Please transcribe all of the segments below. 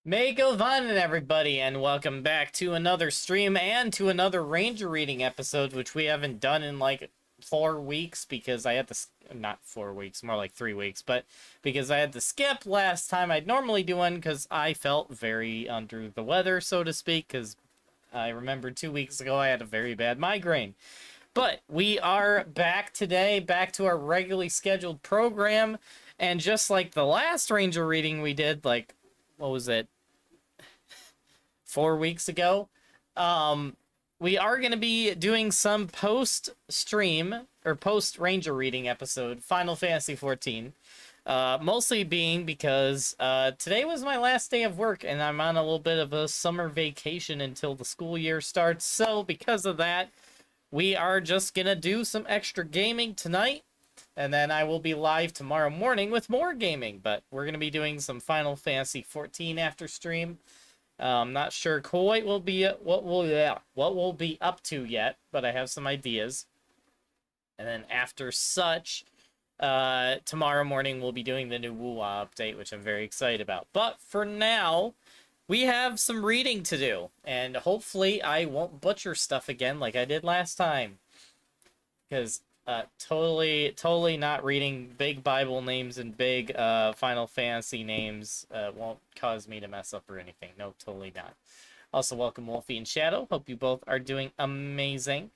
Mako Vanen, everybody, and welcome back to another stream and to another Ranger reading episode, which we haven't done in like 4 weeks because I had to, not 4 weeks, more like 3 weeks, but because I had to skip last time. I'd normally do one because I felt very under the weather, so to speak, because I remember 2 weeks ago I had a very bad migraine. But we are back today, back to our regularly scheduled program, and just like the last Ranger reading we did, like, what was it? 4 weeks ago. We are going to be doing some post-stream, or post-Ranger reading episode, Final Fantasy XIV. Mostly being because today was my last day of work, and I'm on a little bit of a summer vacation until the school year starts. So, because of that, we are just going to do some extra gaming tonight. And then I will be live tomorrow morning with more gaming. But we're going to be doing some Final Fantasy XIV after stream. I'm not sure quite what we'll be up to yet, but I have some ideas. And then after such, tomorrow morning we'll be doing the new Wuwa update, which I'm very excited about. But for now, we have some reading to do, and hopefully I won't butcher stuff again like I did last time. Because totally not reading big Bible names and big Final Fantasy names won't cause me to mess up or anything. No, totally not. Also, welcome Wolfie and Shadow. Hope you both are doing amazing.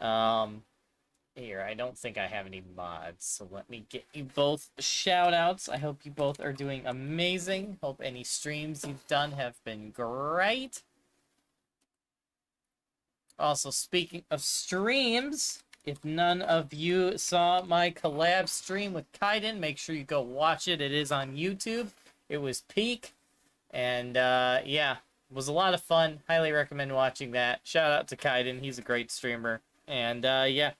Here, I don't think I have any mods, so let me get you both shout-outs. I hope you both are doing amazing. Hope any streams you've done have been great. Also, speaking of streams, if none of you saw my collab stream with Kaiden, make sure you go watch it. It is on YouTube. It was peak. And, yeah, it was a lot of fun. Highly recommend watching that. Shout out to Kaiden. He's a great streamer. And, yeah,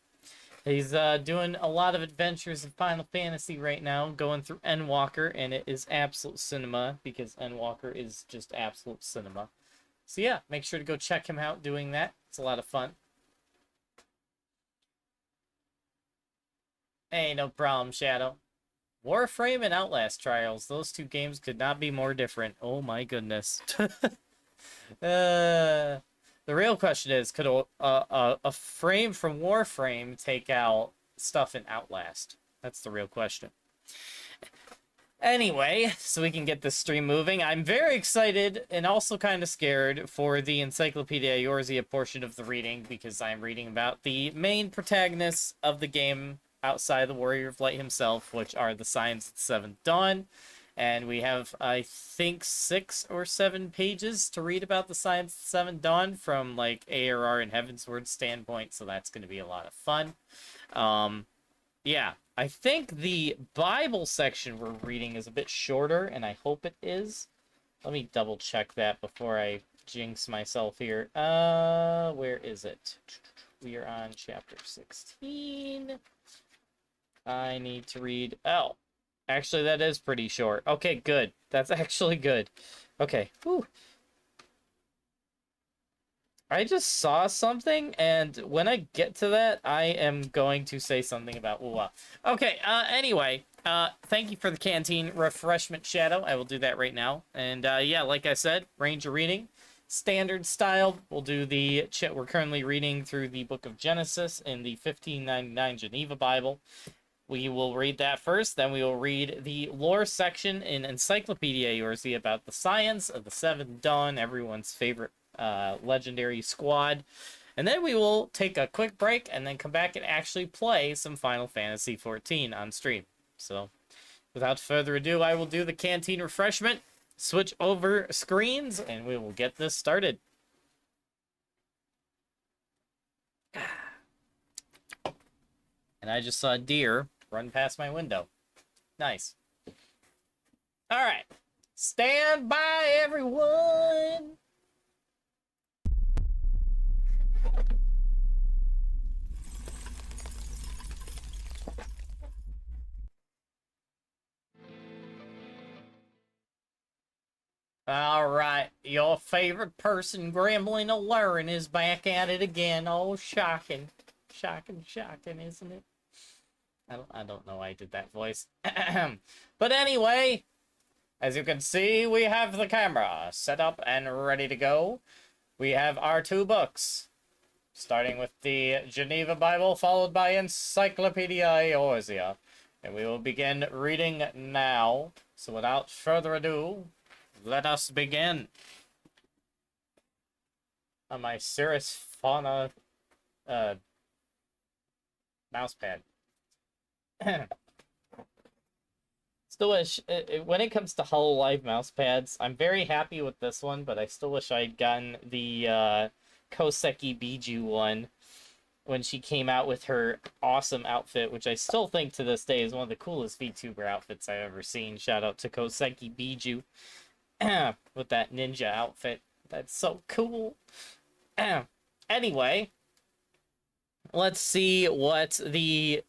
he's doing a lot of adventures in Final Fantasy right now, going through Endwalker, and it is absolute cinema, because Endwalker is just absolute cinema. So, yeah, make sure to go check him out doing that. It's a lot of fun. Hey, no problem, Shadow. Warframe and Outlast Trials. Those two games could not be more different. Oh my goodness. The real question is, could a frame from Warframe take out stuff in Outlast? That's the real question. Anyway, so we can get this stream moving. I'm very excited and also kind of scared for the Encyclopedia Eorzea portion of the reading, because I'm reading about the main protagonists of the game outside the Warrior of Light himself, which are the Signs of the Seventh Dawn. And we have, I think, 6 or 7 pages to read about the Signs of the Seventh Dawn from, like, ARR and Heavensward standpoint, so that's going to be a lot of fun. Yeah, I think the Bible section we're reading is a bit shorter, and I hope it is. Let me double check that before I jinx myself here. Where is it? We are on chapter 16. I need to read... Oh, actually, that is pretty short. Okay, good. That's actually good. Okay, whew. I just saw something, and when I get to that, I am going to say something about Uwa. Okay, anyway, thank you for the canteen refreshment, Shadow. I will do that right now. And, yeah, like I said, Ranger reading. Standard style, we'll do the... We're currently reading through the Book of Genesis in the 1599 Geneva Bible. We will read that first, then we will read the lore section in Encyclopedia Eorzea about the science of the Seventh Dawn, everyone's favorite legendary squad. And then we will take a quick break and then come back and actually play some Final Fantasy XIV on stream. So, without further ado, I will do the canteen refreshment, switch over screens, and we will get this started. And I just saw a deer run past my window. Nice. All right. Stand by, everyone. All right. Your favorite person, Gremlin O'Learn, is back at it again. Oh, shocking. Shocking, isn't it? I don't know why I did that voice. But anyway, As you can see, we have the camera set up and ready to go. We have our two books, starting with the Geneva Bible, followed by Encyclopedia Eorzea. And we will begin reading now. So without further ado, let us begin. On my Cirrus Fauna mousepad. Still wish, when it comes to Hololive mousepads, I'm very happy with this one, but I still wish I'd gotten the Koseki Biju one when she came out with her awesome outfit, which I still think to this day is one of the coolest VTuber outfits I've ever seen. Shout out to Koseki Biju with that ninja outfit. That's so cool. Anyway, let's see what the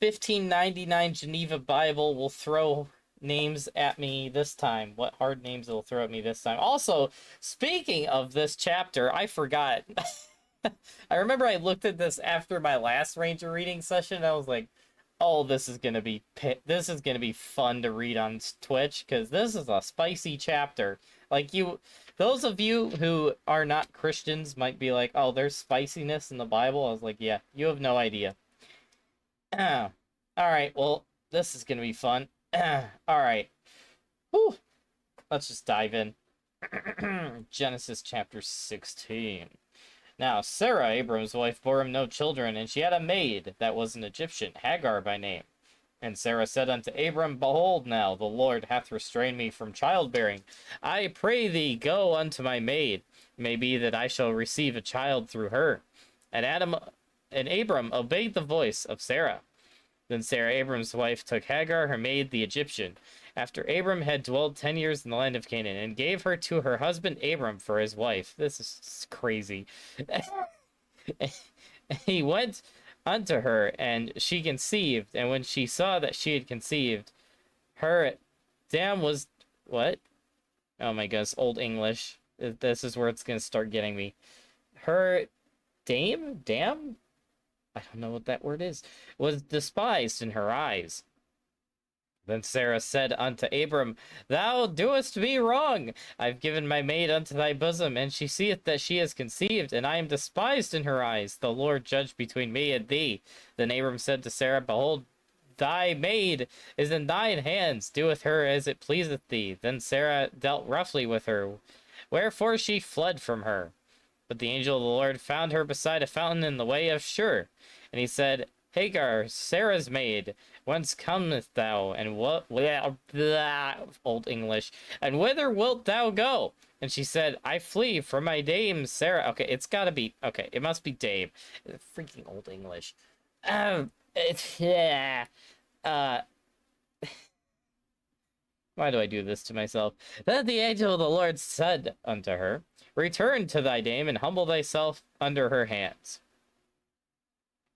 1599 Geneva Bible will throw names at me this time. What hard names it'll throw at me this time. Also, speaking of this chapter, I forgot. I remember I looked at this after my last Ranger reading session, and I was like, oh, this is gonna be fun to read on Twitch, because this is a spicy chapter. Like, those of you who are not Christians might be like, oh, there's spiciness in the Bible. I was like, yeah, you have no idea. Alright, well, this is gonna be fun. Alright. Whew. Let's just dive in. Genesis chapter 16. Now, Sarah, Abram's wife, bore him no children, and she had a maid that was an Egyptian, Hagar by name. And Sarah said unto Abram, Behold now, the Lord hath restrained me from childbearing. I pray thee, go unto my maid. It may be that I shall receive a child through her. And Abram obeyed the voice of Sarah. Then Sarah, Abram's wife, took Hagar, her maid, the Egyptian, after Abram had dwelled 10 years in the land of Canaan, and gave her to her husband Abram for his wife. This is crazy. He went unto her, and she conceived, and when she saw that she had conceived, her dam was... What? Oh my goodness, Old English. This is where it's going to start getting me. Her dam? I don't know what that word is, was despised in her eyes. Then Sarah said unto Abram, Thou doest me wrong. I've given my maid unto thy bosom, and she seeth that she is conceived, and I am despised in her eyes. The Lord judge between me and thee. Then Abram said to Sarah, Behold, thy maid is in thine hands. Do with her as it pleaseth thee. Then Sarah dealt roughly with her, wherefore she fled from her. But the angel of the Lord found her beside a fountain in the way of Shur. And he said, Hagar, Sarah's maid, whence comest thou, and what... Old English. And whither wilt thou go? And she said, I flee from my dame, Sarah. Okay, it's gotta be... Okay, it must be dame. Freaking Old English. Why do I do this to myself? Then the angel of the Lord said unto her, Return to thy dame, and humble thyself under her hands.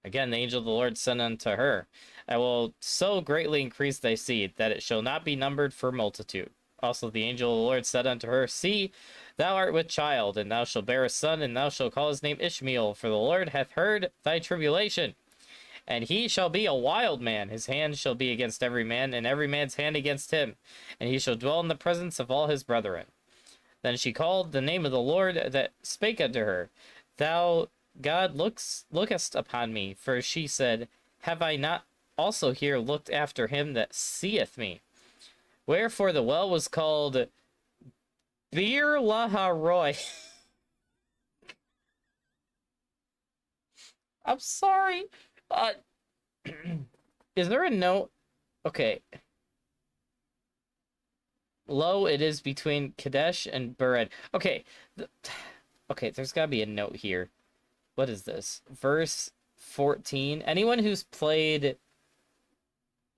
Again, the angel of the Lord said unto her, I will so greatly increase thy seed, that it shall not be numbered for multitude. Also the angel of the Lord said unto her, See, thou art with child, and thou shalt bear a son, and thou shalt call his name Ishmael, for the Lord hath heard thy tribulation. And he shall be a wild man, his hand shall be against every man, and every man's hand against him, and he shall dwell in the presence of all his brethren. Then she called the name of the Lord that spake unto her, Thou, God, lookest upon me, for she said, Have I not also here looked after him that seeth me? Wherefore the well was called Bir Laharoy. I'm sorry. Is there a note? Okay. Lo, it is between Kadesh and Bered. Okay. Okay, there's gotta be a note here. What is this? Verse 14. Anyone who's played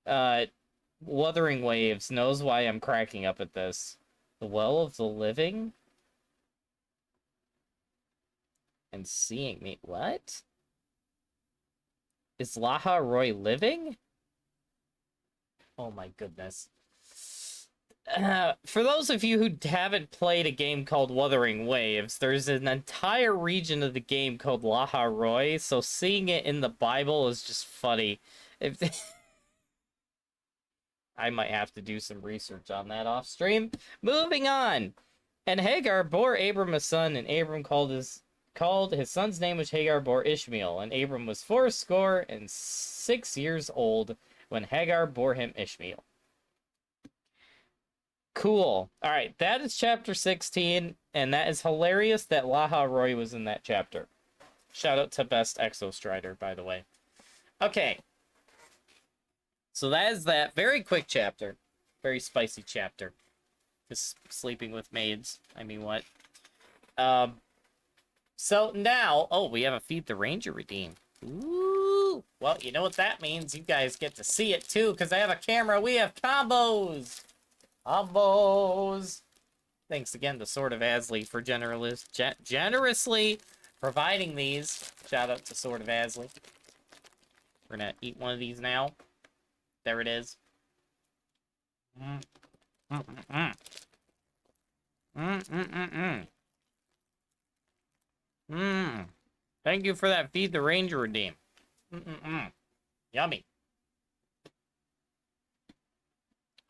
Wuthering Waves knows why I'm cracking up at this. The Well of the Living? And seeing me. What? Is Laha Roy living? Oh my goodness. For those of you who haven't played a game called Wuthering Waves, there's an entire region of the game called Laha Roy, so seeing it in the Bible is just funny. I might have to do some research on that off stream. Moving on. And Hagar bore Abram a son, and Abram called his son's name, which Hagar bore Ishmael. And Abram was 86 years old when Hagar bore him Ishmael. Cool. All right, that is chapter 16, and that is hilarious that Laha Roy was in that chapter. Shout out to Best Exo Strider, by the way. Okay. So that is that. Very quick chapter. Very spicy chapter. Just sleeping with maids. I mean, what? So now... Oh, we have a Feed the Ranger redeem. Ooh. Well, you know what that means. You guys get to see it, too, because I have a camera. We have combos. Combos. Thanks again to Sword of Asley for generously providing these. Shout out to Sword of Asley. We're gonna eat one of these now. There it is. Thank you for that Feed the Ranger redeem. Yummy.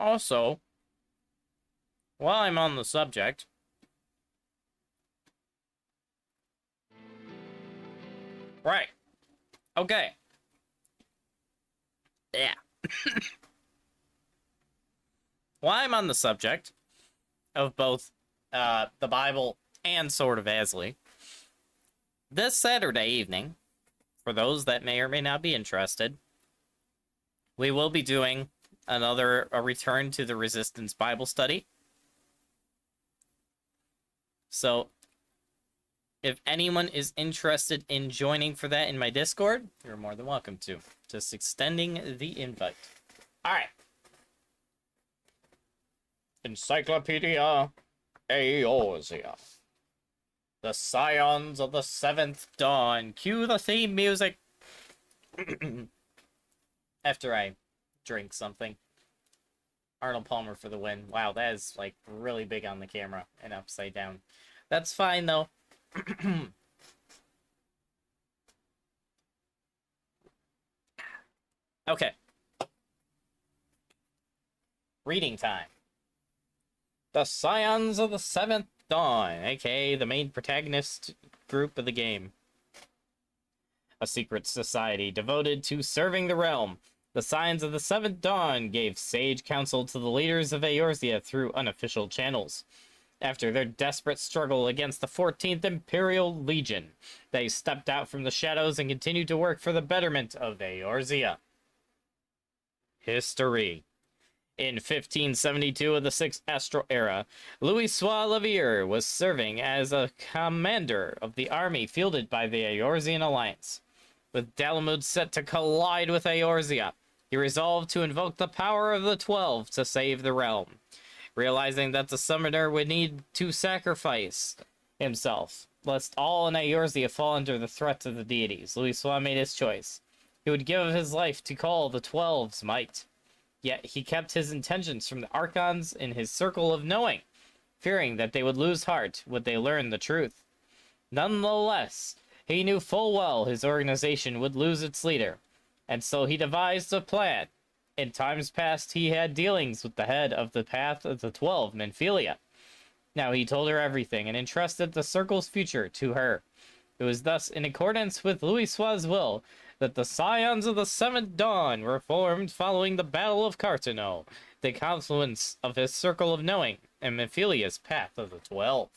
Also, while I'm on the subject, right. Okay. Yeah. While I'm on the subject of both the Bible and Sword of Asley, this Saturday evening, for those that may or may not be interested, we will be doing a return to the Resistance Bible study. So, if anyone is interested in joining for that in my Discord, you're more than welcome to. Just extending the invite. All right. Encyclopedia Eorzea. The Scions of the Seventh Dawn. Cue the theme music. After I drink something. Arnold Palmer for the win. Wow, that is, like, really big on the camera and upside down. That's fine, though. Okay. Reading time. The Scions of the Seventh Dawn, aka the main protagonist group of the game. A secret society devoted to serving the realm. The Scions of the Seventh Dawn gave sage counsel to the leaders of Eorzea through unofficial channels. After their desperate struggle against the 14th Imperial Legion, they stepped out from the shadows and continued to work for the betterment of Eorzea. History. In 1572 of the 6th Astral Era, Louis-Soix Levier was serving as a commander of the army fielded by the Eorzean Alliance. With Dalamud set to collide with Eorzea, he resolved to invoke the power of the 12 to save the realm. Realizing that the summoner would need to sacrifice himself, lest all in Eorzea fall under the threat of the deities, Louis-Soix made his choice. He would give his life to call the 12's might. Yet he kept his intentions from the Archons in his circle of knowing, fearing that they would lose heart would they learn the truth. Nonetheless, he knew full well his organization would lose its leader, and so he devised a plan. In times past, he had dealings with the head of the Path of the 12, Menphilia. Now he told her everything and entrusted the circle's future to her. It was thus in accordance with Louis-Soix's will that the Scions of the Seventh Dawn were formed following the Battle of Cartano, the confluence of his Circle of Knowing and Menphilia's Path of the 12.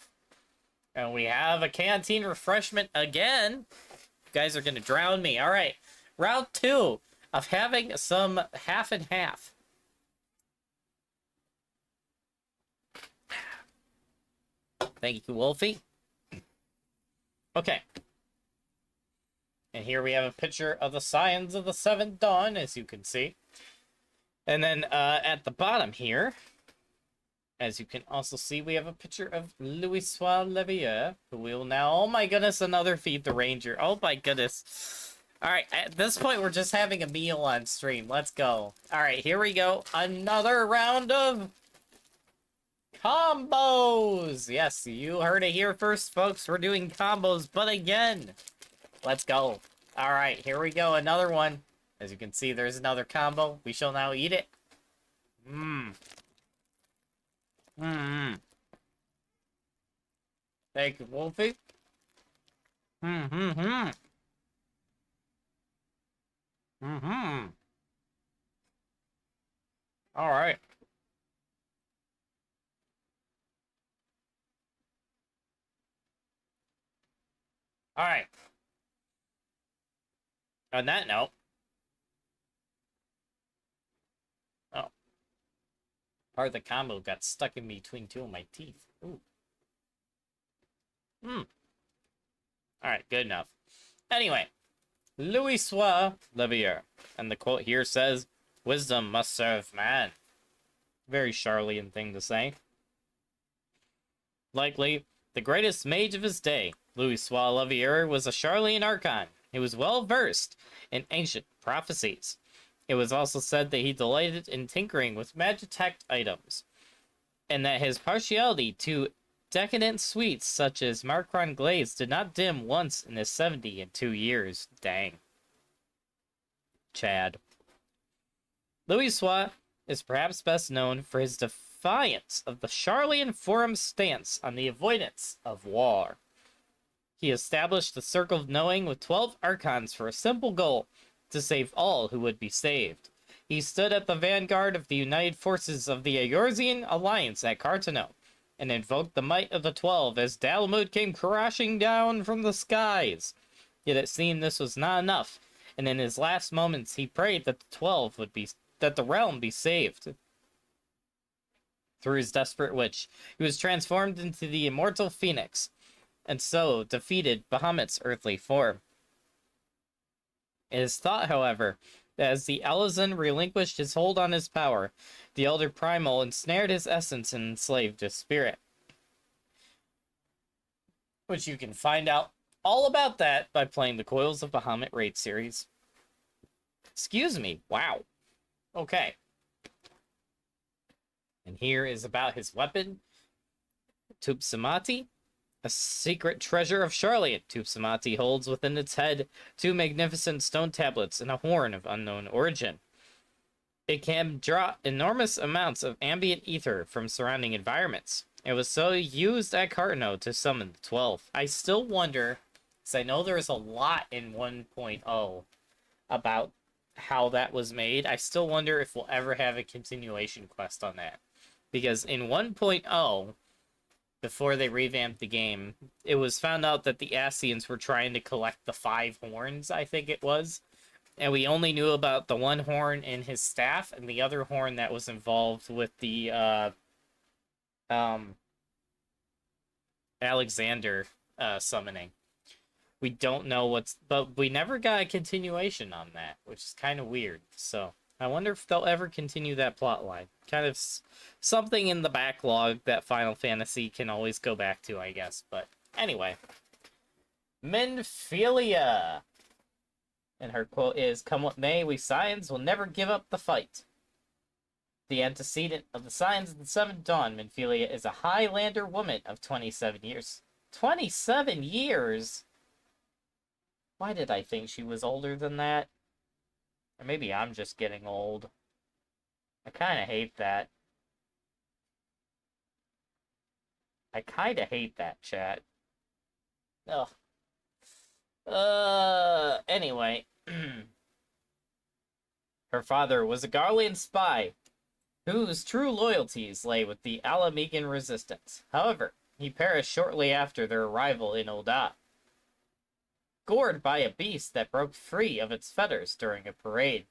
And we have a canteen refreshment again. You guys are going to drown me. All right, round 2 of having some half and half. Thank you, Wolfie. Okay. And here we have a picture of the Scions of the Seventh Dawn, as you can see. And then at the bottom here, as you can also see, we have a picture of Louis-Soix Levier, who will now... Oh my goodness, another Feed the Ranger. Oh my goodness. Alright, at this point, we're just having a meal on stream. Let's go. Alright, here we go. Another round of... combos! Yes, you heard it here first, folks. We're doing combos, but again... Let's go. All right, here we go. Another one. As you can see, there's another combo. We shall now eat it. Mmm. Mmm. Thank you, Wolfie. Mm-hmm. Mm-hmm. All right. All right. On that note, oh, part of the combo got stuck in between two of my teeth. Ooh. Hmm. All right, good enough. Anyway, Louis Levier, and the quote here says, "Wisdom must serve man." Very Charlian thing to say. Likely the greatest mage of his day, Louis Levier was a Charlian archon. He was well versed in ancient prophecies. It was also said that he delighted in tinkering with magitech items, and that his partiality to decadent sweets such as Marcron Glaze did not dim once in his 72 years. Dang. Chad. Louis Sois is perhaps best known for his defiance of the Charlian Forum's stance on the avoidance of war. He established the Circle of Knowing with 12 archons for a simple goal: to save all who would be saved. He stood at the vanguard of the united forces of the Eorzean alliance at Cartano, and invoked the might of the 12 as Dalamud came crashing down from the skies. Yet it seemed this was not enough, and in his last moments he prayed that the realm be saved. Through his desperate wish, he was transformed into the immortal Phoenix, and so defeated Bahamut's earthly form. It is thought, however, that as the Elizan relinquished his hold on his power, the Elder Primal ensnared his essence and enslaved his spirit. Which you can find out all about that by playing the Coils of Bahamut raid series. Excuse me, wow. Okay. And here is about his weapon, Tupsamati, a secret treasure of Charlian. Tupsamati holds within its head 2 magnificent stone tablets and a horn of unknown origin. It can draw enormous amounts of ambient ether from surrounding environments. It was so used at Cartano to summon the 12. I still wonder, because I know there's a lot in 1.0 about how that was made. I still wonder if we'll ever have a continuation quest on that. Because in 1.0, before they revamped the game, it was found out that the Ascians were trying to collect the 5 horns, I think it was. And we only knew about the 1 horn in his staff and the other horn that was involved with the Alexander summoning. We don't know but we never got a continuation on that, which is kind of weird. So I wonder if they'll ever continue that plot line. Kind of something in the backlog that Final Fantasy can always go back to, I guess. But anyway, Minfilia. And her quote is, "Come what may, we Scions will never give up the fight." The antecedent of the Scions of the Seventh Dawn, Minfilia is a Highlander woman of 27 years. 27 years? Why did I think she was older than that? Or maybe I'm just getting old. I kind of hate that. I kind of hate that, chat. Ugh. Anyway. Her father was a Garlean spy, whose true loyalties lay with the Alamegan resistance. However, he perished shortly after their arrival in Ul'dah, gored by a beast that broke free of its fetters during a parade,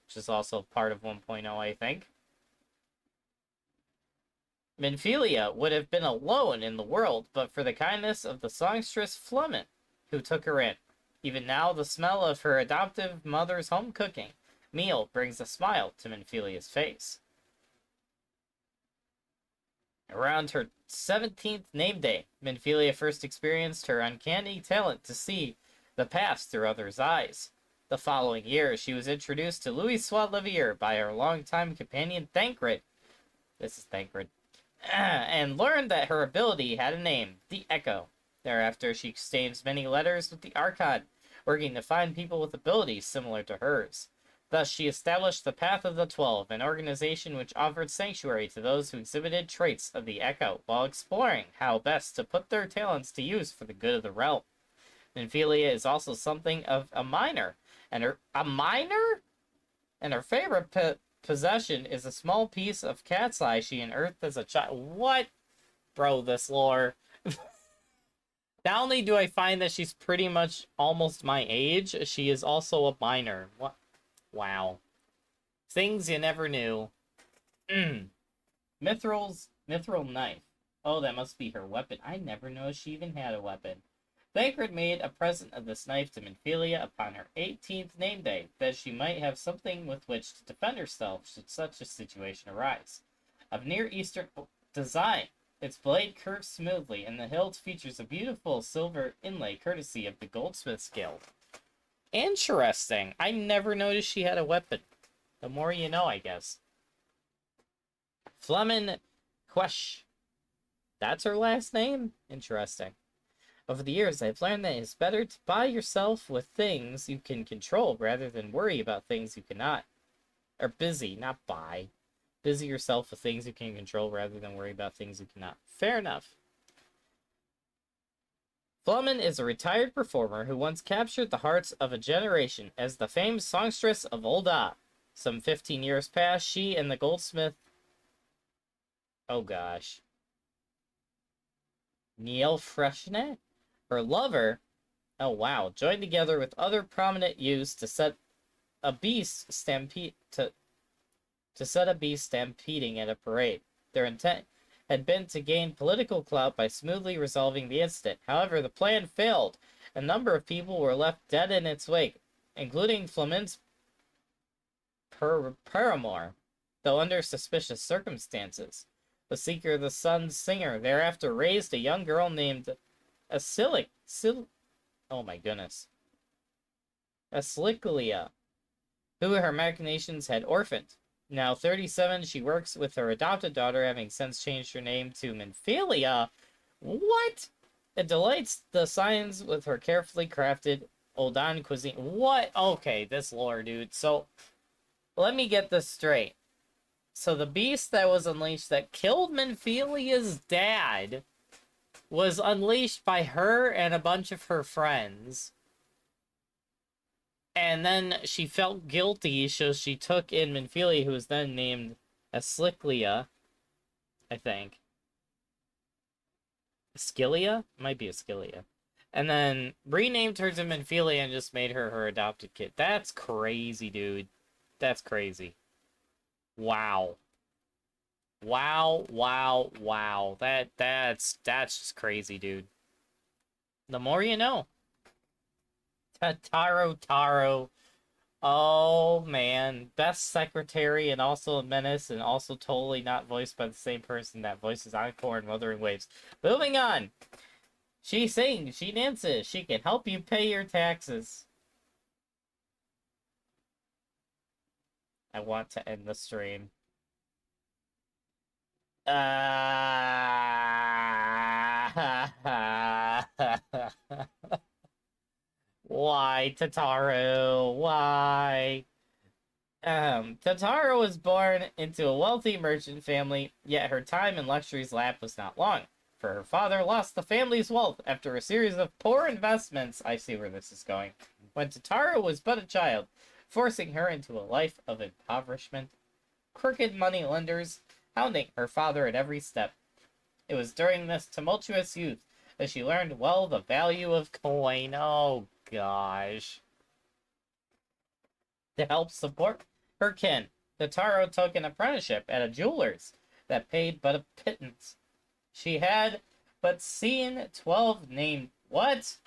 which is also part of 1.0, I think. Minfilia would have been alone in the world but for the kindness of the songstress Flumen, who took her in. Even now, the smell of her adoptive mother's home cooking meal brings a smile to Minfilia's face. Around her 17th name day, Minfilia first experienced her uncanny talent to see the past through others' eyes. The following year, she was introduced to Louis Levier by her longtime companion Thancred. This is Thancred. And learned that her ability had a name, the Echo. Thereafter, she exchanged many letters with the Archon, working to find people with abilities similar to hers. Thus, she established the Path of the 12, an organization which offered sanctuary to those who exhibited traits of the Echo, while exploring how best to put their talents to use for the good of the realm. Nymphelia is also something of a minor, and her favorite possession is a small piece of cat's eye she unearthed as a child. What? Bro, this lore. Not only do I find that she's pretty much almost my age, she is also a minor. What? Wow. Things you never knew. Mithril knife. Oh, that must be her weapon. I never noticed she even had a weapon. Thancred made a present of this knife to Nymphelia upon her 18th name day, that she might have something with which to defend herself should such a situation arise. Of Near Eastern design, its blade curves smoothly, and the hilt features a beautiful silver inlay courtesy of the Goldsmith's Guild. Interesting. I never noticed she had a weapon. The more you know, I guess. Flemin Quesh. That's her last name? Interesting. Over the years, I've learned that it's better to buy yourself with things you can control rather than worry about things you cannot. Or busy, not buy. Busy yourself with things you can control rather than worry about things you cannot. Fair enough. Flemin is a retired performer who once captured the hearts of a generation as the famed songstress of Olda. Some 15 years past, she and the goldsmith... Oh gosh. Neil Freshnet? Her lover, oh wow, joined together with other prominent youths to set a beast stampeding at a parade. Their intent had been to gain political clout by smoothly resolving the incident. However, the plan failed. A number of people were left dead in its wake, including Flemin's paramour, though under suspicious circumstances. The Seeker of the Sun's singer thereafter raised a young girl named Aslicia, who her machinations had orphaned. Now 37, she works with her adopted daughter, having since changed her name to Nymphelia. What? It delights the Scions with her carefully crafted Oldan cuisine. What? Okay, this lore, dude. So, let me get this straight. So the beast that was unleashed that killed Nympphelia's dad was unleashed by her and a bunch of her friends. And then she felt guilty, so she took in Nymphelia, who was then named Aslicia, I think. Ascilia? Might be Ascilia. And then renamed her to Nymphelia and just made her her adopted kid. That's crazy, dude. That's crazy. Wow. Wow. That's just crazy, dude. The more you know. Taro. Oh, man. Best secretary and also a menace and also totally not voiced by the same person that voices Encore and Wuthering Waves. Moving on. She sings, she dances, she can help you pay your taxes. I want to end the stream. Why, Tataru? Why? Tataru was born into a wealthy merchant family, yet her time in luxury's lap was not long, for her father lost the family's wealth after a series of poor investments. I see where this is going. When Tataru was but a child, forcing her into a life of impoverishment, crooked money lenders hounding her father at every step. It was during this tumultuous youth that she learned well the value of coin. Oh, gosh. To help support her kin, Tataru took an apprenticeship at a jeweler's that paid but a pittance. She had but seen 12 named... What?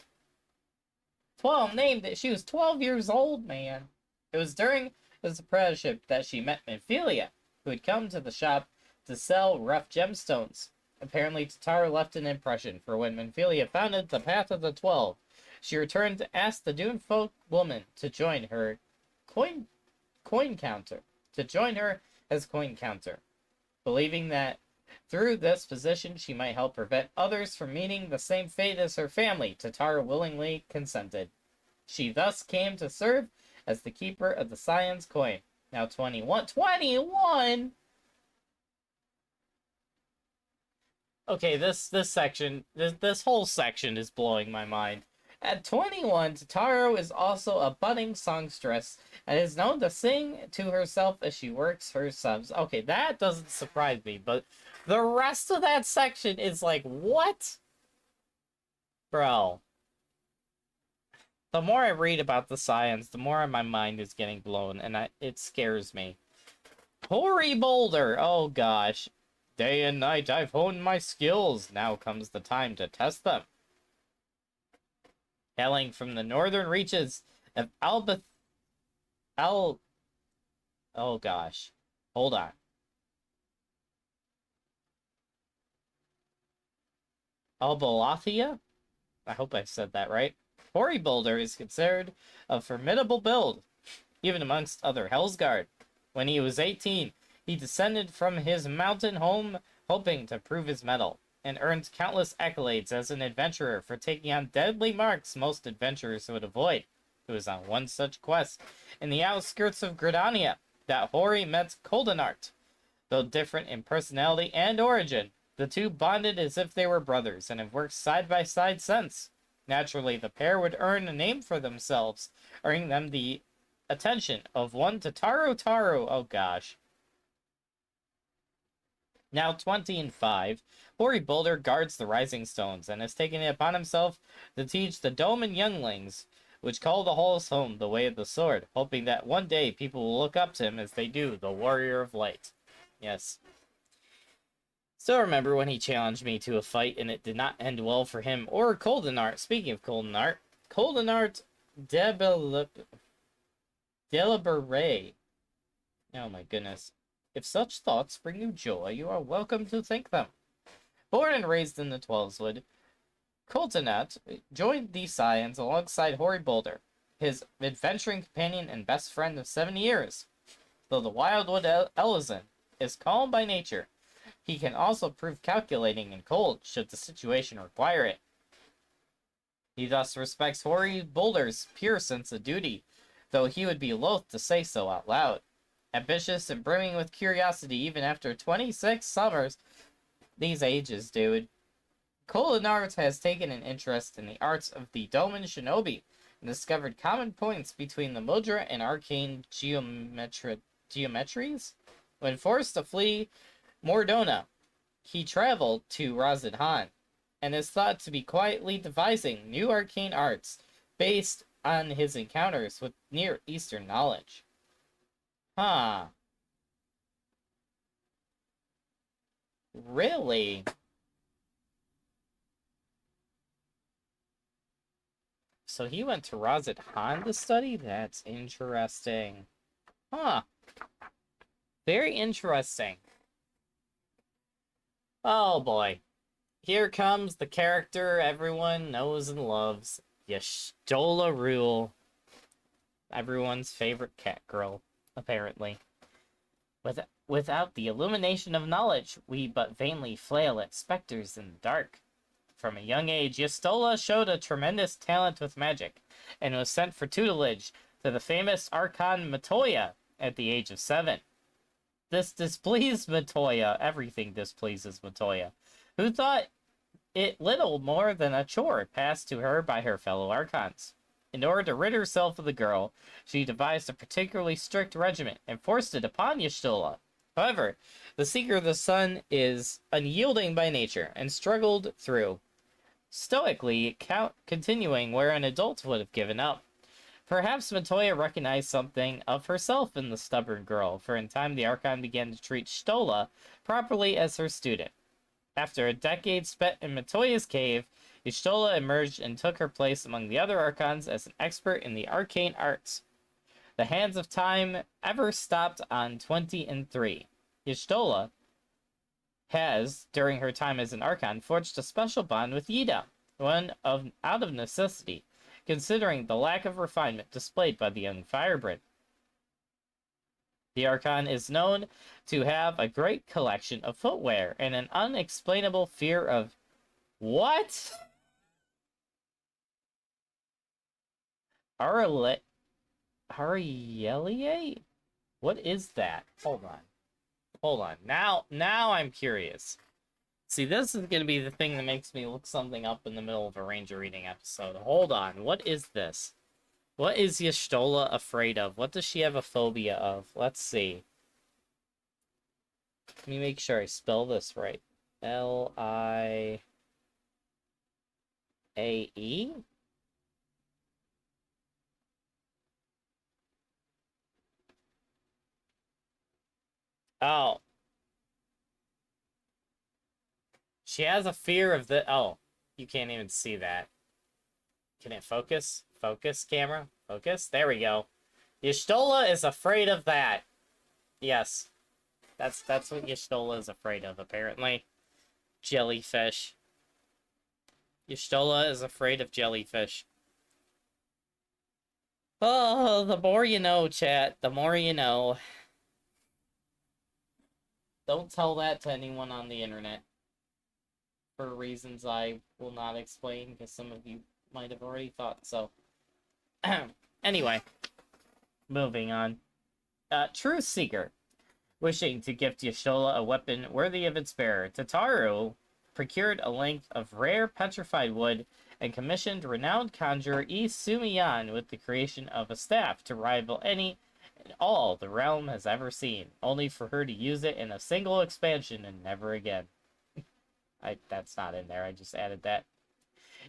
12 named... She was 12 years old, man. It was during this apprenticeship that she met Nymphelia, who had come to the shop to sell rough gemstones. Apparently, Tataru left an impression, for when Nymphelia founded the Path of the 12, she returned to ask the Dune folk woman to join her coin counter, as coin counter, believing that through this position she might help prevent others from meeting the same fate as her family. Tataru willingly consented. She thus came to serve as the keeper of the Scion's coin. Now 21. 21? Okay, this section, this whole section is blowing my mind. At 21, Totaro is also a budding songstress and is known to sing to herself as she works her subs. Okay, that doesn't surprise me, but the rest of that section is like, what? Bro. The more I read about the science, the more my mind is getting blown, and it scares me. Hoary Boulder! Oh gosh. Day and night I've honed my skills. Now comes the time to test them. Hailing from the northern reaches of Oh gosh. Hold on. Albalathia? I hope I said that right. Hoary Boulder is considered a formidable build, even amongst other Hellsguard. When he was 18, he descended from his mountain home hoping to prove his mettle, and earned countless accolades as an adventurer for taking on deadly marks most adventurers would avoid. It was on one such quest, in the outskirts of Gridania, that Hori met Coldenart. Though different in personality and origin, the two bonded as if they were brothers, and have worked side by side since. Naturally, the pair would earn a name for themselves, earning them the attention of one Totaro Taro. Oh gosh. Now 20 and 5, Hoary Boulder guards the Rising Stones, and has taken it upon himself to teach the Doman younglings, which call the halls home, the way of the sword, hoping that one day people will look up to him as they do the Warrior of Light. Yes. Still remember when he challenged me to a fight and it did not end well for him or Coldenart. Speaking of Coldenart, Coldenart Delibere. Oh my goodness. If such thoughts bring you joy, you are welcome to think them. Born and raised in the Twelveswood, Coldenart joined the Scions alongside Hoary Boulder, his adventuring companion and best friend of 7 years. Though the Wildwood Elizan is calm by nature, he can also prove calculating and cold should the situation require it. He thus respects Hoary Boulder's pure sense of duty, though he would be loath to say so out loud. Ambitious and brimming with curiosity even after 26 summers, these ages, dude. Coldenart has taken an interest in the arts of the Doman Shinobi and discovered common points between the Mudra and arcane geometries. When forced to flee Mordona, he traveled to Razidhan, and is thought to be quietly devising new arcane arts based on his encounters with Near Eastern knowledge. Huh. Really? So he went to Razidhan to study? That's interesting. Huh. Very interesting. Oh boy. Here comes the character everyone knows and loves, Y'shtola Rule. Everyone's favorite cat girl, apparently. Without the illumination of knowledge, we but vainly flail at specters in the dark. From a young age, Y'shtola showed a tremendous talent with magic, and was sent for tutelage to the famous Archon Matoya at the age of 7. This displeased Matoya. Everything displeases Matoya, who thought it little more than a chore passed to her by her fellow Archons. In order to rid herself of the girl, she devised a particularly strict regimen and forced it upon Y'shtola. However, the Seeker of the Sun is unyielding by nature and struggled through, stoically continuing where an adult would have given up. Perhaps Matoya recognized something of herself in the stubborn girl, for in time the Archon began to treat Y'shtola properly as her student. After a decade spent in Matoya's cave, Y'shtola emerged and took her place among the other Archons as an expert in the arcane arts. The hands of time ever stopped on 20 and 3. Y'shtola has, during her time as an Archon, forged a special bond with Yida, out of necessity, considering the lack of refinement displayed by the young Firebrand. The Archon is known to have a great collection of footwear and an unexplainable fear of... What? Arielier? What is that? Hold on. Hold on. Now I'm curious. See, this is gonna be the thing that makes me look something up in the middle of a Ranger reading episode. Hold on. What is this? What is Y'shtola afraid of? What does she have a phobia of? Let's see. Let me make sure I spell this right. Liae? Oh. She has a fear of the... Oh. You can't even see that. Can it focus? Focus, camera? Focus? There we go. Y'shtola is afraid of that. Yes. That's what Y'shtola is afraid of, apparently. Jellyfish. Y'shtola is afraid of jellyfish. Oh, the more you know, chat. The more you know. Don't tell that to anyone on the internet. For reasons I will not explain, because some of you might have already thought so. Anyway. Moving on. Truth Seeker. Wishing to gift Y'shtola a weapon worthy of its bearer, Tataru procured a length of rare petrified wood and commissioned renowned conjurer Sumiyan with the creation of a staff to rival any and all the realm has ever seen, only for her to use it in a single expansion and never again. That's not in there, I just added that.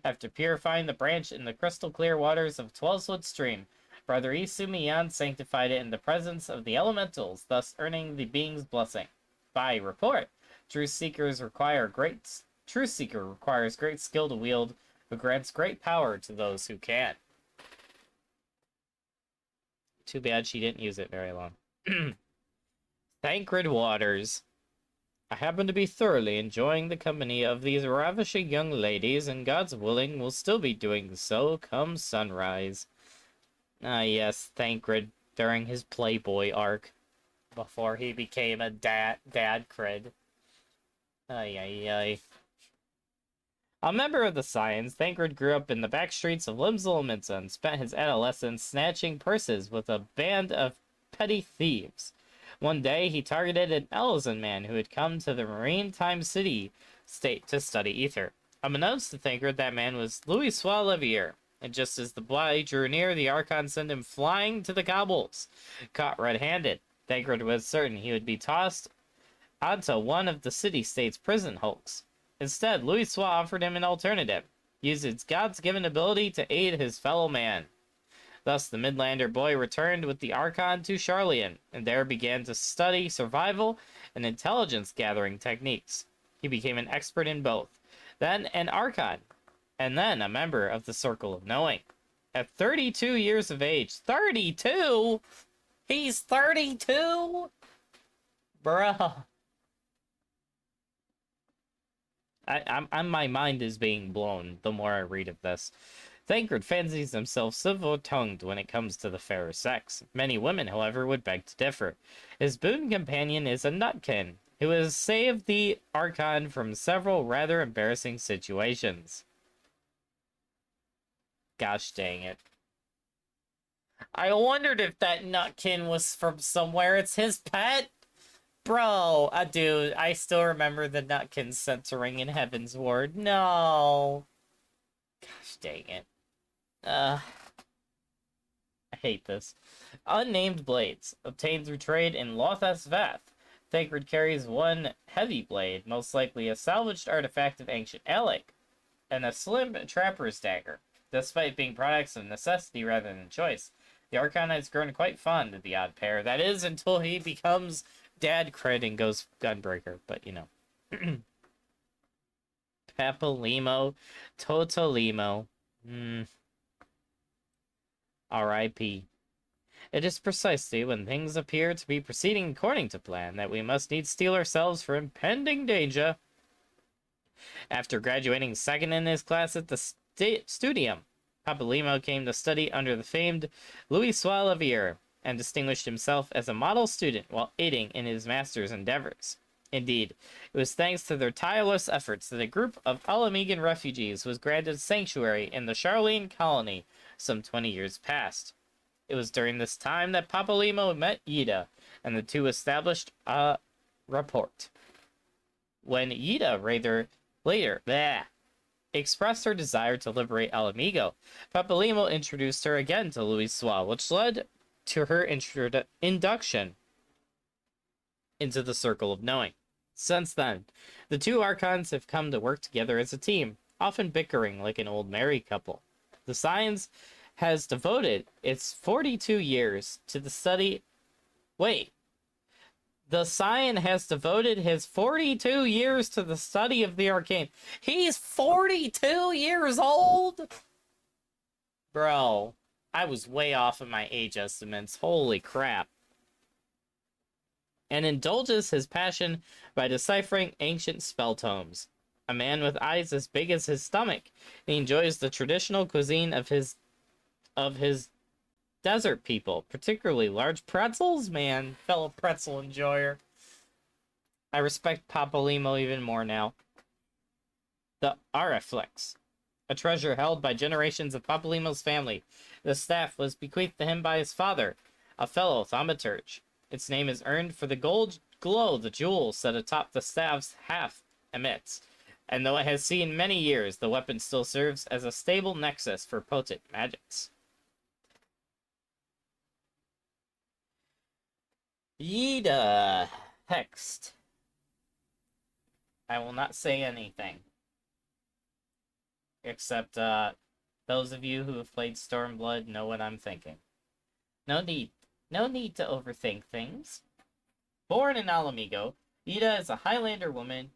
After purifying the branch in the crystal clear waters of 12-foot stream, Brother Isumiyan sanctified it in the presence of the elementals, thus earning the being's blessing. By report, Truth Seeker requires great skill to wield, but grants great power to those who can. Too bad she didn't use it very long. Thancred Waters. I happen to be thoroughly enjoying the company of these ravishing young ladies, and God's willing will still be doing so come sunrise. Ah, yes, Thancred during his Playboy arc, before he became a dad cred. Ay, ay, ay. A member of the Scions, Thancred grew up in the back streets of Limsel and spent his adolescence snatching purses with a band of petty thieves. One day, he targeted an Elzen man who had come to the Maritime City state to study ether. Unbeknownst to Thancred, that man was Louis Levier, and just as the boy drew near, the Archon sent him flying to the cobbles. Caught red-handed, Thancred was certain he would be tossed onto one of the city-state's prison hulks. Instead, Louis offered him an alternative. Use its God's-given ability to aid his fellow man. Thus, the Midlander boy returned with the Archon to Charlian, and there began to study survival and intelligence-gathering techniques. He became an expert in both, then an Archon, and then a member of the Circle of Knowing. At 32 years of age, 32? He's 32? Bruh. My mind is being blown the more I read of this. Thancred fancies himself silver-tongued when it comes to the fairer sex. Many women, however, would beg to differ. His boon companion is a nutkin, who has saved the Archon from several rather embarrassing situations. Gosh dang it. I wondered if that nutkin was from somewhere. It's his pet? Bro, dude, I still remember the nutkin censoring in Heaven's Ward. No. Gosh dang it. I hate this. Unnamed blades. Obtained through trade in Lothas Vath. Thancred carries one heavy blade, most likely a salvaged artifact of ancient Alec, and a slim trapper's dagger. Despite being products of necessity rather than choice, the Archon has grown quite fond of the odd pair. That is, until he becomes dad cred and goes Gunbreaker, but you know. Papalimo, Totolimo. R.I.P. It is precisely when things appear to be proceeding according to plan that we must needs steel ourselves for impending danger. After graduating second in his class at the Studium, Papalimo came to study under the famed Louis Levier and distinguished himself as a model student while aiding in his master's endeavors. Indeed, it was thanks to their tireless efforts that a group of Alamegan refugees was granted sanctuary in the Charlene colony some 20 years past. It was during this time that Papalymo met Ida, and the two established a rapport. When Ida later expressed her desire to liberate Alamigo, Papalymo introduced her again to Louisoix, which led to her induction into the Circle of Knowing. Since then, the two Archons have come to work together as a team, often bickering like an old married couple. The Science has devoted its 42 years to the study... Wait. The Scion has devoted his 42 years to the study of the arcane. He's 42 years old? Bro, I was way off of my age estimates. Holy crap. And indulges his passion by deciphering ancient spell tomes. A man with eyes as big as his stomach, he enjoys the traditional cuisine of his desert people, particularly large pretzels. Man, fellow pretzel enjoyer. I respect Papalymo even more now. The Ariflex, a treasure held by generations of Papalymo's family. The staff was bequeathed to him by his father, a fellow thaumaturge. Its name is earned for the gold glow the jewel set atop the staff's half emits. And though it has seen many years, the weapon still serves as a stable nexus for potent magics. Ida Hext. I will not say anything. Except, those of you who have played Stormblood know what I'm thinking. No need to overthink things. Born in Alamigo, Ida is a Highlander woman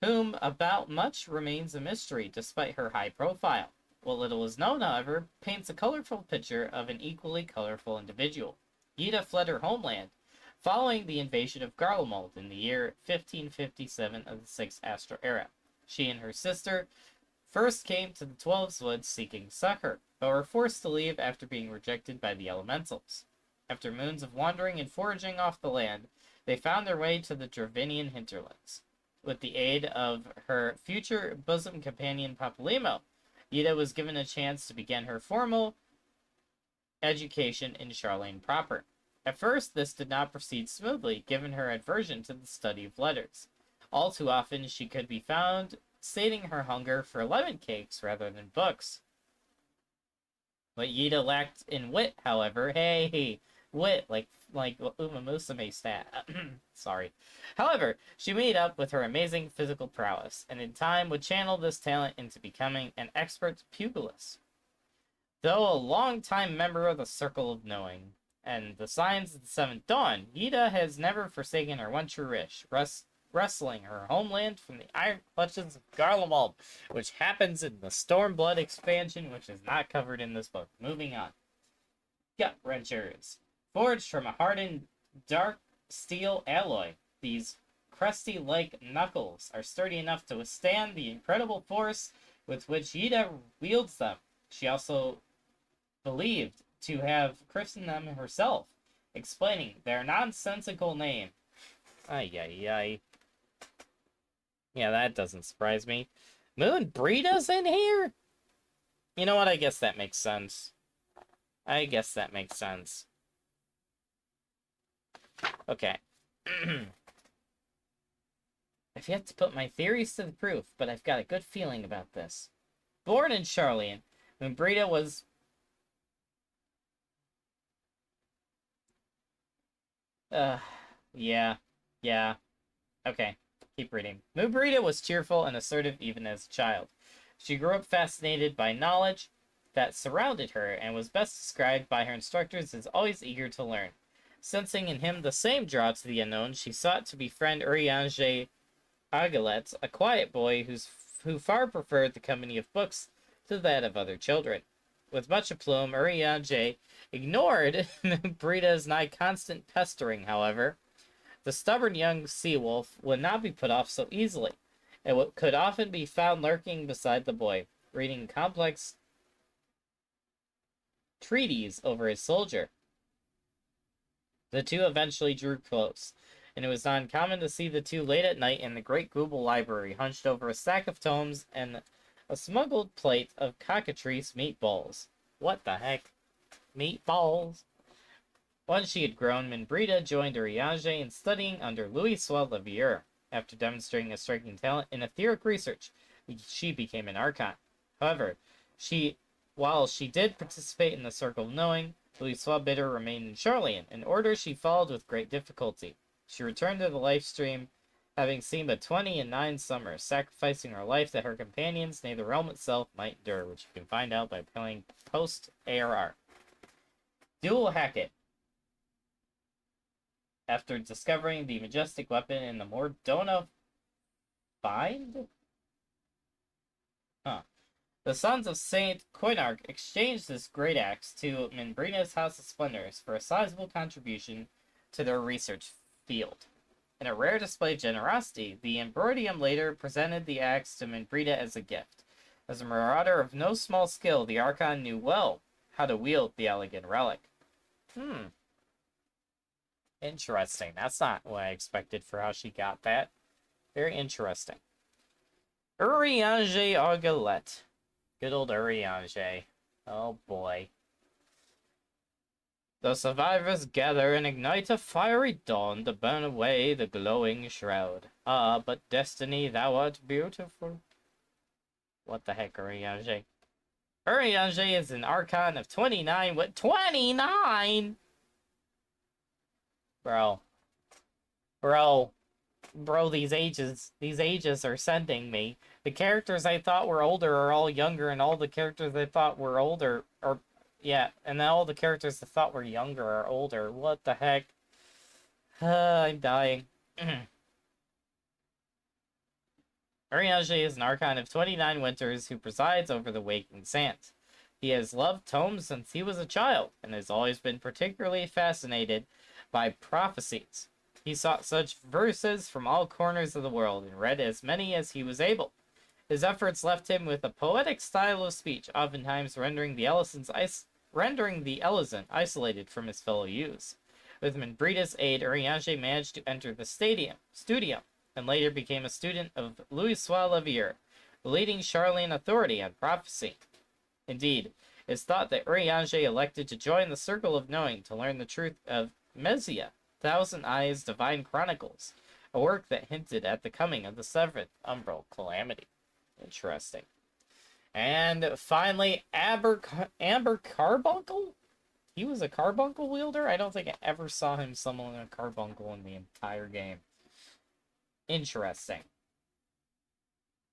whom about much remains a mystery despite her high profile. What little is known, however, paints a colorful picture of an equally colorful individual. Ida fled her homeland following the invasion of Garlemald in the year 1557 of the Sixth Astral Era. She and her sister first came to the Twelves Woods seeking succor, but were forced to leave after being rejected by the elementals. After moons of wandering and foraging off the land, they found their way to the Dravinian hinterlands. With the aid of her future bosom companion Papalymo, Ida was given a chance to begin her formal education in Charlene proper. At first, this did not proceed smoothly, given her aversion to the study of letters. All too often, she could be found stating her hunger for lemon cakes rather than books. What Ida lacked in wit, however, wit, like Uma Musume stat. Sorry. However, she made up with her amazing physical prowess, and in time would channel this talent into becoming an expert pugilist. Though a long-time member of the Circle of Knowing and the Signs of the Seventh Dawn, Ida has never forsaken her one true wish, wresting her homeland from the iron clutches of Garlemald, which happens in the Stormblood expansion, which is not covered in this book. Moving on. Gut Wrenchers. Forged from a hardened dark steel alloy, these crusty-like knuckles are sturdy enough to withstand the incredible force with which Ida wields them. She also believed to have christened them herself, explaining their nonsensical name. Ay, ay, ay. Yeah, that doesn't surprise me. Moon Breeda's in here? You know what? I guess that makes sense. Okay. I've yet to put my theories to the proof, but I've got a good feeling about this. Born in Charlene, Moonbreda was... Yeah. Okay, keep reading. Moonbreda was cheerful and assertive even as a child. She grew up fascinated by knowledge that surrounded her and was best described by her instructors as always eager to learn. Sensing in him the same draw to the unknown, she sought to befriend Urianger Aguilet, a quiet boy who far preferred the company of books to that of other children. With much aplomb, Urianger ignored Breda's nigh constant pestering, however. The stubborn young sea-wolf would not be put off so easily, and could often be found lurking beside the boy, reading complex treaties over his soldier. The two eventually drew close, and it was not uncommon to see the two late at night in the great Google library, hunched over a stack of tomes and a smuggled plate of cockatrice meatballs. What the heck? Meatballs? Once she had grown, Minbrita joined Urianger in studying under Louis Levier. After demonstrating a striking talent in etheric research, she became an archon. However, while she did participate in the Circle of Knowing, Louis bid her remain in Charlian, an order she followed with great difficulty. She returned to the life stream, having seen but 29 summers, sacrificing her life that her companions, nay the realm itself, might endure, which you can find out by playing post-ARR. Dual Hackett. After discovering the majestic weapon in the Mordona Find? The sons of Saint Coinarch exchanged this great axe to Minbrina's House of Splendors for a sizable contribution to their research field. In a rare display of generosity, the Embroidium later presented the axe to Minbrita as a gift. As a marauder of no small skill, the Archon knew well how to wield the elegant relic. Interesting. That's not what I expected for how she got that. Very interesting. Urianger Argalette. Good old Urianger. Oh boy. The survivors gather and ignite a fiery dawn to burn away the glowing shroud. Ah, but destiny, thou art beautiful. What the heck, Urianger? Urianger is an Archon of 29 with 29! Bro, these ages are sending me. The characters I thought were older are all younger, and all the characters I thought were older are, yeah, and then all the characters I thought were younger are older. What the heck? I'm dying. Urianger is an Archon of 29 winters who presides over the waking sands. He has loved tomes since he was a child, and has always been particularly fascinated by prophecies. He sought such verses from all corners of the world, and read as many as he was able. His efforts left him with a poetic style of speech, oftentimes rendering the Elezen isolated from his fellow youths. With Minbrita's aid, Urianger managed to enter the studio, and later became a student of Louis Levier, the leading Charlian authority on prophecy. Indeed, it's thought that Urianger elected to join the Circle of Knowing to learn the truth of Mezia, Thousand Eyes Divine Chronicles, a work that hinted at the coming of the seventh umbral calamity. Interesting. And finally, Amber Carbuncle? He was a carbuncle wielder? I don't think I ever saw him summon a carbuncle in the entire game. Interesting.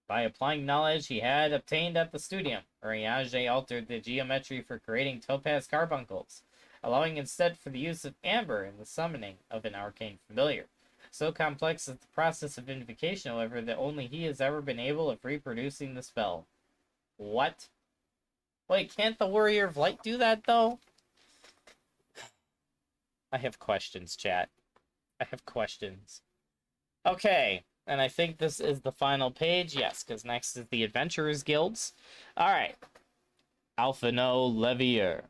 By applying knowledge he had obtained at the studium, Urianger altered the geometry for creating topaz carbuncles, allowing instead for the use of amber in the summoning of an arcane familiar. So complex is the process of invocation, however, that only he has ever been able of reproducing the spell. What? Wait, can't the Warrior of Light do that, though? I have questions, chat. I have questions. Okay, and I think this is the final page. Yes, because next is the Adventurers Guilds. Alright. Alphino Levier.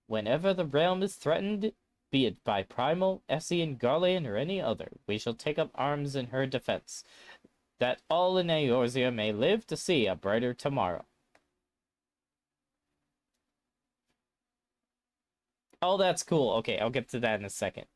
Whenever the realm is threatened, be it by Primal, Essien, Garlean, or any other, we shall take up arms in her defense, that all in Eorzea may live to see a brighter tomorrow. Oh, that's cool. Okay, I'll get to that in a second.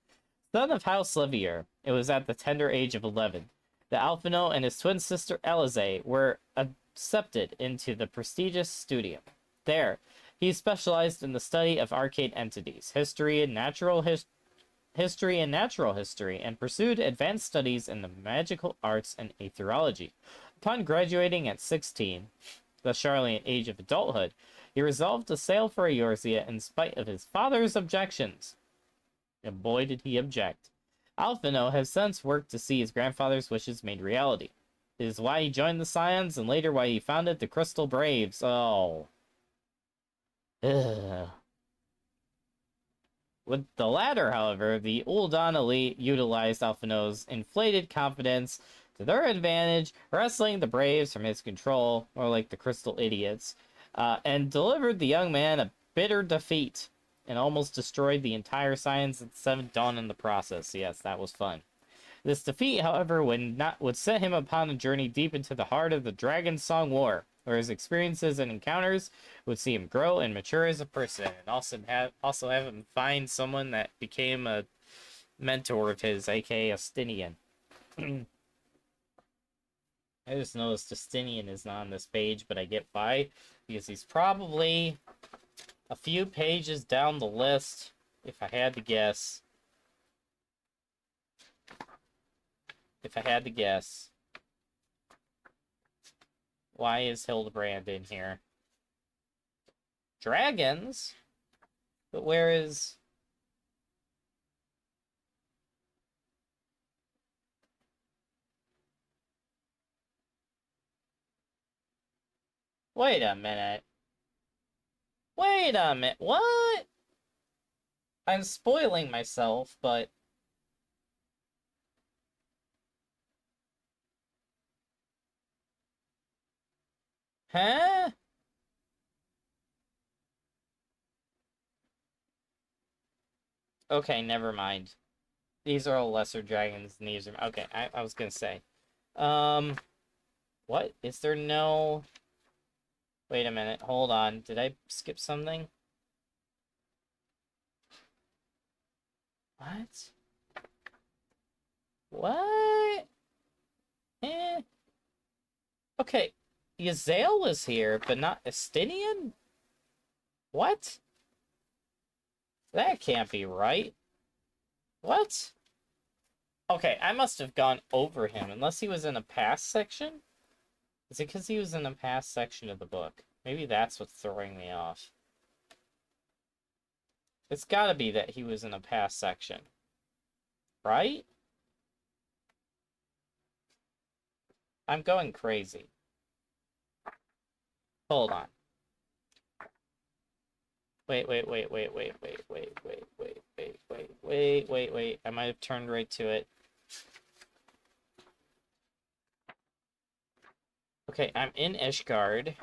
Son of House Levier, it was at the tender age of 11. The Alphino and his twin sister Elize were accepted into the prestigious studium. There, he specialized in the study of arcane entities, history and natural history, and pursued advanced studies in the magical arts and aetherology. Upon graduating at 16, the Charlian age of adulthood, he resolved to sail for Eorzea in spite of his father's objections. And boy, did he object. Alphino has since worked to see his grandfather's wishes made reality. It is why he joined the Scions, and later why he founded the Crystal Braves. Oh. Ugh. With the latter, however, the Ul'dan elite utilized Alphino's inflated confidence to their advantage, wresting the Braves from his control, more like the Crystal Idiots, and delivered the young man a bitter defeat, and almost destroyed the entire Science at the Seventh Dawn in the process. Yes, that was fun. This defeat, however, would set him upon a journey deep into the heart of the Dragon Song War, where his experiences and encounters would see him grow and mature as a person, and also have him find someone that became a mentor of his, aka Justinian. I just noticed Justinian is not on this page, but I get why, because he's probably a few pages down the list, if I had to guess. Why is Hildebrand in here? Dragons? But where is... Wait a minute. What? I'm spoiling myself, but... Huh? Okay, never mind. These are all lesser dragons, and these are... Okay, I was gonna say. What? Is there no... Wait a minute, hold on. Did I skip something? What? What? Eh. Okay, Yazael was here, but not Estinian? What? That can't be right. What? Okay, I must have gone over him, unless he was in a past section? Is it because he was in a past section of the book? Maybe that's what's throwing me off. It's gotta be that he was in a past section. Right? I'm going crazy. Hold on. Wait. I might have turned right to it. Okay, I'm in Ishgard.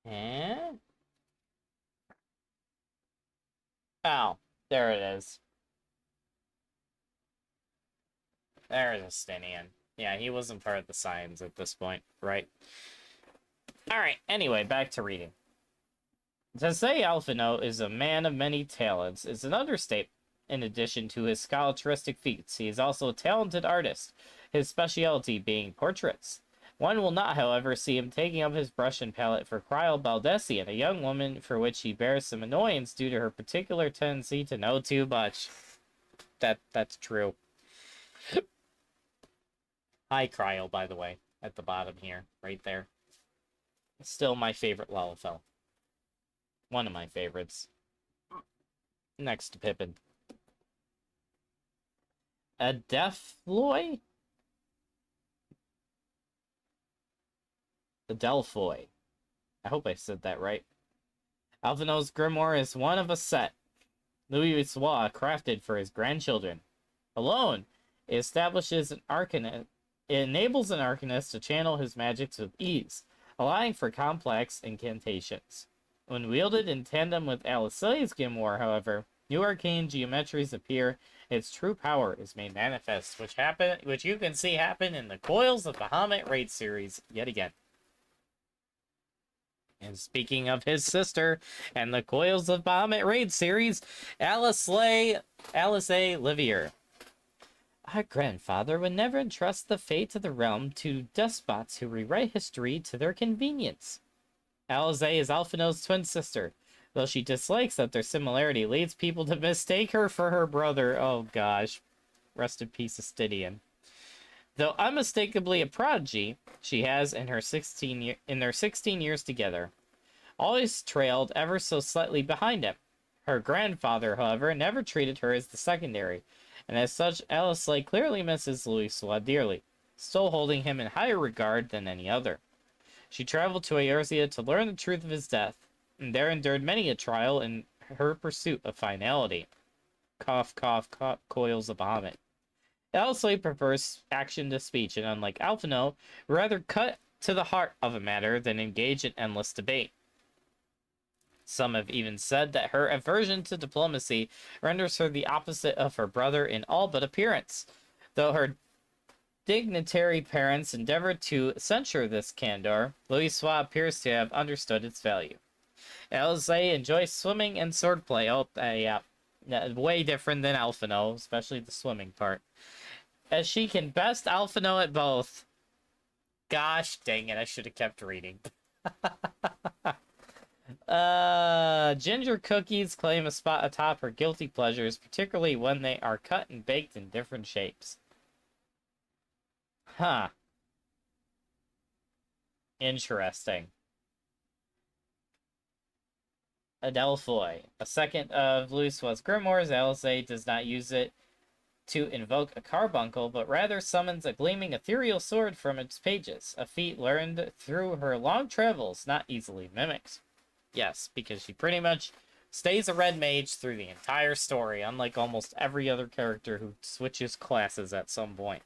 Eh? Oh, there it is. There's Estinian. Yeah, he wasn't part of the Scions at this point, right? Alright, anyway, back to reading. To say Alphino is a man of many talents is an understatement. In addition to his scholastic feats, he is also a talented artist, his specialty being portraits. One will not, however, see him taking up his brush and palette for Cryle Baldessian, a young woman for which he bears some annoyance due to her particular tendency to know too much. That's true. Hi, Cryle, by the way, at the bottom here, right there. Still my favorite Lalafell. One of my favorites. Next to Pippin. A Deathloy? The Delphoy. I hope I said that right. Alphino's grimoire is one of a set. Louis Vuitton crafted for his grandchildren. Alone, it establishes an arcanist. It enables an arcanist to channel his magics with ease, allowing for complex incantations. When wielded in tandem with Alice's grimoire, however, new arcane geometries appear. Its true power is made manifest, which you can see happen in the Coils of Bahamut raid series yet again. And speaking of his sister and the Coils of Bahamut raid series, Alice A. Livier. Our grandfather would never entrust the fate of the realm to despots who rewrite history to their convenience. Alice is Alphino's twin sister, though she dislikes that their similarity leads people to mistake her for her brother. Oh gosh. Rest in peace, Estinian. Though unmistakably a prodigy, she has in their 16 years together always trailed ever so slightly behind him. Her grandfather, however, never treated her as the secondary, and as such, Alice clearly misses Louis Suave dearly, still holding him in higher regard than any other. She traveled to Eorzea to learn the truth of his death, and there endured many a trial in her pursuit of finality. Cough, cough, cough, Coils of Bahamut. Alice prefers action to speech, and unlike Alphino, rather cut to the heart of a matter than engage in endless debate. Some have even said that her aversion to diplomacy renders her the opposite of her brother in all but appearance, though her dignitary parents endeavored to censure this candor. Louisoix appears to have understood its value. Eorzea enjoys swimming and swordplay. Oh, yeah. Way different than Alphino, especially the swimming part. As she can best Alphino at both. Gosh dang it, I should have kept reading. Ginger cookies claim a spot atop her guilty pleasures, particularly when they are cut and baked in different shapes. Huh. Interesting. Adelphoi. A second of Louisoix's grimoires, Eorzea does not use it to invoke a carbuncle, but rather summons a gleaming ethereal sword from its pages, a feat learned through her long travels, not easily mimicked. Yes, because she pretty much stays a red mage through the entire story, unlike almost every other character who switches classes at some point.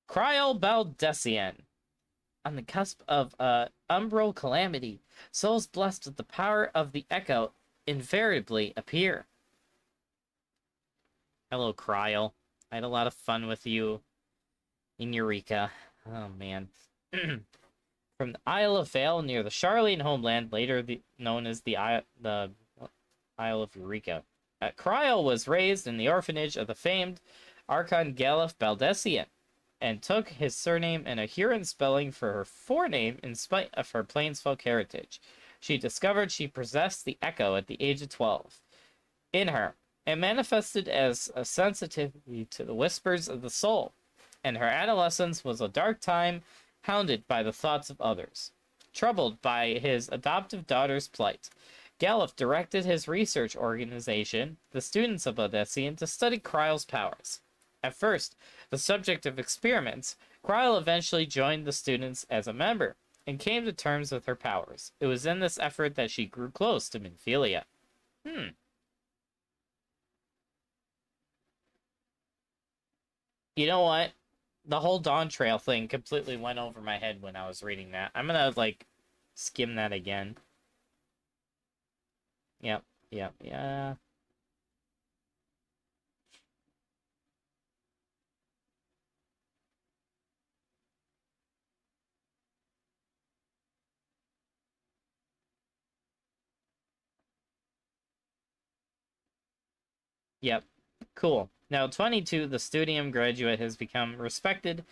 Cryo Baldessian. On the cusp of umbral calamity, souls blessed with the power of the echo invariably appear. Hello, Cryo. I had a lot of fun with you in Eureka. Oh, man. From the Isle of Vale near the Charlene homeland, later known as the Isle of Eureka. Cryo was raised in the orphanage of the famed Archon Galef Baldessian, and took his surname and a Huron spelling for her forename in spite of her plainsfolk heritage. She discovered she possessed the echo at the age of 12. In her, it manifested as a sensitivity to the whispers of the soul, and her adolescence was a dark time, hounded by the thoughts of others. Troubled by his adoptive daughter's plight, Galef directed his research organization, the Students of Baldessian, to study Cryo's powers. At first, the subject of experiments, Cryo eventually joined the students as a member, and came to terms with her powers. It was in this effort that she grew close to Minfilia. You know what? The whole Dawn Trail thing completely went over my head when I was reading that. I'm gonna, skim that again. Yep, yeah. Yep. Cool. Now, 22, the Studium graduate has become a respected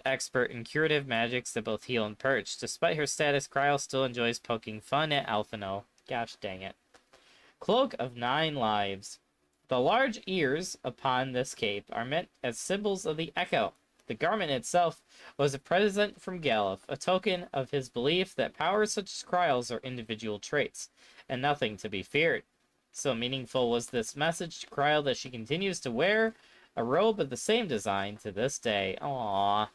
expert in curative magics that both heal and purge. Despite her status, Cryo still enjoys poking fun at Alphino. Gosh dang it. Cloak of 9 Lives. The large ears upon this cape are meant as symbols of the echo. The garment itself was a present from Galef, a token of his belief that powers such as Cryo's are individual traits, and nothing to be feared. So meaningful was this message to Cryo that she continues to wear a robe of the same design to this day. Aww.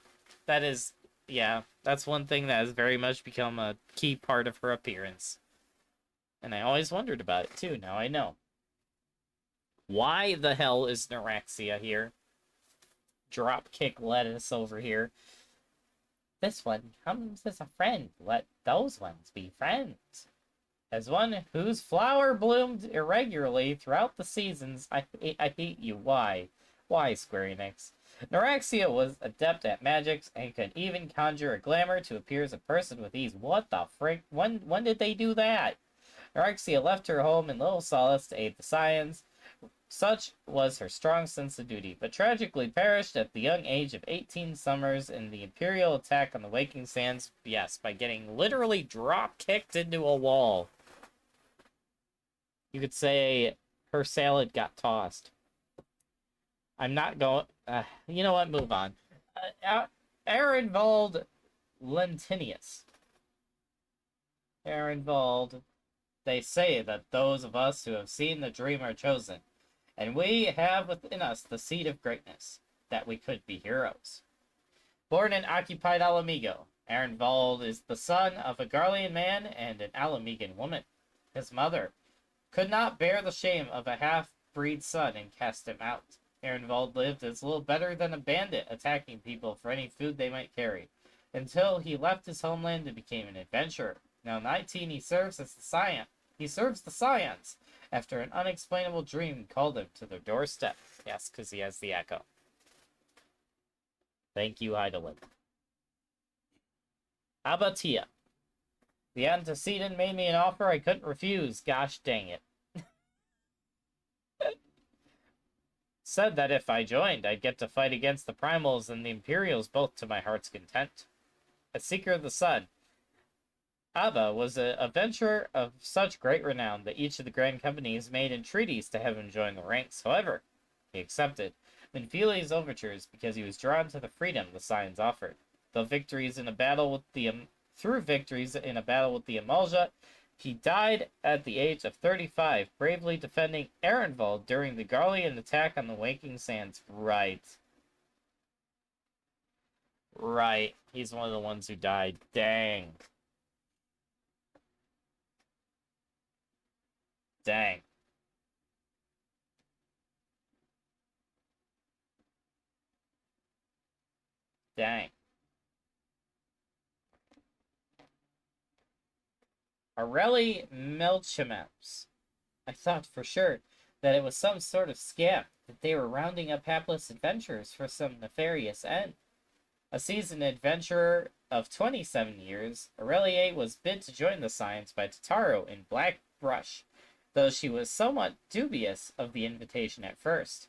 That is, yeah, that's one thing that has very much become a key part of her appearance. And I always wondered about it too, now I know. Why the hell is Neuraxia here? Dropkick lettuce over here. This one comes as a friend. Let those ones be friends. As one whose flower bloomed irregularly throughout the seasons, I hate you. Why? Why, Square Enix? Neuraxia was adept at magics and could even conjure a glamour to appear as a person with ease. What the frick? When did they do that? Neuraxia left her home in Little Solace to aid the Scions. Such was her strong sense of duty, but tragically perished at the young age of 18 summers in the Imperial attack on the Waking Sands, yes, by getting literally drop-kicked into a wall. You could say her salad got tossed. I'm not going... you know what? Move on. Arenvald Lentinius. Arenvald. They say that those of us who have seen the dream are chosen, and we have within us the seed of greatness, that we could be heroes. Born in occupied Alamigo, Arenvald is the son of a Garlean man and an Alamigan woman. His mother could not bear the shame of a half-breed son and cast him out. Arenvald lived as little better than a bandit, attacking people for any food they might carry, until he left his homeland and became an adventurer. Now 19, he serves as the Scion. He serves the Scions after an unexplainable dream called him to their doorstep. Yes, because he has the echo. Thank you, Idolin. Abatia. The antecedent made me an offer I couldn't refuse. Gosh dang it. Said that if I joined, I'd get to fight against the Primals and the Imperials, both to my heart's content. A seeker of the sun, Abba was an adventurer of such great renown that each of the grand companies made entreaties to have him join the ranks. However, he accepted Menphili's overtures because he was drawn to the freedom the Scions offered. Through victories in a battle with the Amalja, he died at the age of 35, bravely defending Ehrenwald during the Garlean attack on the Waking Sands. Right. He's one of the ones who died. Dang. Dang. Areli Melchimeps. I thought for sure that it was some sort of scam, that they were rounding up hapless adventurers for some nefarious end. A seasoned adventurer of 27 years, Aurelie was bid to join the Scions by Totaro in Black Brush, though she was somewhat dubious of the invitation at first.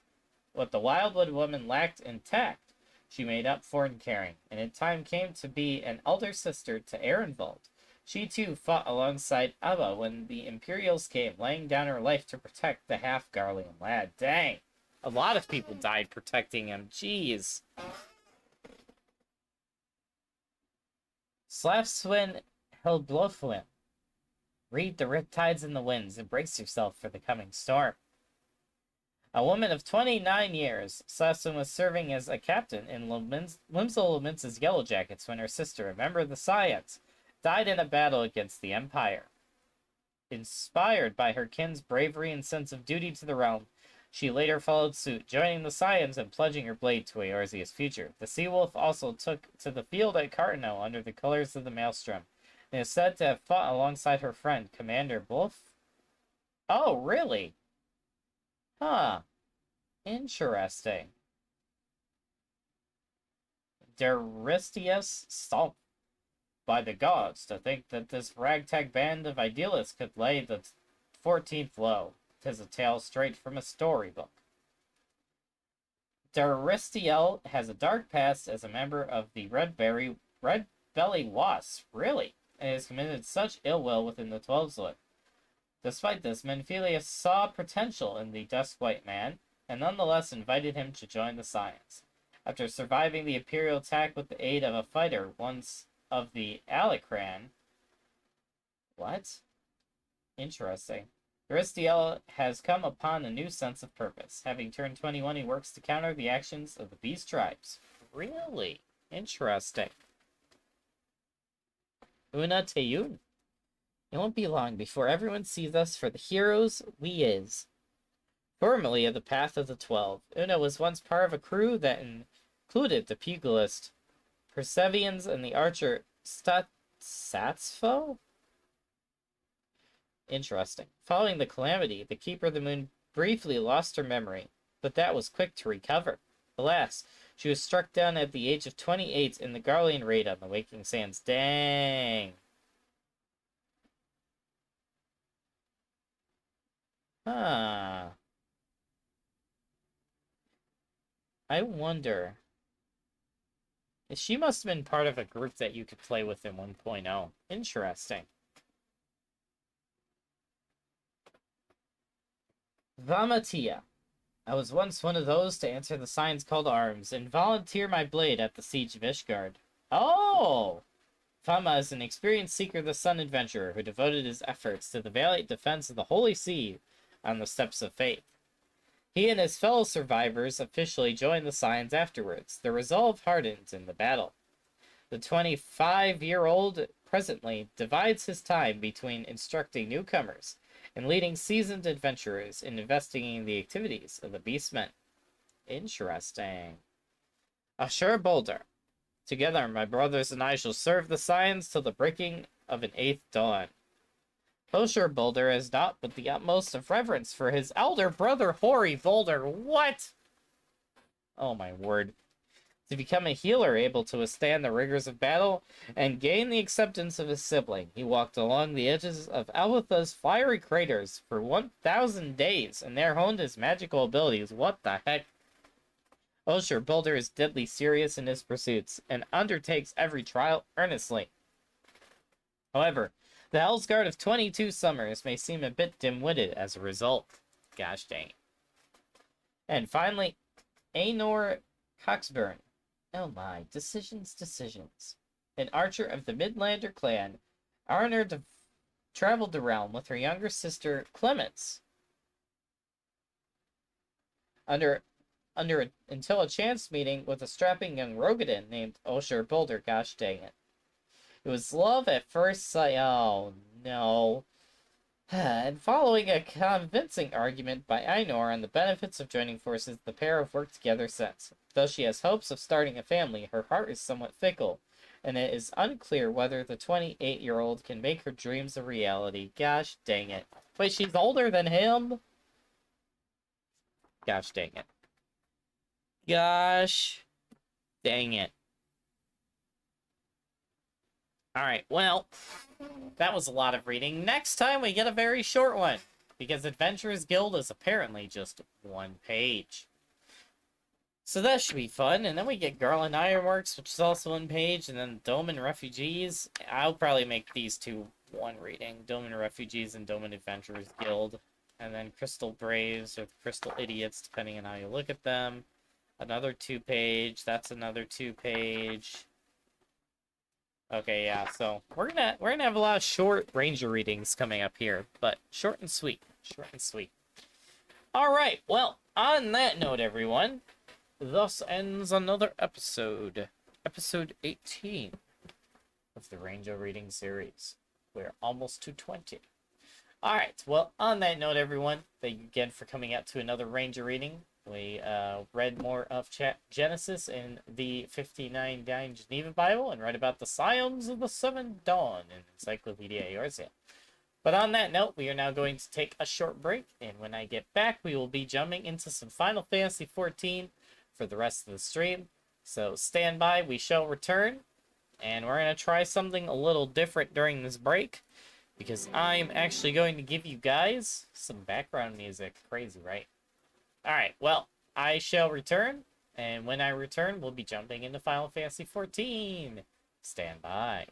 What the Wildwood woman lacked in tact, she made up for in caring, and in time came to be an elder sister to Ehrenwald. She too fought alongside Abba when the Imperials came, laying down her life to protect the half-Garlean lad. Dang. A lot of people died protecting him. Jeez. Slafswin Helblofwin. Read the riptides and the winds and brace yourself for the coming storm. A woman of 29 years, Slafswin was serving as a captain in Limsel Lumince's Yellow Jackets when her sister, a member of the Scions, died in a battle against the Empire. Inspired by her kin's bravery and sense of duty to the realm, she later followed suit, joining the Scions and pledging her blade to Eorzea's future. The Sea-Wolf also took to the field at Cartano under the colors of the Maelstrom, and is said to have fought alongside her friend, Commander Bulf. Oh, really? Huh. Interesting. Daristius Salt. By the gods, to think that this ragtag band of idealists could lay the 14th low. 'Tis a tale straight from a storybook. Daristiel has a dark past as a member of the Red Belly Wasp, really, and has committed such ill will within the 12's. Despite this, Menphilius saw potential in the Dusk White Man, and nonetheless invited him to join the Scions. After surviving the Imperial attack with the aid of a fighter once of the Alicran. What? Interesting. Daristiel has come upon a new sense of purpose. Having turned 21, he works to counter the actions of the Beast tribes. Really? Interesting. Una Teyun. It won't be long before everyone sees us for the heroes we is. Formerly of the Path of the 12, Una was once part of a crew that included the pugilist Persevians and the archer Satsfo? Interesting. Following the calamity, the Keeper of the Moon briefly lost her memory, but that was quick to recover. Alas, she was struck down at the age of 28 in the Garlean raid on the Waking Sands. Dang. Huh. I wonder. She must have been part of a group that you could play with in 1.0. Interesting. Vamatia. I was once one of those to answer the Scion's call to arms and volunteer my blade at the siege of Ishgard. Oh! Fama is an experienced Seeker of the Sun adventurer who devoted his efforts to the valiant defense of the Holy See on the steps of faith. He and his fellow survivors officially joined the Scions afterwards. Their resolve hardened in the battle. The 25-year-old presently divides his time between instructing newcomers and leading seasoned adventurers in investigating the activities of the Beastmen. Interesting. Ashur Boulder. Together, my brothers and I shall serve the Scions till the breaking of an eighth dawn. Hosher Boulder has not but the utmost of reverence for his elder brother Hori Boulder. What? Oh my word. To become a healer able to withstand the rigors of battle and gain the acceptance of his sibling, he walked along the edges of Alwatha's fiery craters for 1,000 days and there honed his magical abilities. What the heck? Osher Boulder is deadly serious in his pursuits and undertakes every trial earnestly. However, the Hellsguard of 22 Summers may seem a bit dim-witted as a result. Gosh dang it. And finally, Aenor Coxburn. Oh my, decisions. An archer of the Midlander clan, Arnor traveled the realm with her younger sister, Clemens, until a chance meeting with a strapping young Rogadin named Osher Boulder. Gosh dang it. It was love at first sight. Oh, no. And following a convincing argument by Ainur on the benefits of joining forces, the pair have worked together since. Though she has hopes of starting a family, her heart is somewhat fickle, and it is unclear whether the 28-year-old can make her dreams a reality. Gosh dang it. Wait, she's older than him? Gosh dang it. Gosh dang it. Alright, well, that was a lot of reading. Next time we get a very short one, because Adventurers Guild is apparently just one page. So that should be fun, and then we get Garland Ironworks, which is also one page, and then Doman Refugees. I'll probably make these two one reading, Doman Refugees and Doman Adventurers Guild. And then Crystal Braves, or Crystal Idiots, depending on how you look at them. Another 2-page, that's another 2-page. Okay, yeah, so we're gonna have a lot of short Ranger readings coming up here, but short and sweet. Alright, well, on that note, everyone, thus ends another episode. Episode 18 of the Ranger reading series. We're almost to 20. Alright, well, on that note, everyone, thank you again for coming out to another Ranger reading. We read more of Genesis in the 59 Geneva Bible and read about the Scions of the Seven Dawn in Encyclopedia Eorzea. But on that note, we are now going to take a short break, and when I get back, we will be jumping into some Final Fantasy XIV for the rest of the stream. So stand by, we shall return, and we're going to try something a little different during this break, because I'm actually going to give you guys some background music. Crazy, right? Alright, well, I shall return, and when I return, we'll be jumping into Final Fantasy XIV. Stand by.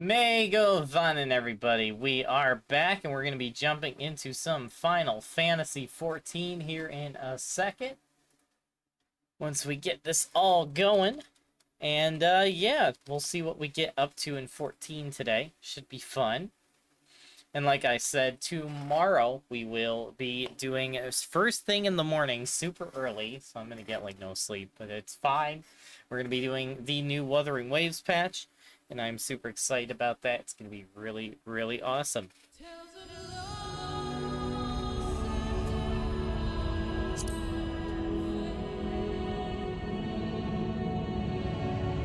Mega Vanin, everybody. We are back, and we're going to be jumping into some Final Fantasy 14 here in a second. Once we get this all going. And, yeah, we'll see what we get up to in 14 today. Should be fun. And like I said, tomorrow we will be doing first thing in the morning, super early. So I'm going to get, like, no sleep, but it's fine. We're going to be doing the new Wuthering Waves patch. And I'm super excited about that. It's going to be really, really awesome.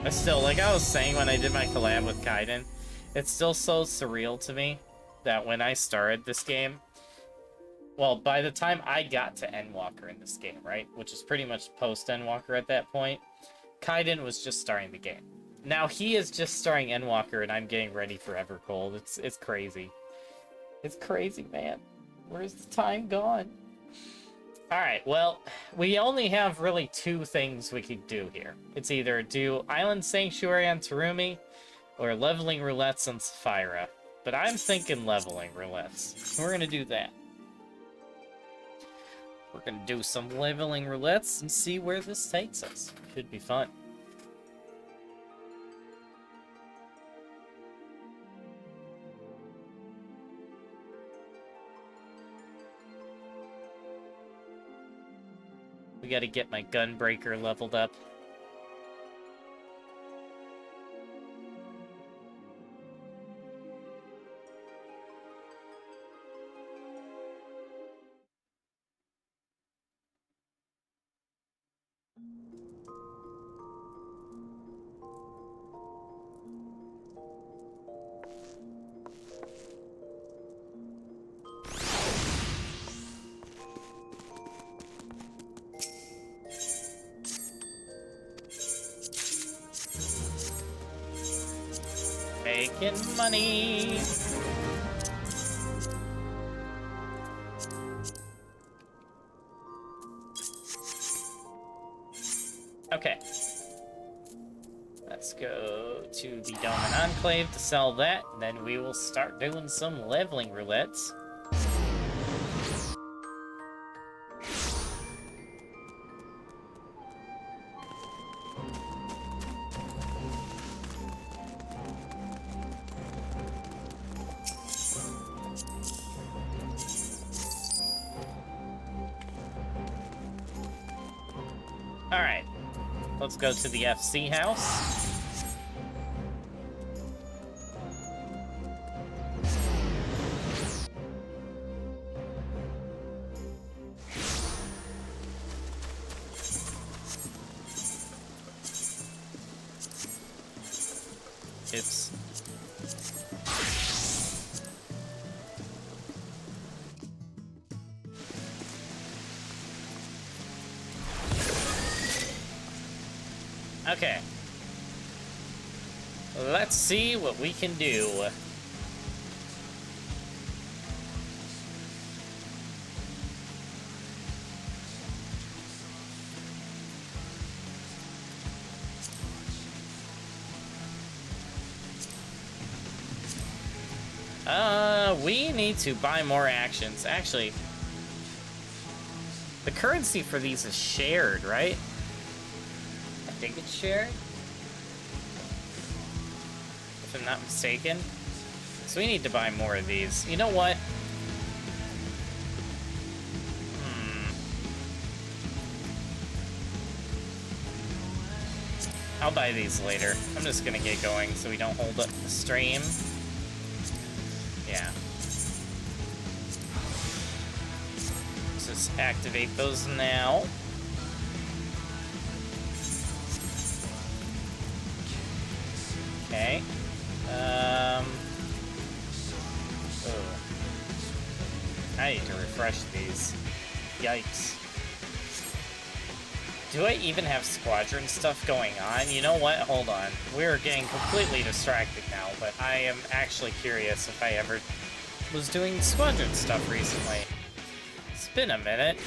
But still, like I was saying when I did my collab with Kaiden, it's still so surreal to me that when I started this game, well, by the time I got to Endwalker in this game, right, which is pretty much post-Endwalker at that point, Kaiden was just starting the game. Now he is just starring Endwalker, and I'm getting ready for Evercold. It's crazy. It's crazy, man. Where's the time gone? Alright, well, we only have really two things we could do here. It's either do Island Sanctuary on Terumi, or leveling roulettes on Sapphira. But I'm thinking leveling roulettes. We're gonna do that. We're gonna do some leveling roulettes and see where this takes us. Should be fun. We gotta get my Gunbreaker leveled up. Making money. Okay. Let's go to the Doman Enclave to sell that, and then we will start doing some leveling roulettes. Alright, let's go to the FC house. Oops. Okay. Let's see what we can do. We need to buy more actions. Actually, the currency for these is shared, right? I think it's shared, if I'm not mistaken. So we need to buy more of these. You know what? I'll buy these later. I'm just gonna get going so we don't hold up the stream. Yeah. Let's just activate those now. Okay. Oh. I need to refresh these. Yikes. Do I even have squadron stuff going on? You know what? Hold on. We're getting completely distracted now, but I am actually curious if I ever was doing squadron stuff recently. It's been a minute.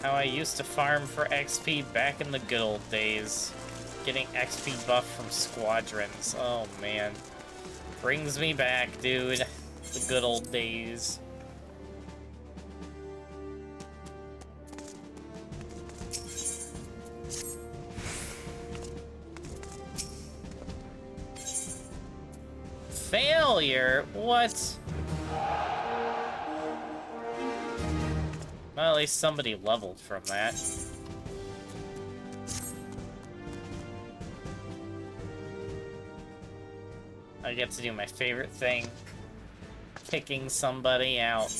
How I used to farm for XP back in the good old days. getting XP buff from squadrons. Oh, man. Brings me back, dude. The good old days. Failure? What? Well, at least somebody leveled from that. I get to do my favorite thing. Kicking somebody out.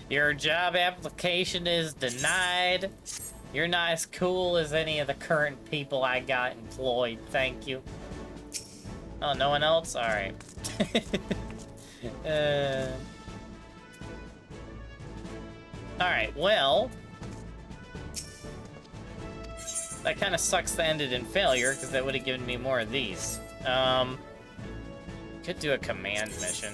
Your job application is denied. You're not as cool as any of the current people I got employed. Thank you. Oh, no one else? Alright. Alright, well... that kind of sucks that ended in failure, because that would have given me more of these. Could do a command mission.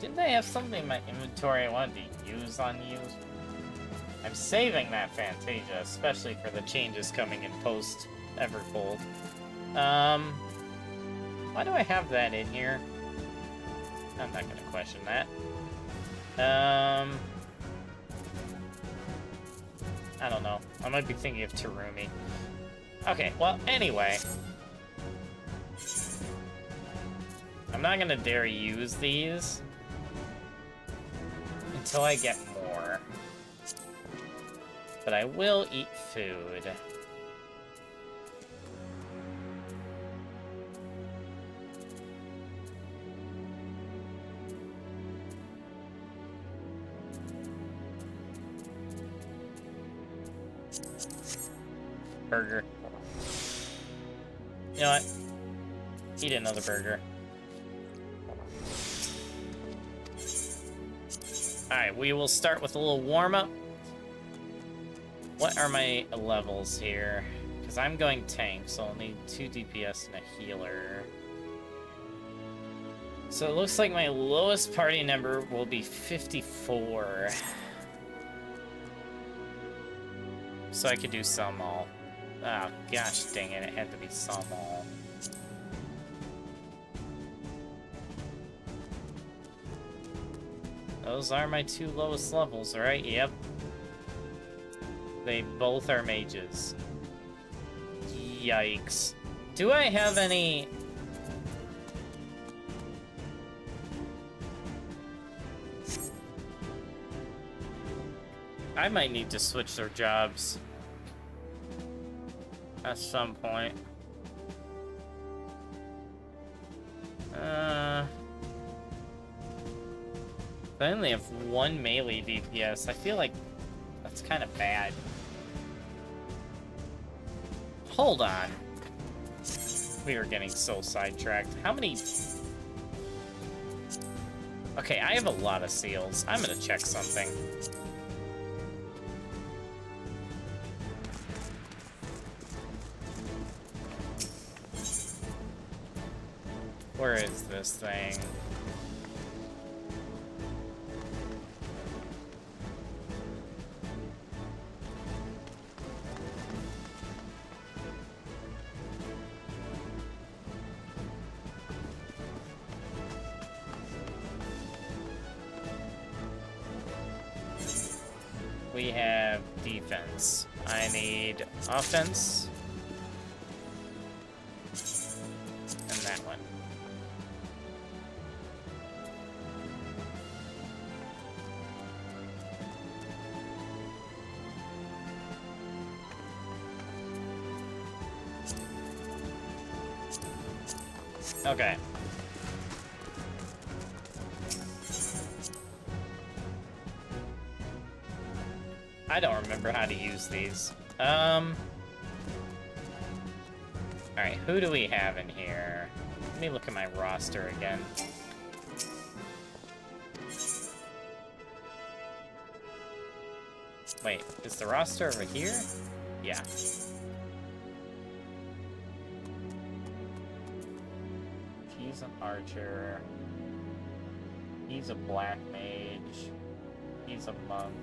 Didn't I have something in my inventory I wanted to use on you? I'm saving that Fantasia, especially for the changes coming in post-Everfold. Why do I have that in here? I'm not gonna question that. I don't know. I might be thinking of Terumi. Okay, well, anyway. I'm not gonna dare use these until I get more. But I will eat food. Burger. You know what? Eat another burger. Alright, we will start with a little warm-up. What are my levels here? Because I'm going tank, so I'll need 2 DPS and a healer. So it looks like my lowest party number will be 54. So I could do some all. Oh, gosh dang it, it had to be some all. Those are my 2 lowest levels, right? Yep. They both are mages. Yikes. Do I have any... I might need to switch their jobs. At some point. I only have 1 melee DPS. I feel like that's kind of bad. Hold on. We were getting so sidetracked. How many... Okay, I have a lot of seals. I'm gonna check something. Where is this thing? We have defense. I need offense. And that one. Okay. I don't remember how to use these. Alright, who do we have in here? Let me look at my roster again. Wait, is the roster over here? Yeah. He's an archer. He's a black mage. He's a monk.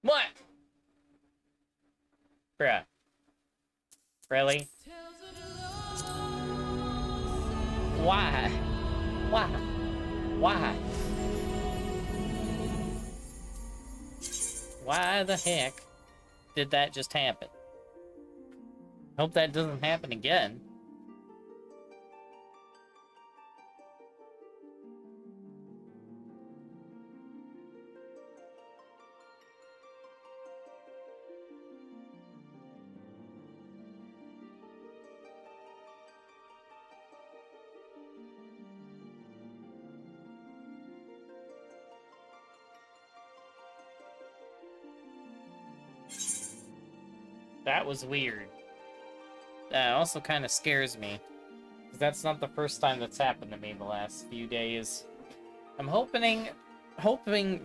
What? Bruh. Really? Why? Why? Why? Why the heck did that just happen? Hope that doesn't happen again. That was weird. That also kind of scares me. That's not the first time that's happened to me the last few days. I'm hoping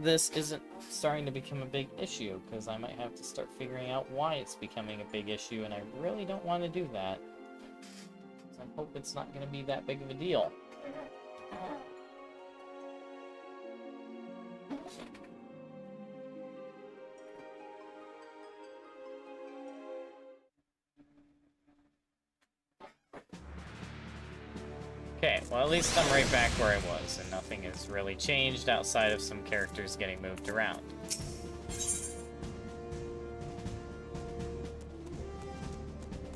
this isn't starting to become a big issue, because I might have to start figuring out why it's becoming a big issue, and I really don't want to do that. So I hope it's not going to be that big of a deal. Okay, well at least I'm right back where I was, and nothing has really changed outside of some characters getting moved around.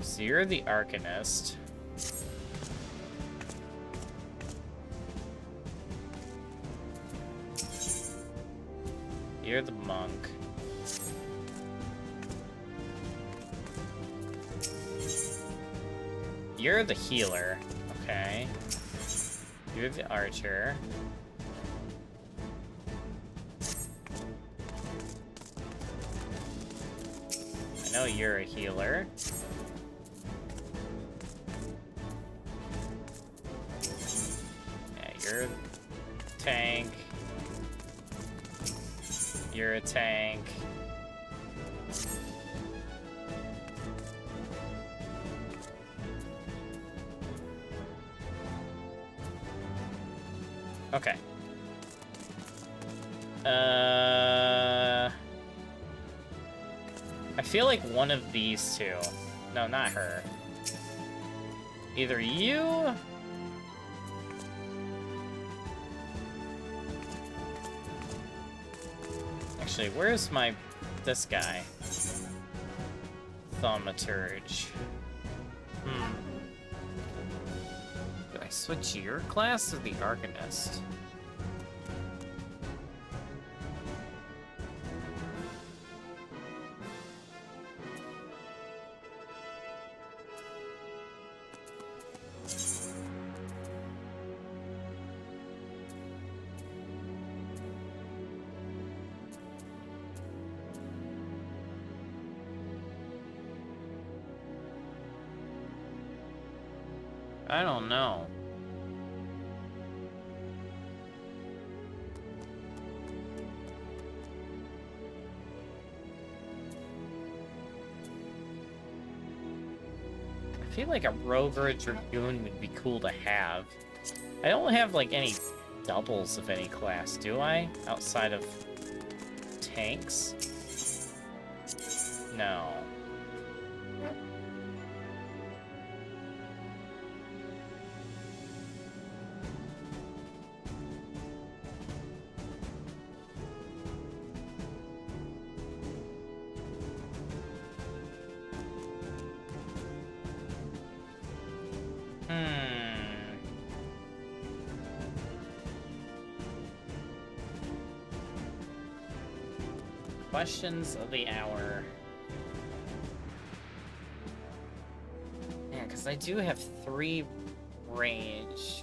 So you're the Arcanist. You're the Monk. You're the Healer. Okay. You're the Archer. I know you're a healer. Yeah, you're a tank. You're a tank. Okay. I feel like one of these two. No, not her. Either you... Actually, where's this guy? Thaumaturge. Do I switch your class to the Arcanist? I don't know. I feel like a rogue or a dragoon would be cool to have. I don't have like any doubles of any class, do I? Outside of tanks? No. Questions of the hour. Yeah, because I do have 3 range.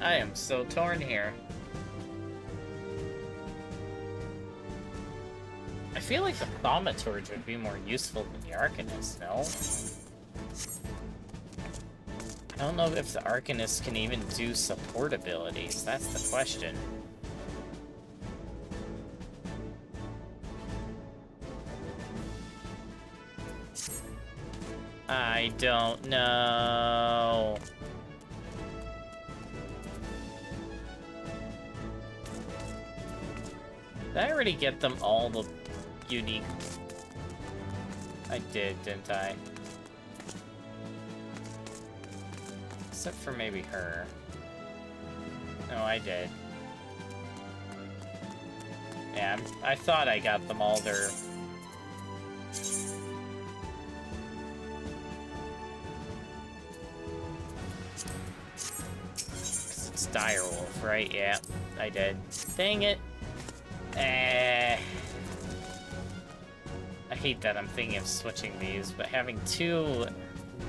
I am so torn here. I feel like the Thaumaturge would be more useful than the Arcanist, no? I don't know if the Arcanist can even do support abilities. That's the question. I don't know. Did I already get them all the unique? I did, didn't I? Except for maybe her. No, I did. Yeah, I thought I got them all their... It's Direwolf, right? Yeah, I did. Dang it. I hate that I'm thinking of switching these, but having two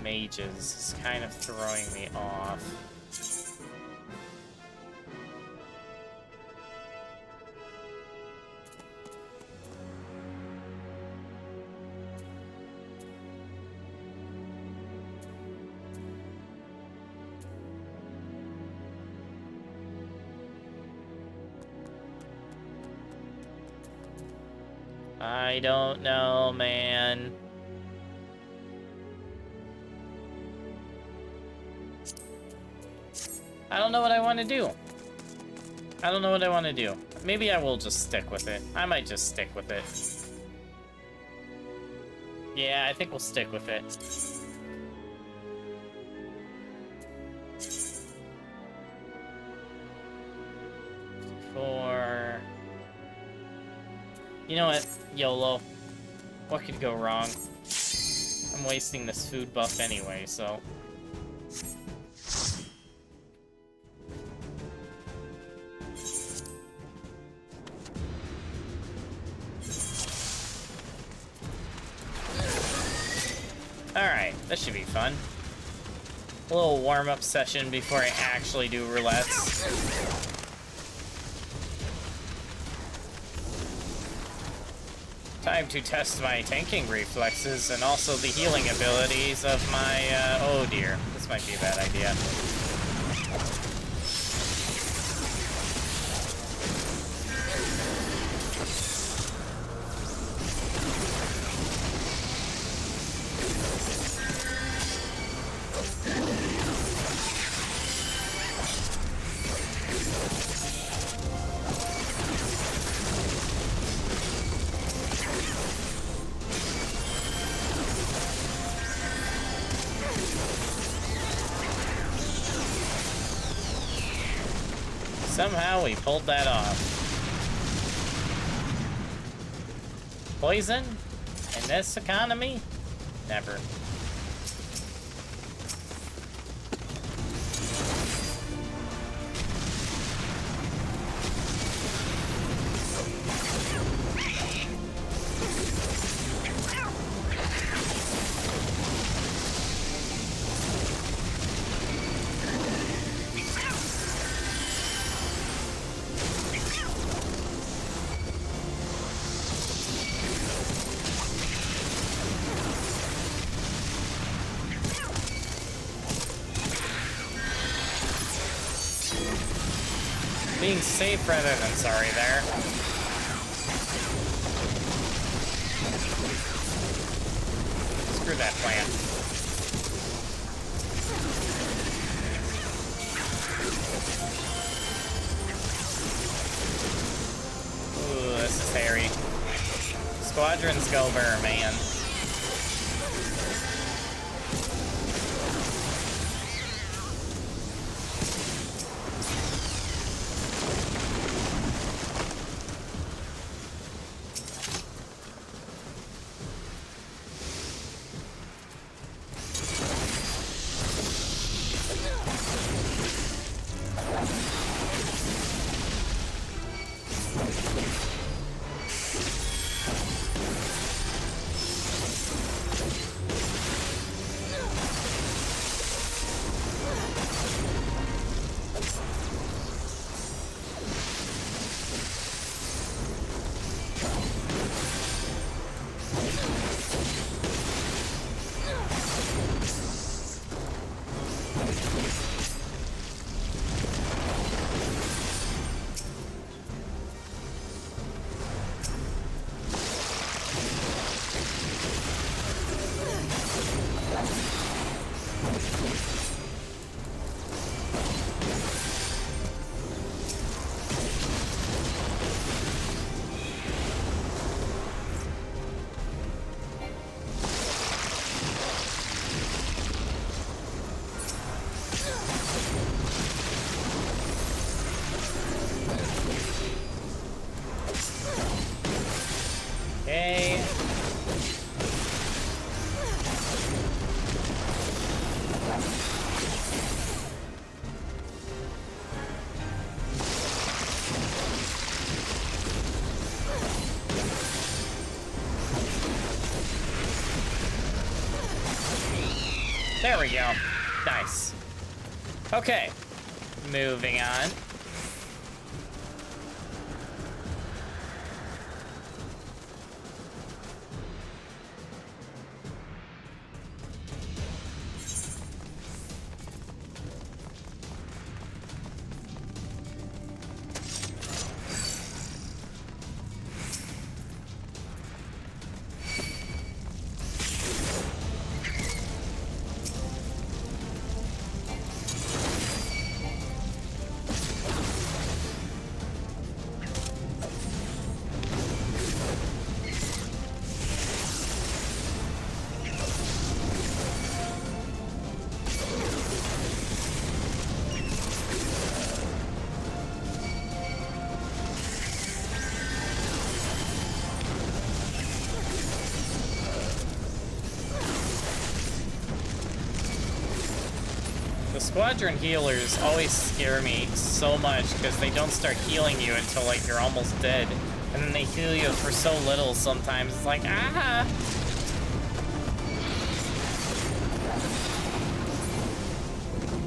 mages is kind of throwing me off. I don't know, man. I don't know what I want to do. I don't know what I want to do. Maybe I will just stick with it. I might just stick with it. Yeah, I think we'll stick with it. You know what? YOLO. What could go wrong? I'm wasting this food buff anyway, so... Alright, this should be fun. A little warm-up session before I actually do roulettes. Time to test my tanking reflexes and also the healing abilities of my, oh dear. This might be a bad idea. Somehow we pulled that off. Poison? In this economy? Never. Being safe rather than sorry there. Screw that plant. Ooh, this is hairy. Squadrons go burr, man. There we go. Nice. Okay. Moving on. Squadron healers always scare me so much because they don't start healing you until like you're almost dead, and then they heal you for so little sometimes. It's like, ah!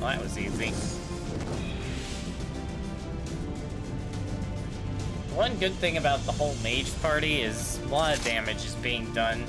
Well, that was easy. One good thing about the whole mage party is a lot of damage is being done.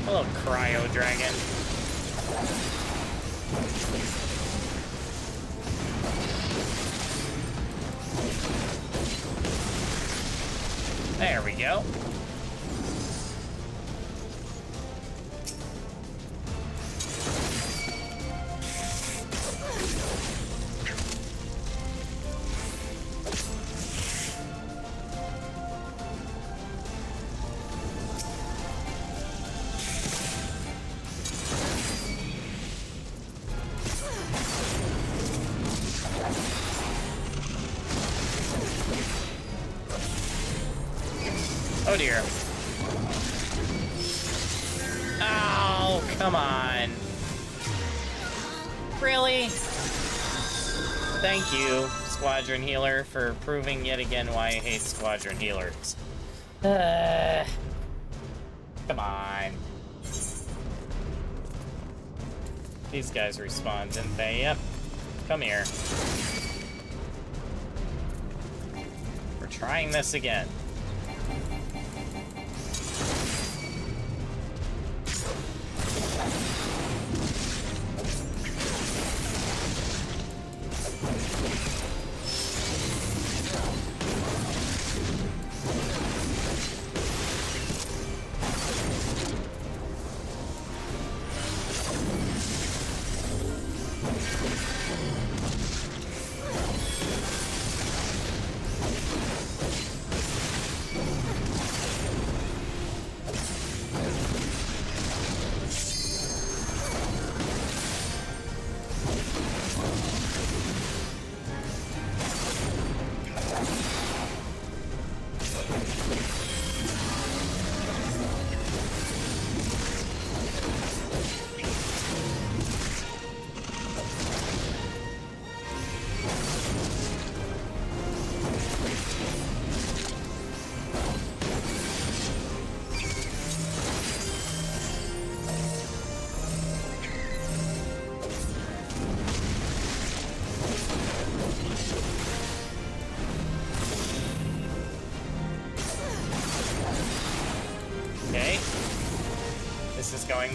Hello, Cryo Dragon. There we go. Oh dear. Oh, come on. Really? Thank you, Squadron Healer, for proving yet again why I hate Squadron Healers. Come on. These guys respawned, didn't they? Yep. Come here. We're trying this again.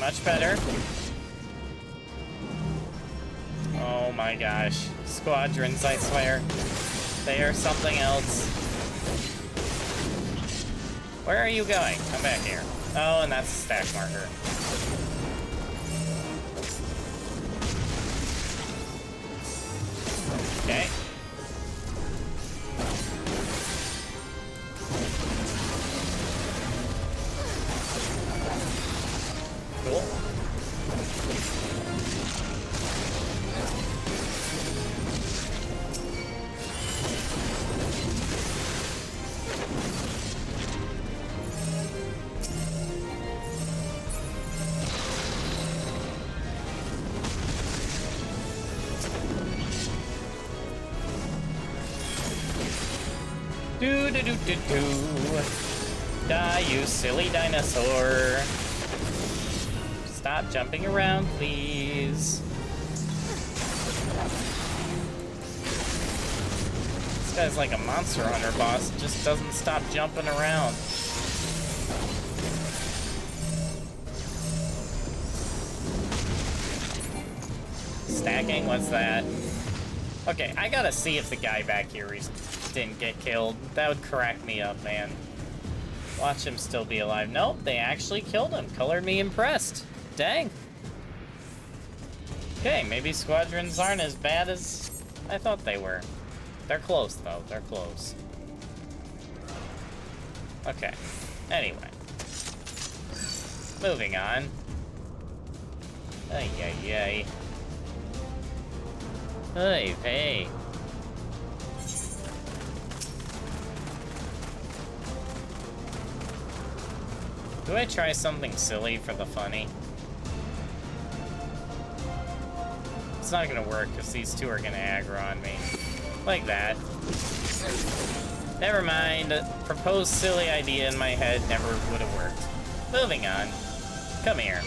much better. Oh my gosh. Squadrons, I swear. They are something else. Where are you going? Come back here. Oh, and that's a stack marker. Okay. Cool. Do. Die, you silly dinosaur. Stop jumping around, please. This guy's like a monster hunter boss. Just doesn't stop jumping around. Stacking? What's that? Okay, I gotta see if the guy back here didn't get killed. That would crack me up, man. Watch him still be alive. Nope, they actually killed him. Colored me impressed. Dang. Okay, maybe squadrons aren't as bad as I thought they were. They're close, though. They're close. Okay. Anyway. Moving on. Ay, ay, ay. Hey, hey. Do I try something silly for the funny? It's not gonna work because these two are gonna aggro on me. Like that. Never mind. Proposed silly idea in my head never would have worked. Moving on. Come here.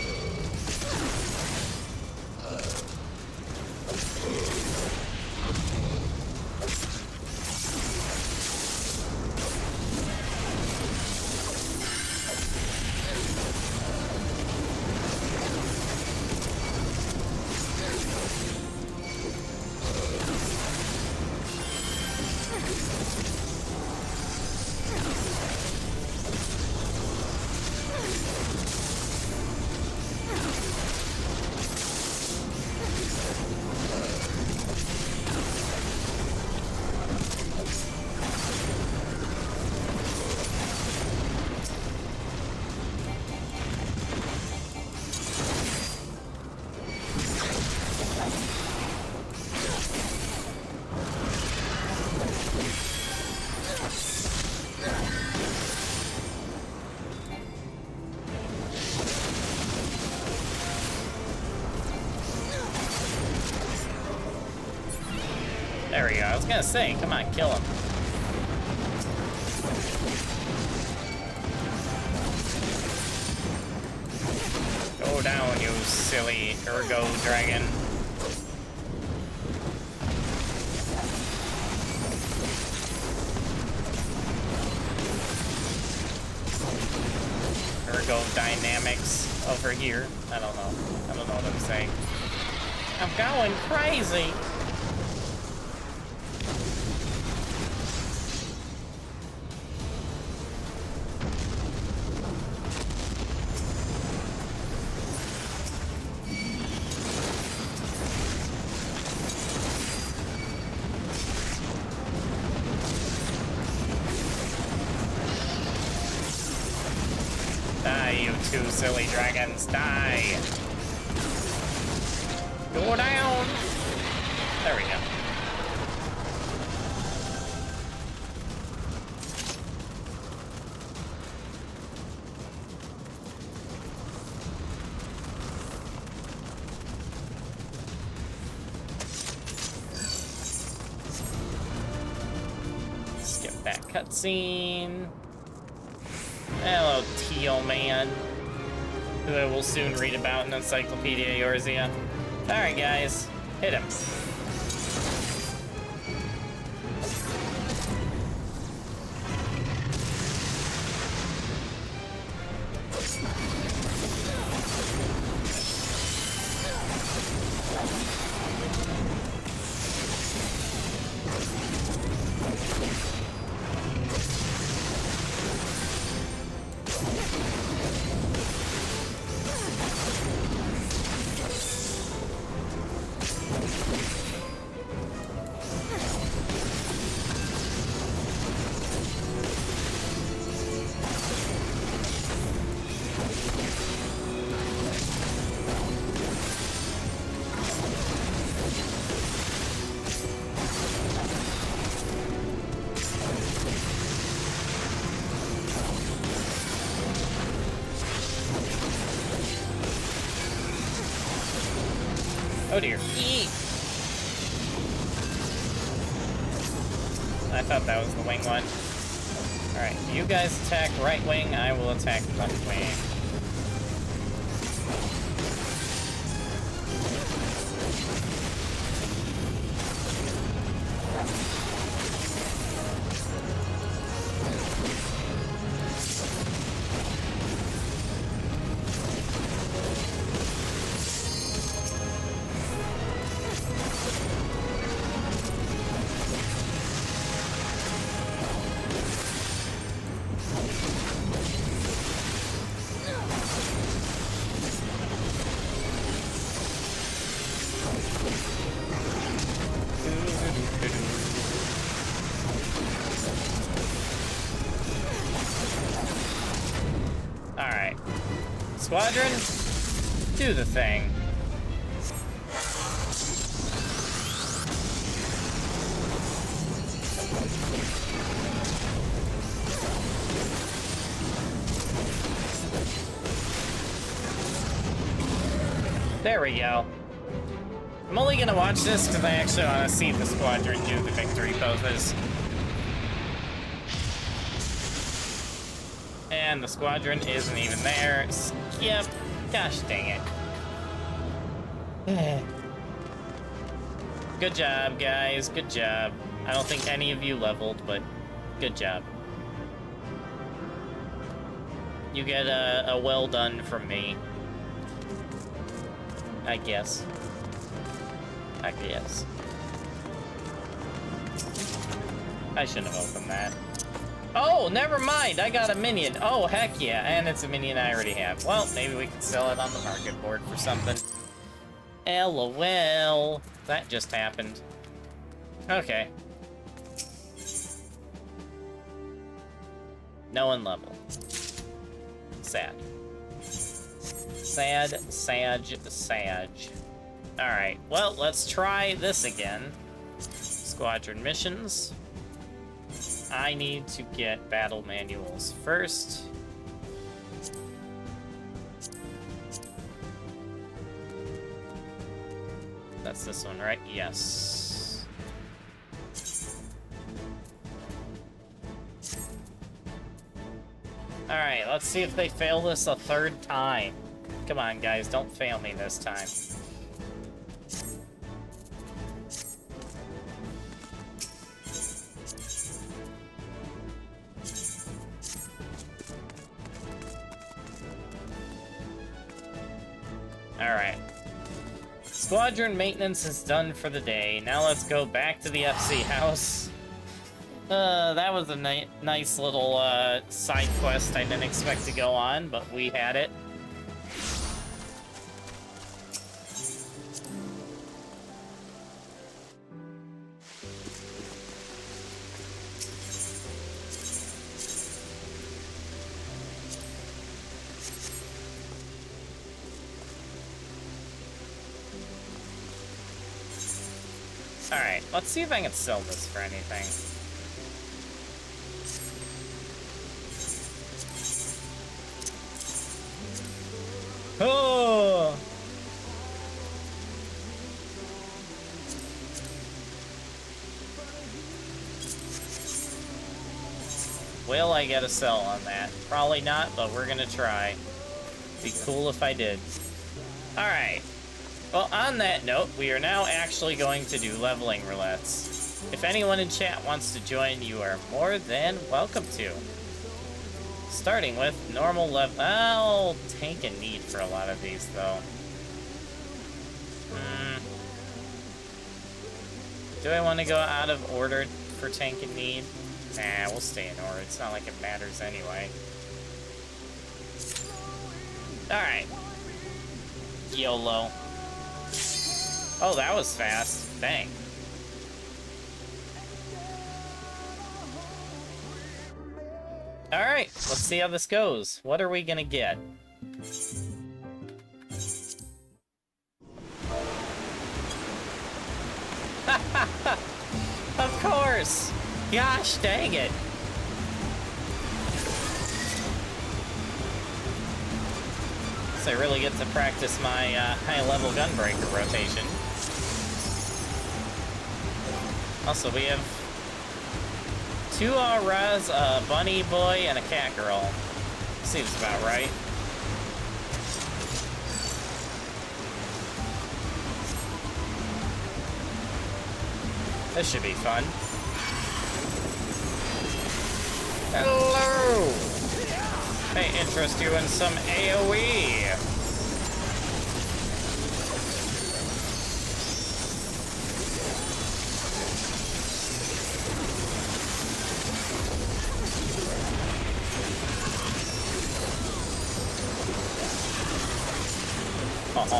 There we go. I was gonna say, come on, kill him. Go down, you silly ergo dragon. Ergo dynamics over here. I don't know. I don't know what I'm saying. I'm going crazy. Die, you two silly dragons, die! Go down! There we go. Skip that cutscene. Hello, Teal Man, who I will soon read about in Encyclopedia Eorzea. Alright, guys, hit him. Oh dear. Eek. I thought that was the wing one. Alright, you guys attack right wing, I will attack left wing. Alright. Squadron, do the thing. There we go. I'm only gonna watch this because I actually want to see the squadron do the victory poses. And the squadron isn't even there. Skip. Gosh dang it. Good job, guys. Good job. I don't think any of you leveled, but good job. You get a well done from me. I guess. I guess. I shouldn't have opened that. Oh, never mind. I got a minion. Oh, heck yeah. And it's a minion I already have. Well, maybe we can sell it on the market board for something. LOL. That just happened. Okay. No one level. Sad. Sad, sad. Alright, well, let's try this again. Squadron missions. I need to get battle manuals first. That's this one, right? Yes. Alright, let's see if they fail this a third time. Come on, guys, don't fail me this time. Alright. Squadron maintenance is done for the day. Now let's go back to the FC house. That was a nice little side quest I didn't expect to go on, but we had it. Alright, let's see if I can sell this for anything. Oh! Will I get a sell on that? Probably not, but we're gonna try. Be cool if I did. Alright. Well, on that note, we are now actually going to do leveling roulettes. If anyone in chat wants to join, you are more than welcome to. Starting with normal level. I'll tank and need for a lot of these, though. Do I want to go out of order for tank and need? Nah, we'll stay in order. It's not like it matters anyway. Alright. YOLO. Oh, that was fast. Dang. Alright, let's see how this goes. What are we gonna get? Of course! Gosh dang it! I really get to practice my high-level gunbreaker rotation. Also, we have 2 auras, a bunny boy, and a cat girl. Seems about right. This should be fun. Hello! May interest you in some AoE.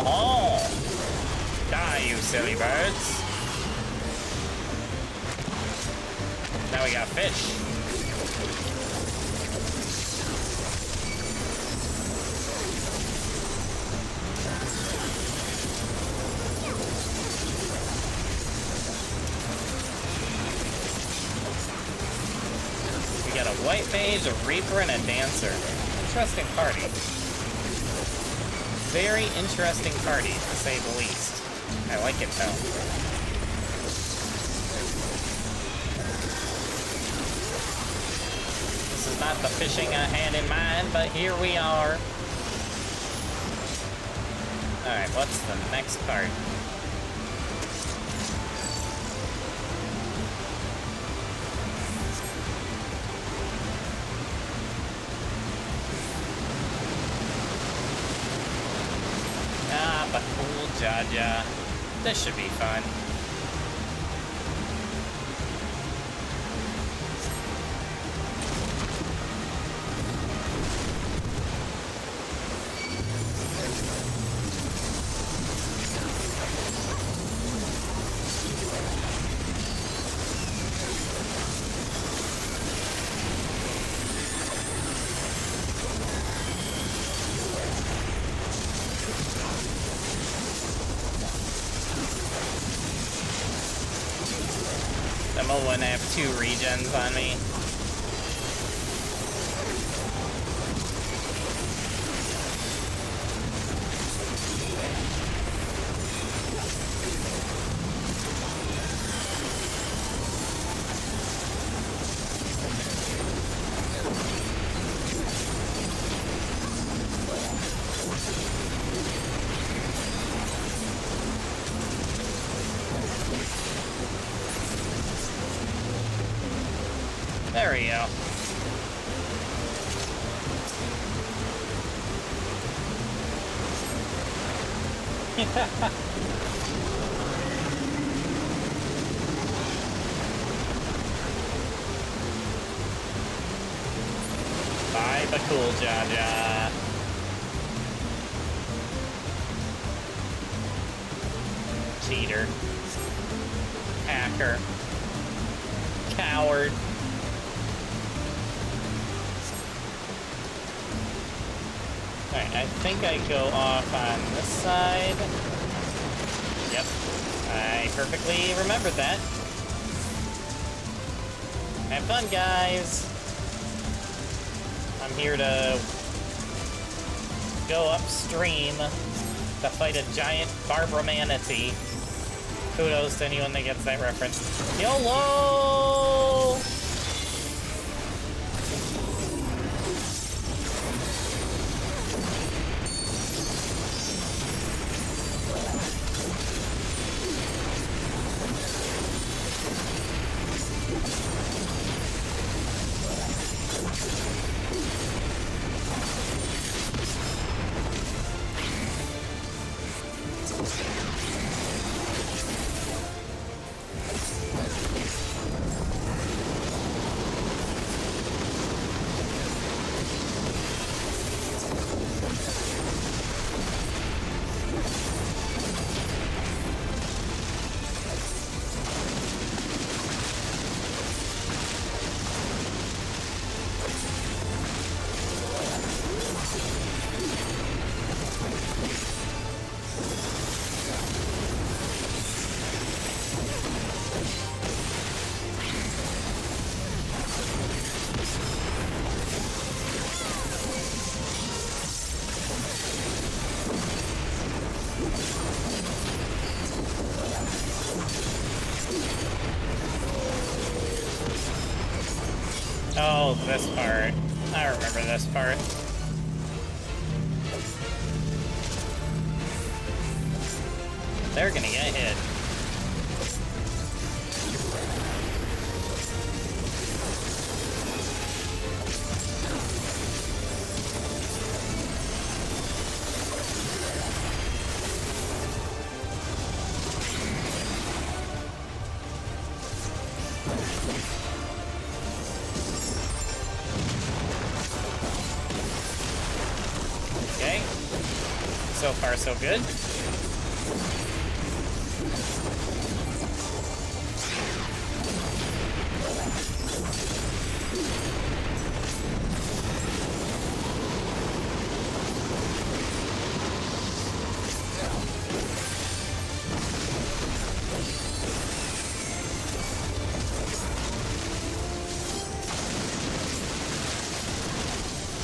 Oh, die, you silly birds. Now we got fish. We got a white mage, a reaper, and a dancer. Interesting party. Very interesting party, to say the least. I like it, though. This is not the fishing I had in mind, but here we are. Alright, what's the next part? But cool, Jaja. This should be fun. When I have 2 regens on me. There we go. Bye, but cool, Jaja. Cheater. Hacker. Coward. Alright, I think I go off on this side. Yep. I perfectly remembered that. Have fun, guys. I'm here to go upstream to fight a giant Barbara manatee. Kudos to anyone that gets that reference. YOLO! Oh, this part. I remember this part. They're gonna get hit. Okay. So far, so good.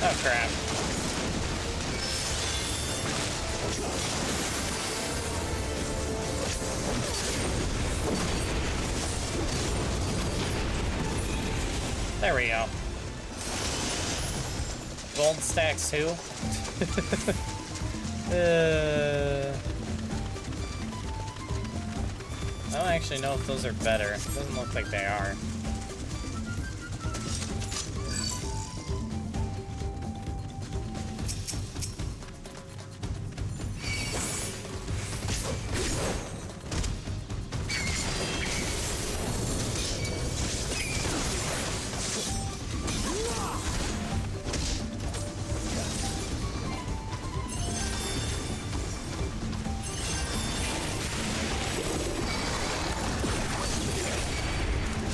Oh, crap. There we go. Gold stacks too. I don't actually know if those are better. It doesn't look like they are.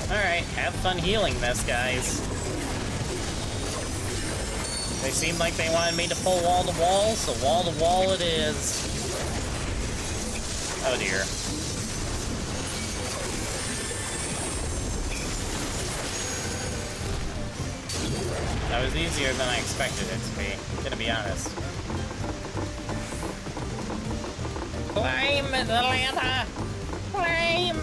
Alright, have fun healing this, guys. They seemed like they wanted me to pull wall to wall, so wall to wall it is. Oh dear. That was easier than I expected it to be, gonna be honest. Climb the ladder! Climb!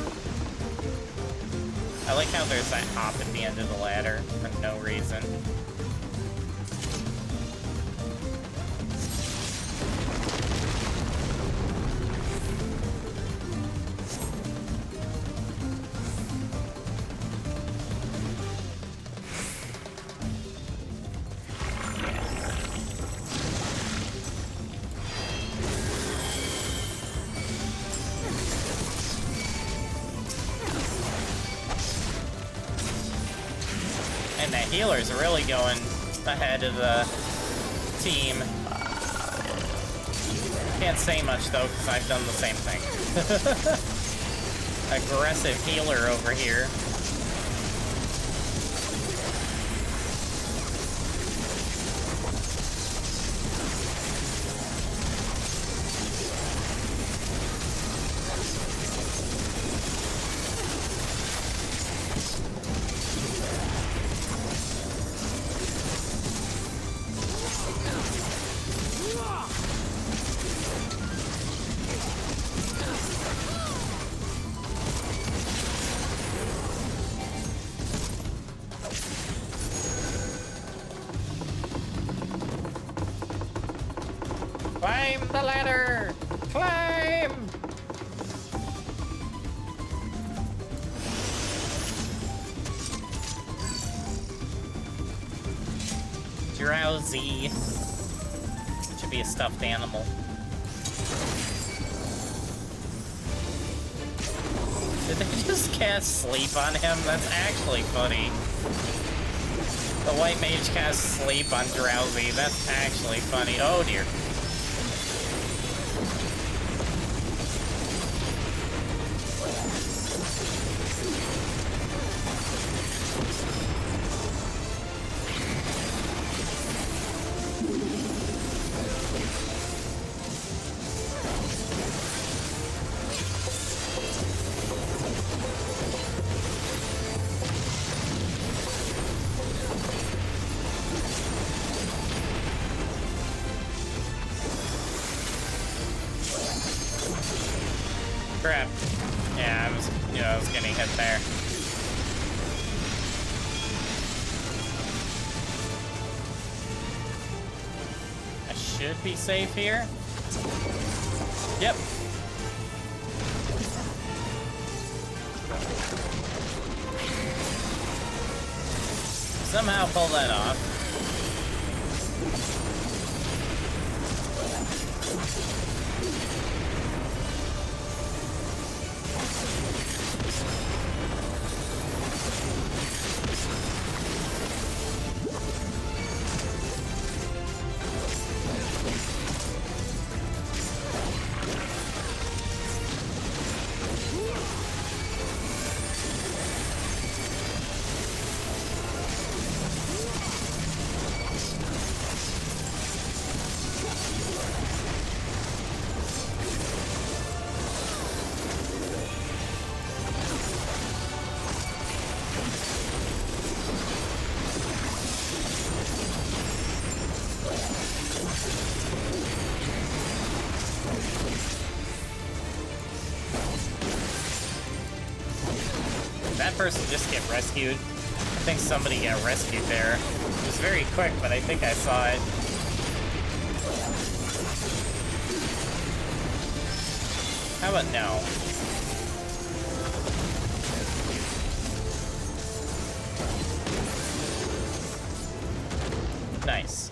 I like how there's that hop at the end of the ladder for no reason. And the healer's really going ahead of the team. Can't say much though, because I've done the same thing. Aggressive healer over here. Climb the ladder! Climb! Drowsy. Should be a stuffed animal. Did they just cast sleep on him? That's actually funny. The white mage casts sleep on Drowsy. That's actually funny. Oh dear. Crap. Yeah, I was getting hit there. should be safe here. Yep. Somehow pull that off. That person just get rescued. I think somebody got rescued there. It was very quick, but I think I saw it. How about no? Nice.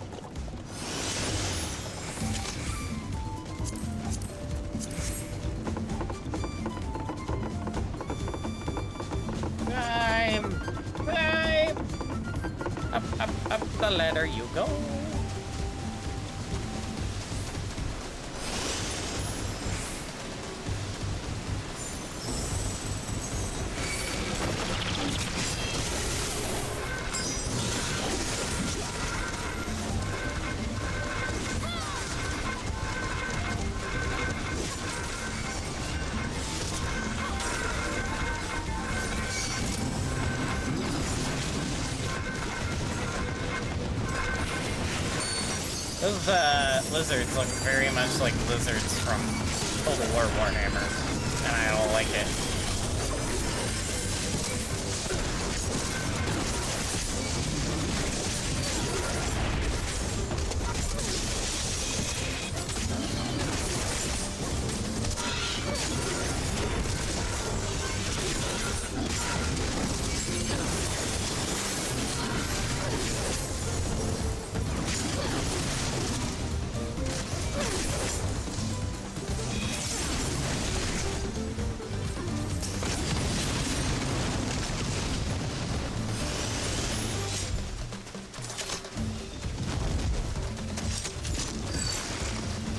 Climb! Up the ladder you go. Those lizards look very much like lizards from Total War Warhammer, and I don't like it.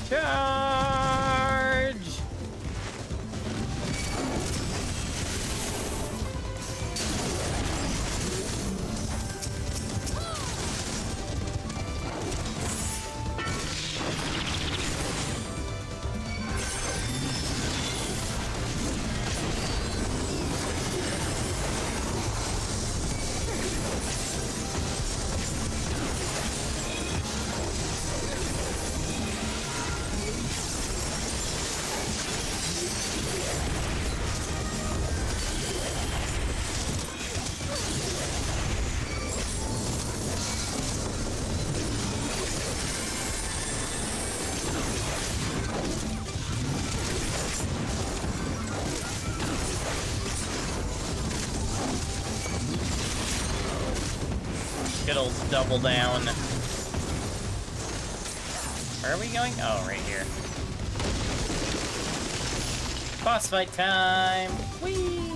Charge! Good old double down. Where are we going? Oh, right here. Boss fight time! Whee!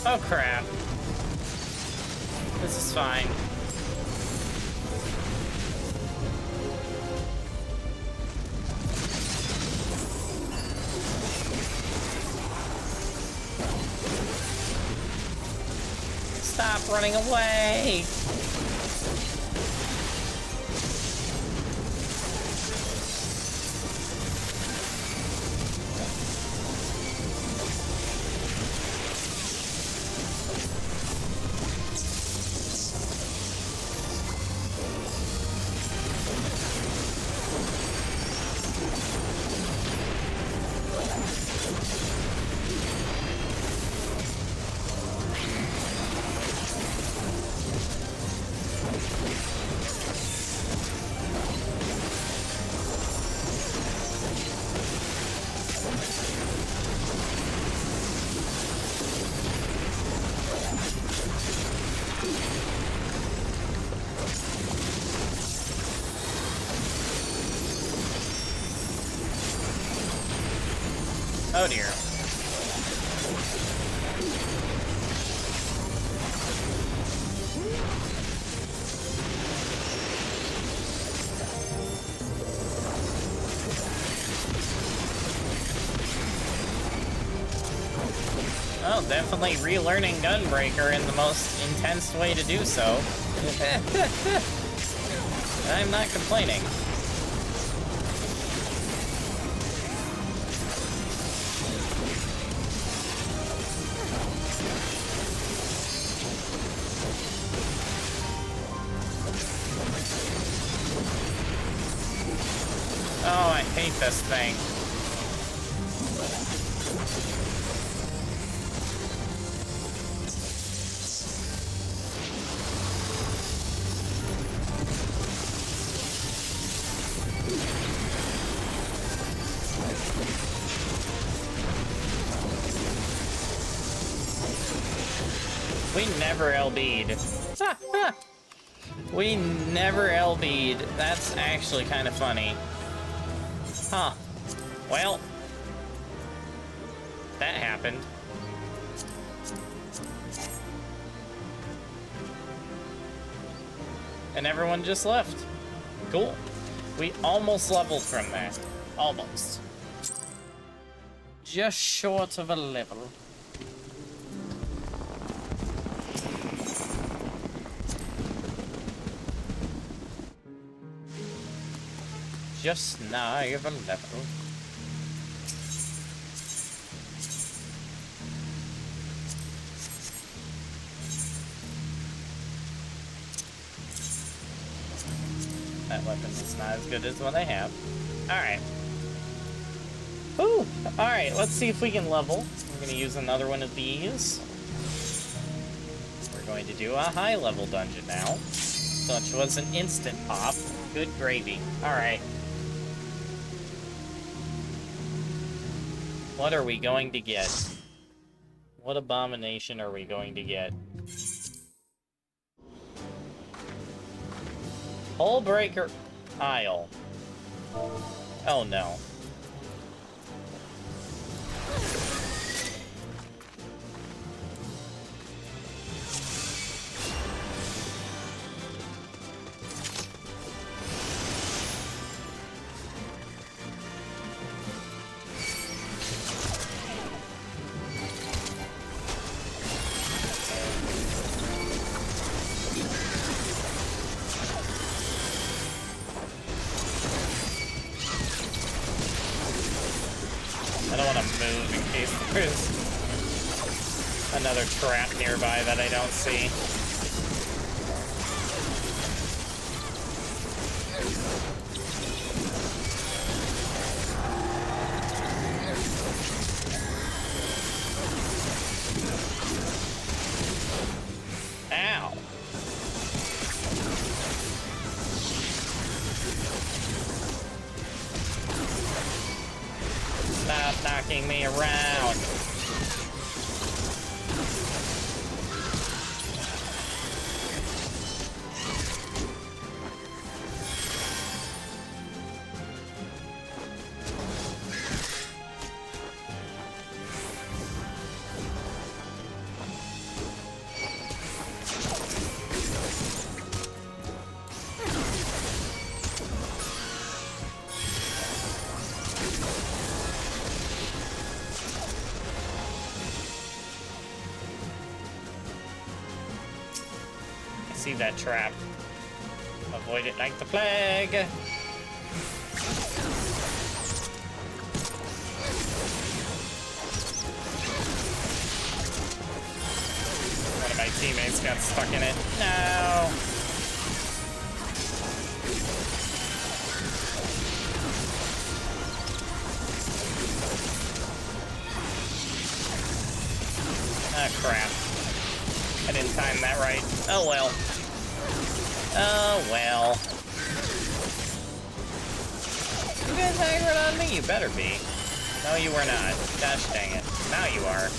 Oh crap. This is fine. Stop running away! Oh dear. Oh, definitely relearning Gunbreaker in the most intense way to do so. I'm not complaining. Oh, I hate this thing. We never LB'd. We never LB'd. That's actually kind of funny. Huh. Well, that happened. And everyone just left. Cool. We almost leveled from that. Almost. Just short of a level. Just nigh of a level. That weapon is not as good as what I have. Alright. Ooh! Alright, let's see if we can level. We're going to use another one of these. We're going to do a high level dungeon now. Which was an instant pop. Good gravy. Alright. What are we going to get? What abomination are we going to get? Hullbreaker Isle. Oh no. I don't want to move in case there's another trap nearby that I don't see. Ow! Stop knocking me around. see that trap. Avoid it like the plague. One of my teammates got stuck in it. No! Ah, crap. I didn't time that right. Oh, well. Oh, well. You guys aggroed on me? You better be. No, you were not. Gosh dang it. Now you are.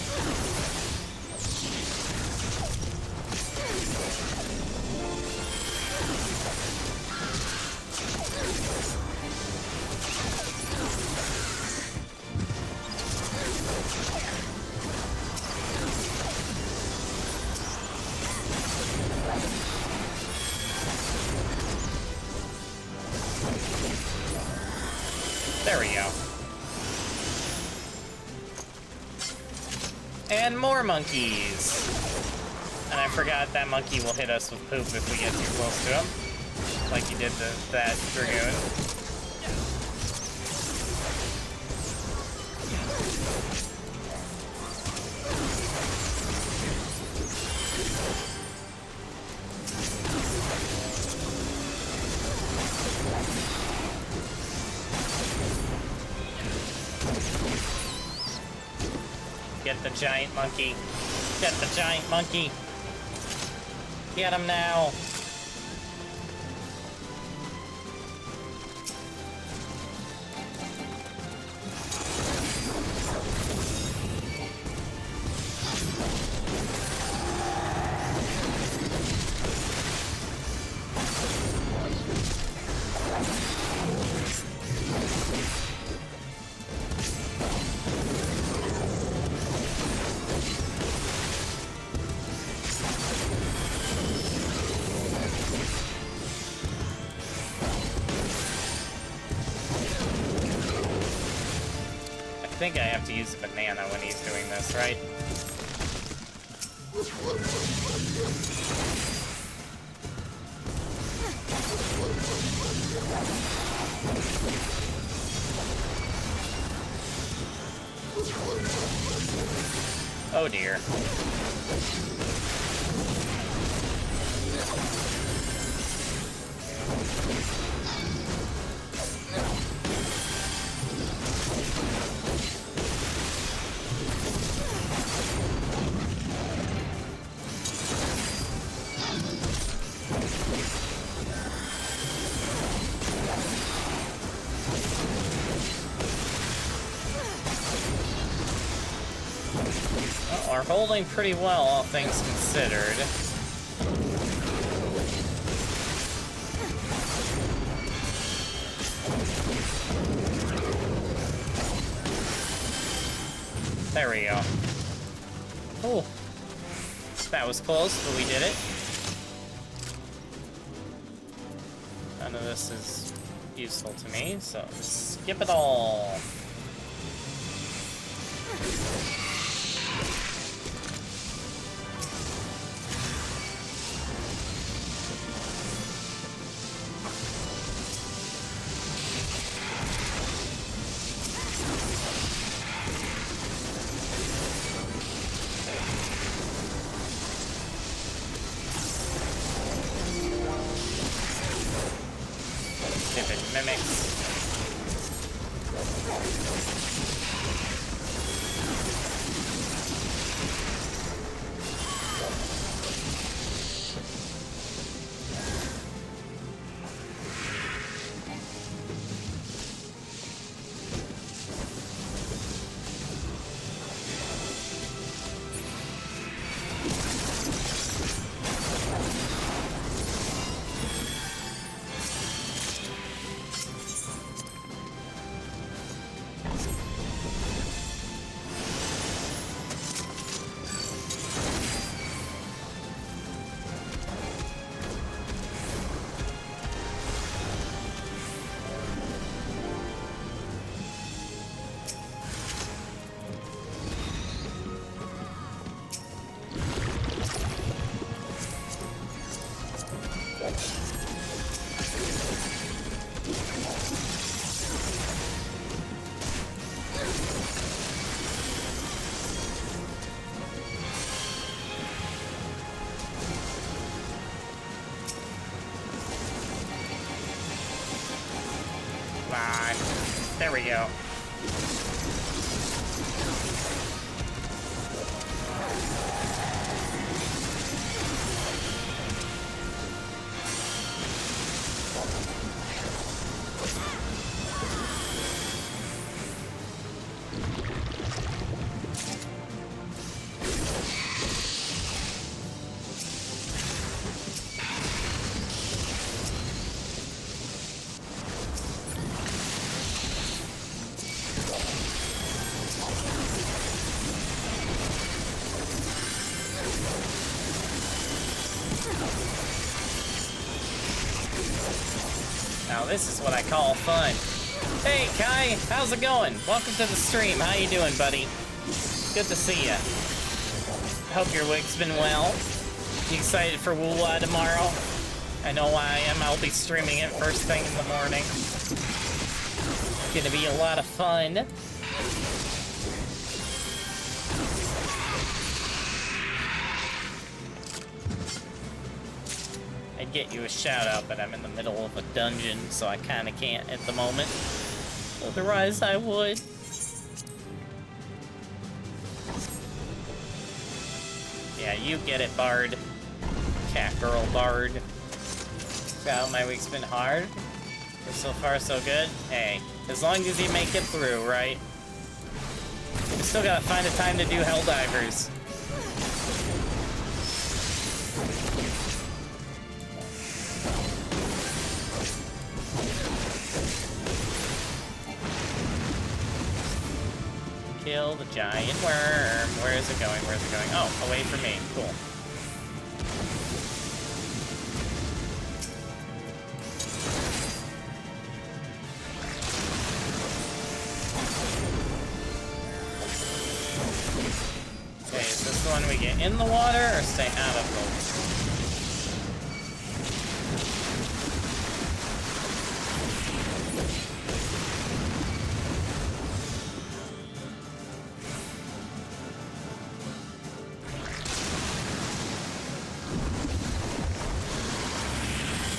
There we go. And more monkeys. And I forgot that monkey will hit us with poop if we get too close to him. Like he did that dragoon. Get the giant monkey. Get the giant monkey. Get him now. I think I have to use a banana when he's doing this, right? Oh dear. Well, we're holding pretty well, all things considered. There we go. Oh, that was close, but we did it. None of this is useful to me, so skip it all. Stupid mimics. There we go. Now this is what I call fun. Hey Kai, how's it going? Welcome to the stream. How you doing, buddy? Good to see ya. Hope your week's been well. You excited for Woowa tomorrow? I know I am. I'll be streaming it first thing in the morning. Gonna be a lot of fun. I'd get you a shout out, but I'm in the middle of a dungeon, so I kinda can't at the moment. Otherwise, I would. Yeah, you get it, Bard. Cat girl Bard. Wow, my week's been hard. But so far, so good. Hey, as long as you make it through, right? You still gotta find a time to do Helldivers. Kill the giant worm. Where is it going? Where is it going? Oh, away from me. Cool. Okay, is this the one we get in the water or stay out of the water?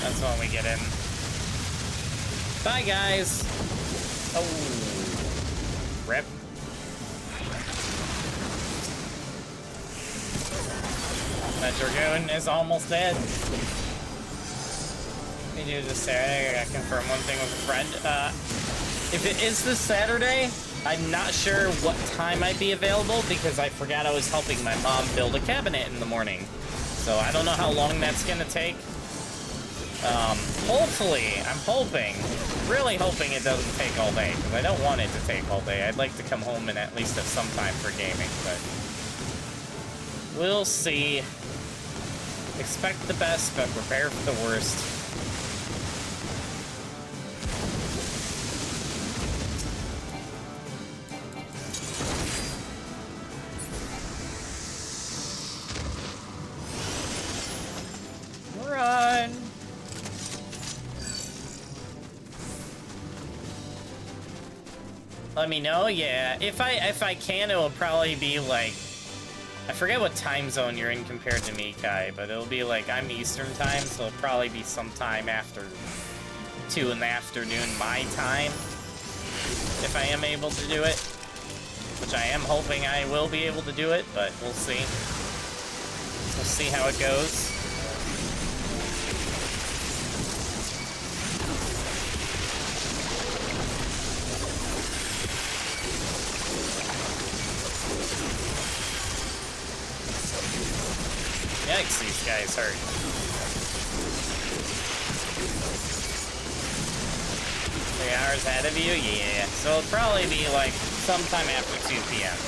That's when we get in. Bye, guys. Oh. Rip. That Dragoon is almost dead. We do this Saturday. I gotta confirm one thing with a friend. If it is this Saturday, I'm not sure what time I'd be available because I forgot I was helping my mom build a cabinet in the morning. So I don't know how long that's gonna take. Hopefully, I'm hoping, really hoping it doesn't take all day, because I don't want it to take all day. I'd like to come home and at least have some time for gaming, but we'll see. Expect the best, but prepare for the worst. Run! Let me know, yeah. If I can, it will probably be like, I forget what time zone you're in compared to me, Kai, but it'll be like, I'm Eastern time, so it'll probably be sometime after 2 in the afternoon my time, if I am able to do it. Which I am hoping I will be able to do it, but we'll see. We'll see how it goes. Yikes, these guys hurt. 3 hours ahead of you? Yeah. So it'll probably be like sometime after 2 p.m.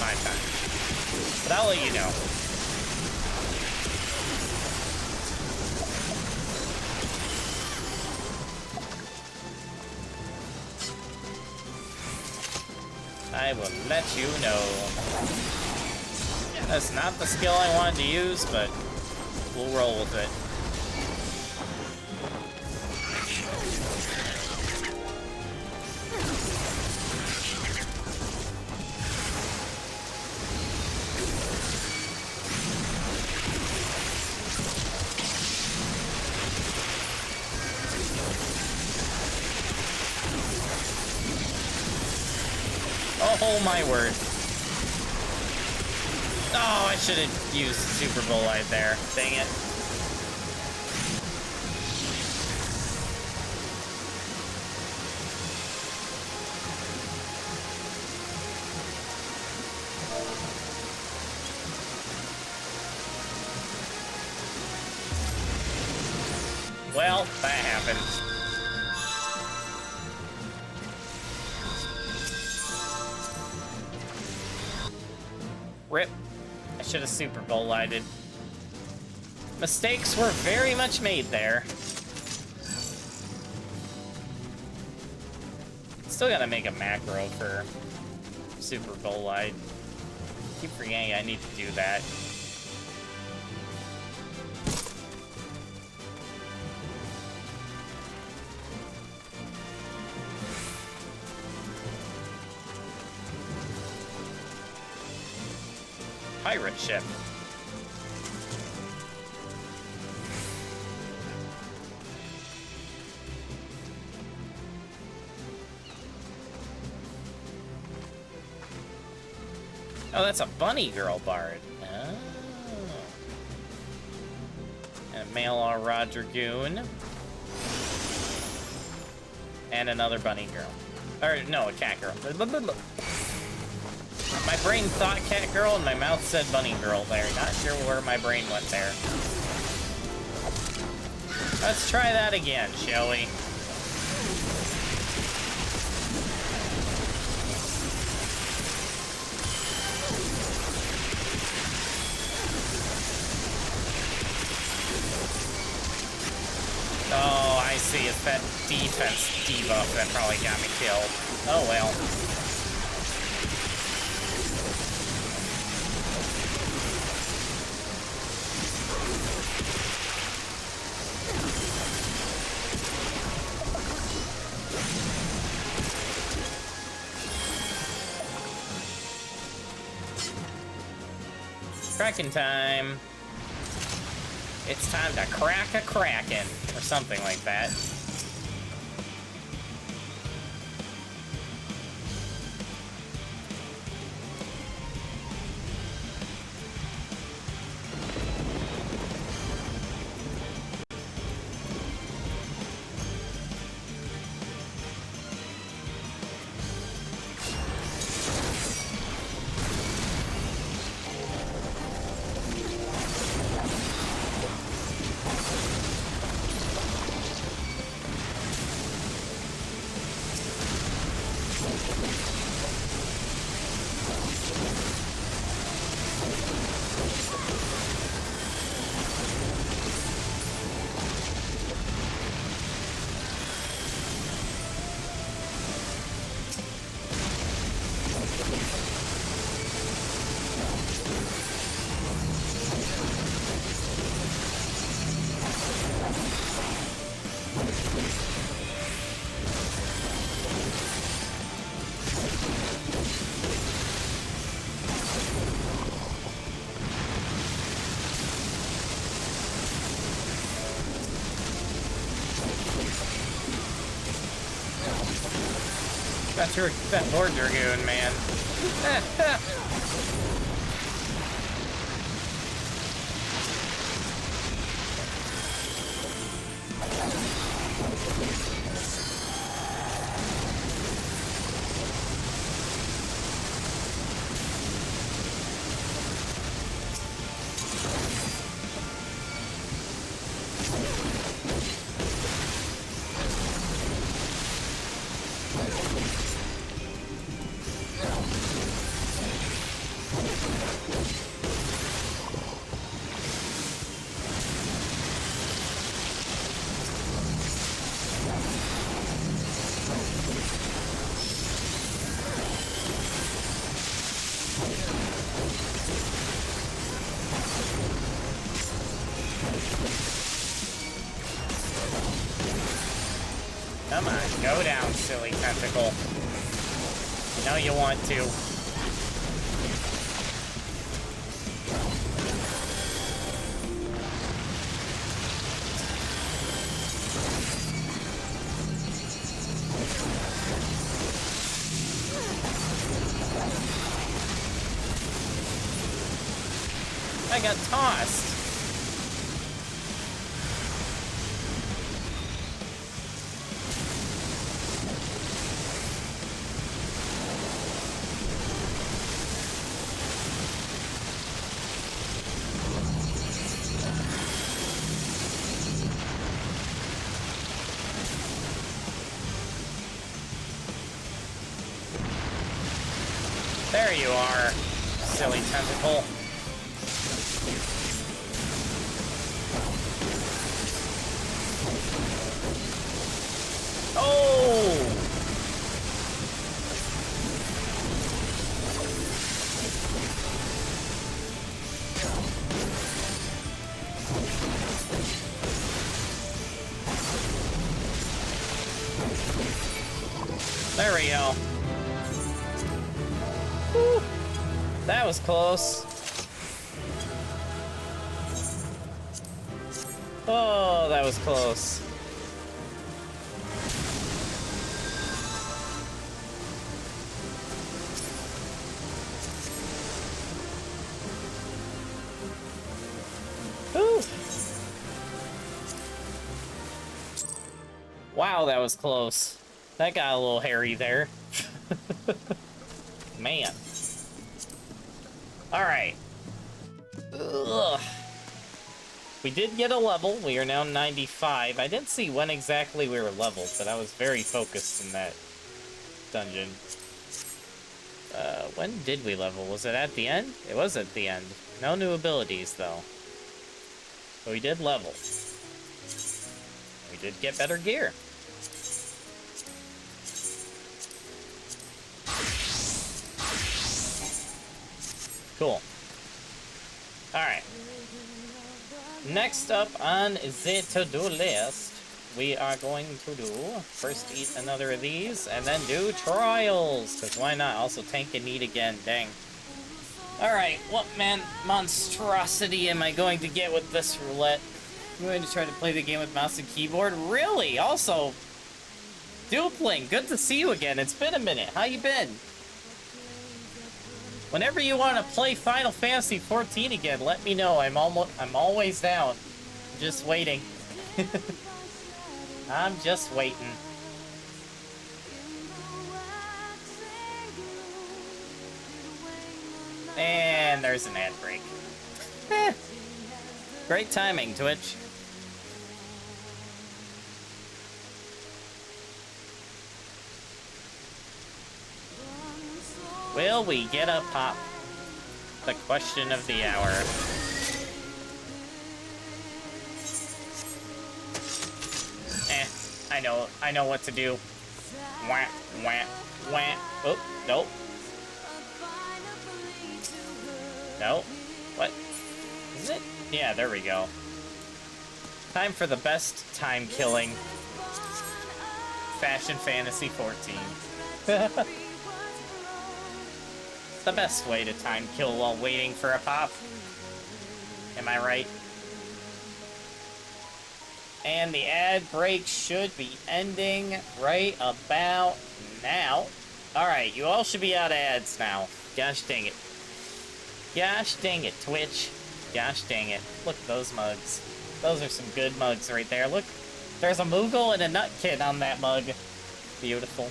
my time. But I'll let you know. I will let you know. That's not the skill I wanted to use, but we'll roll with it. Oh my word. Oh, I should have used Super Bolide there. Dang it. Well, that happened. Rip. I should have Super Bowl-lighted. Mistakes were very much made there. Still gotta make a macro for Super Bowl-light. Keep forgetting I need to do that. Pirate ship. Oh, that's a bunny girl bard. Oh. And a male Rod Dragoon. And another bunny girl. Or, no, a cat girl. My brain thought cat girl and my mouth said bunny girl there. Not sure where my brain went there. Let's try that again, shall we? Oh, I see. It's that defense debuff that probably got me killed. Oh, well. Kraken time. It's time to crack a Kraken, or something like that. That Lord Dragoon, man. Come on, go down, silly tentacle. You know you want to. I got tossed. There you are, silly tentacle. Oh! There we go. Whew. That was close. Oh, that was close. Whew. Wow, that was close. That got a little hairy there. Man. Alright. We did get a level. We are now 95. I didn't see when exactly we were leveled, but I was very focused in that dungeon. When did we level? Was it at the end? It was at the end. No new abilities, though. But we did level. We did get better gear. Cool. Alright. Next up on the to-do list, we are going to do, first eat another of these, and then do trials, because why not? Also tank and eat again, dang. Alright, what monstrosity am I going to get with this roulette? I'm going to try to play the game with mouse and keyboard? Really? Also, Duopling, good to see you again. It's been a minute. How you been? Whenever you want to play Final Fantasy XIV again, let me know. I'm always down. I'm just waiting. I'm just waiting. And there's an ad break. Great timing, Twitch. Will we get a pop? The question of the hour. I know what to do. Wah, wah, wah. Oh, nope. No. What? Is it? Yeah, there we go. Time for the best time killing. Fashion Fantasy 14. The best way to time kill while waiting for a pop. Am I right? And the ad break should be ending right about now. Alright, you all should be out of ads now. Gosh dang it. Gosh dang it, Twitch. Gosh dang it. Look at those mugs. Those are some good mugs right there. Look, there's a Moogle and a Nut Kid on that mug. Beautiful.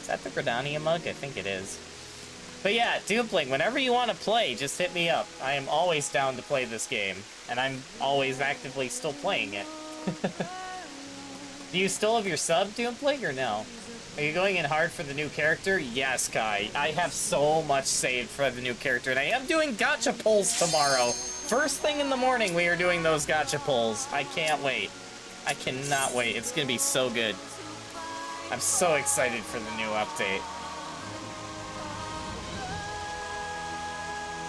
Is that the Gridania mug? I think it is. But yeah, Duopling, whenever you want to play, just hit me up. I am always down to play this game. And I'm always actively still playing it. Do you still have your sub, Duopling, or no? Are you going in hard for the new character? Yes, Kai. I have so much saved for the new character, and I am doing gacha pulls tomorrow. First thing in the morning, we are doing those gacha pulls. I can't wait. I cannot wait. It's gonna be so good. I'm so excited for the new update.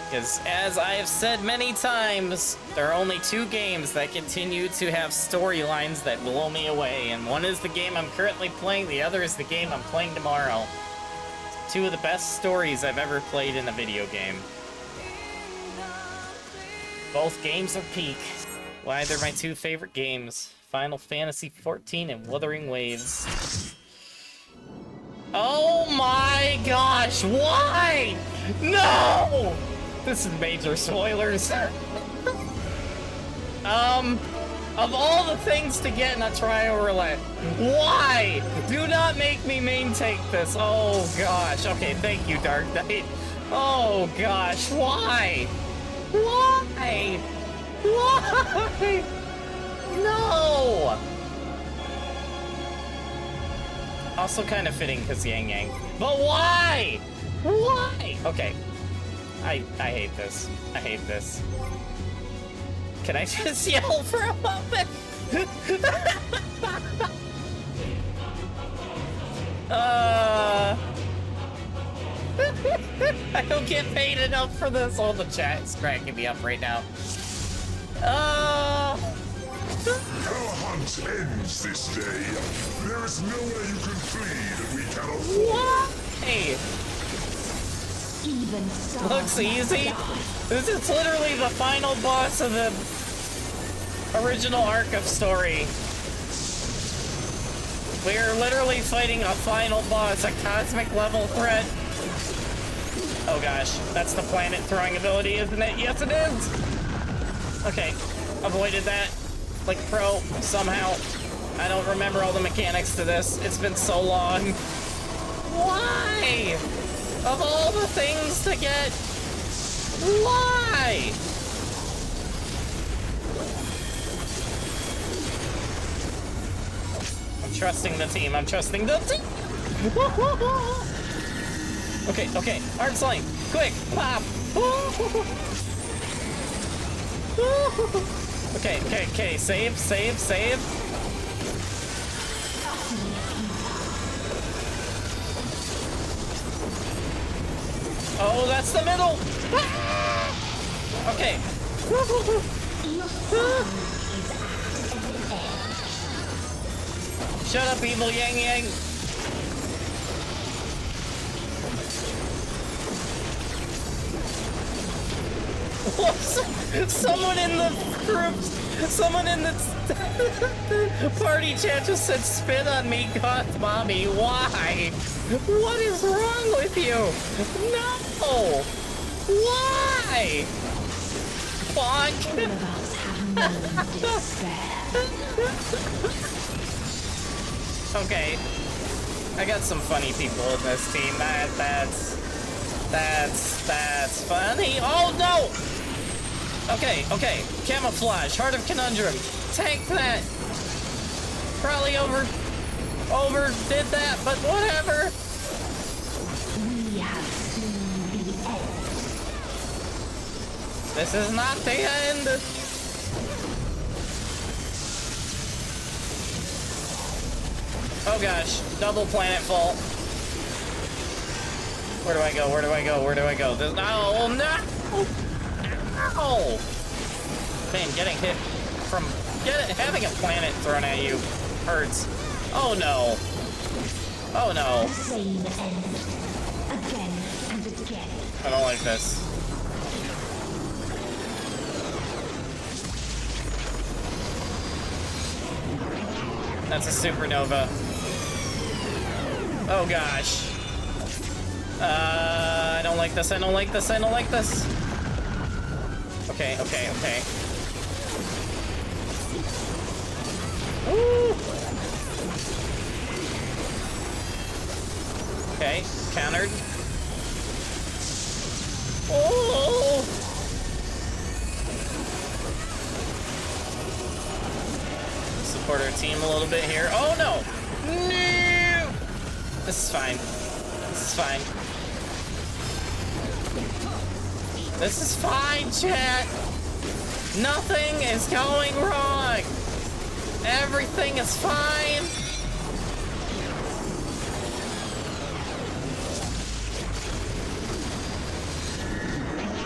Because, as I have said many times, there are only two games that continue to have storylines that blow me away, and one is the game I'm currently playing, the other is the game I'm playing tomorrow. Two of the best stories I've ever played in a video game. Both games are peak. Why, they're my two favorite games. Final Fantasy XIV and Wuthering Waves. Oh my gosh, why? No! This is major spoilers. Of all the things to get in a trial roulette, why? Do not make me main take this. Oh gosh. Okay, thank you, Dark Knight. Oh gosh, why? Why? Why? No! Also kind of fitting because Yang Yang. But why? Why? Okay. I hate this. I hate this. Can I just yell for a moment? I don't get paid enough for this. All the chat is cracking me up right now. Our hunt ends this day. There is nowhere you can flee that we cannot follow. Why? Even so, Looks easy. This is literally the final boss of the original arc of story. We're literally fighting a final boss, a cosmic level threat. Oh gosh, that's the planet throwing ability, isn't it? Yes, it is! Okay, avoided that. Like pro, somehow. I don't remember all the mechanics to this. It's been so long. Why? Of all the things to get, why? I'm trusting the team. I'm trusting the team. Okay, okay. Arm sling. Quick. Pop. Okay, okay, okay. Save, save, save. Oh, that's the middle. Okay. Shut up, evil Yang Yang. Someone in the group, someone in the party chat just said, "Spit on me, goth mommy." Why? What is wrong with you? No. Why? Bonk. Okay. I got some funny people in this team. That's funny. Oh no! Okay, okay. Camouflage, Heart of Conundrum. Tank that. Probably overdid that, but whatever. We have seen the end. This is not the end. Oh gosh, double planet fall. Where do I go? Where do I go? Where do I go? There's no, no! Ow! Man, getting hit from having a planet thrown at you hurts. Oh no! Oh no! The same end, again and again. I don't like this. That's a supernova. Oh gosh. I don't like this, I don't like this, I don't like this. Okay, okay, okay. Woo! Okay, countered. Oh! Support our team a little bit here. Oh no! No! This is fine. This is fine. This is fine, chat. Nothing is going wrong. Everything is fine.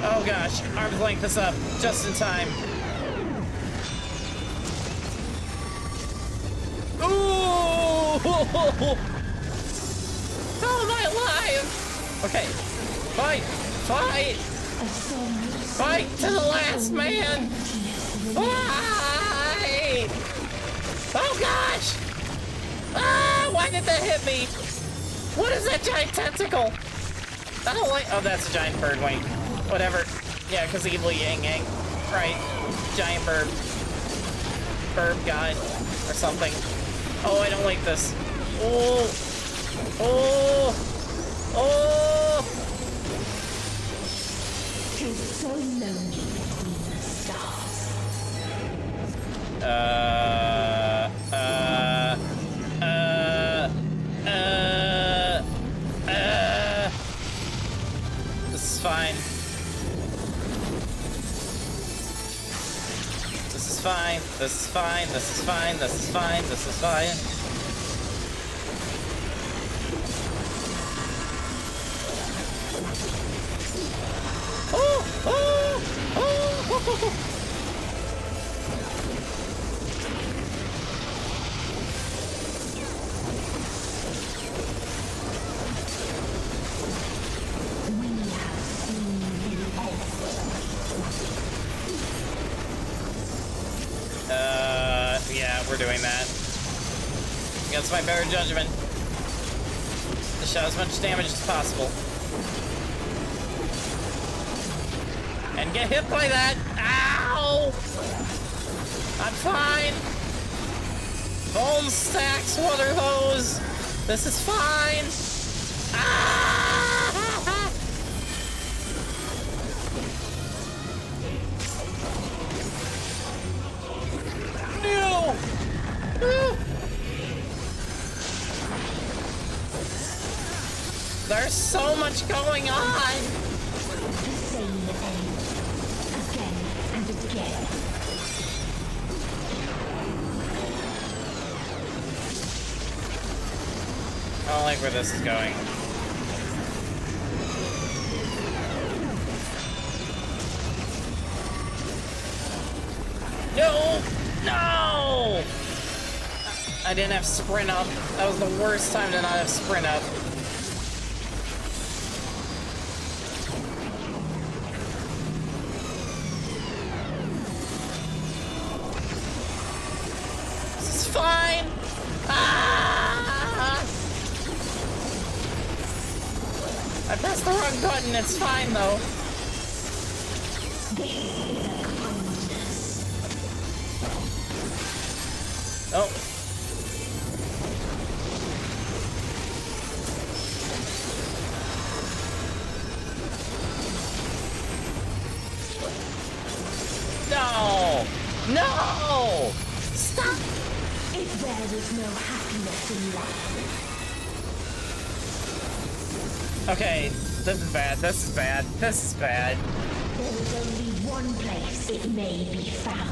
Oh gosh, arms length this up just in time. Ooh! How am I alive? Okay, fight, fight. Fight to the last man! Fight! Oh gosh! Ah! Why did that hit me? What is that giant tentacle? I don't like. Oh, that's a giant bird wing. Whatever. Yeah, because evil Yang Yang. Right. Giant burb. Burb god. Or something. Oh, I don't like this. Oh. Oh. Oh. Feels so lonely between the stars. This is fine. This is fine. This is fine. This is fine. This is fine. This is fine. Oh! Oh! Oh! We have seen you Yeah, we're doing that. Against my better judgment. To show as much damage as possible. And get hit by that! Ow! I'm fine! Bone stacks, water hose! This is fine! Ah! No! Ah! There's so much going on! the same end. Again and again. I don't like where this is going. No! No! I didn't have sprint up. That was the worst time to not have sprint up. This is fine! Ah! I pressed the wrong button, it's fine though. Oh. No! No! Stop! If there is no happiness in life, Okay, this is bad, this is bad, this is bad. there is only one place it may be found.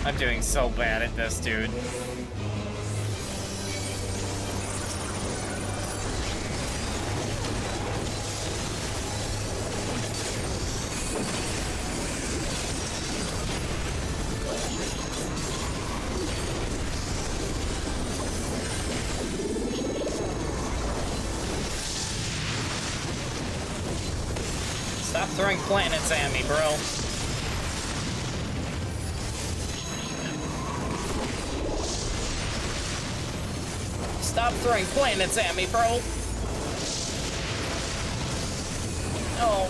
I'm doing so bad at this, dude. Stop throwing planets at me, bro. Stop throwing planets at me, bro. Oh,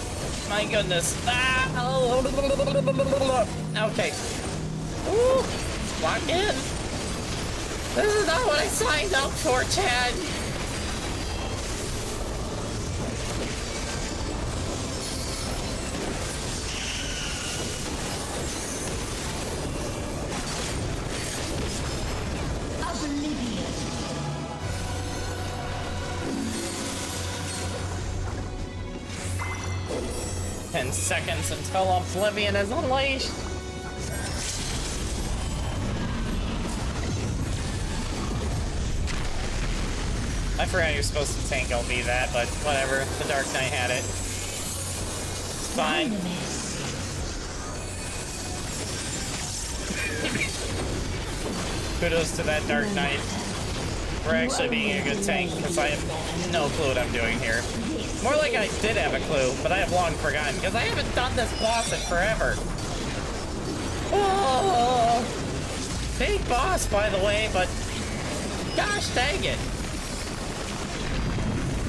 my goodness. Ah! Okay. Ooh, lock in. This is not what I signed up for, Chad. Oblivion. 10 seconds until Oblivion is unleashed. I forgot you're supposed to tank LB that, but whatever. The Dark Knight had it. It's fine. Kudos to that Dark Knight for actually being a good tank, because I have no clue what I'm doing here. More like I did have a clue, but I have long forgotten, because I haven't done this boss in forever. Oh, big boss, by the way, but gosh dang it.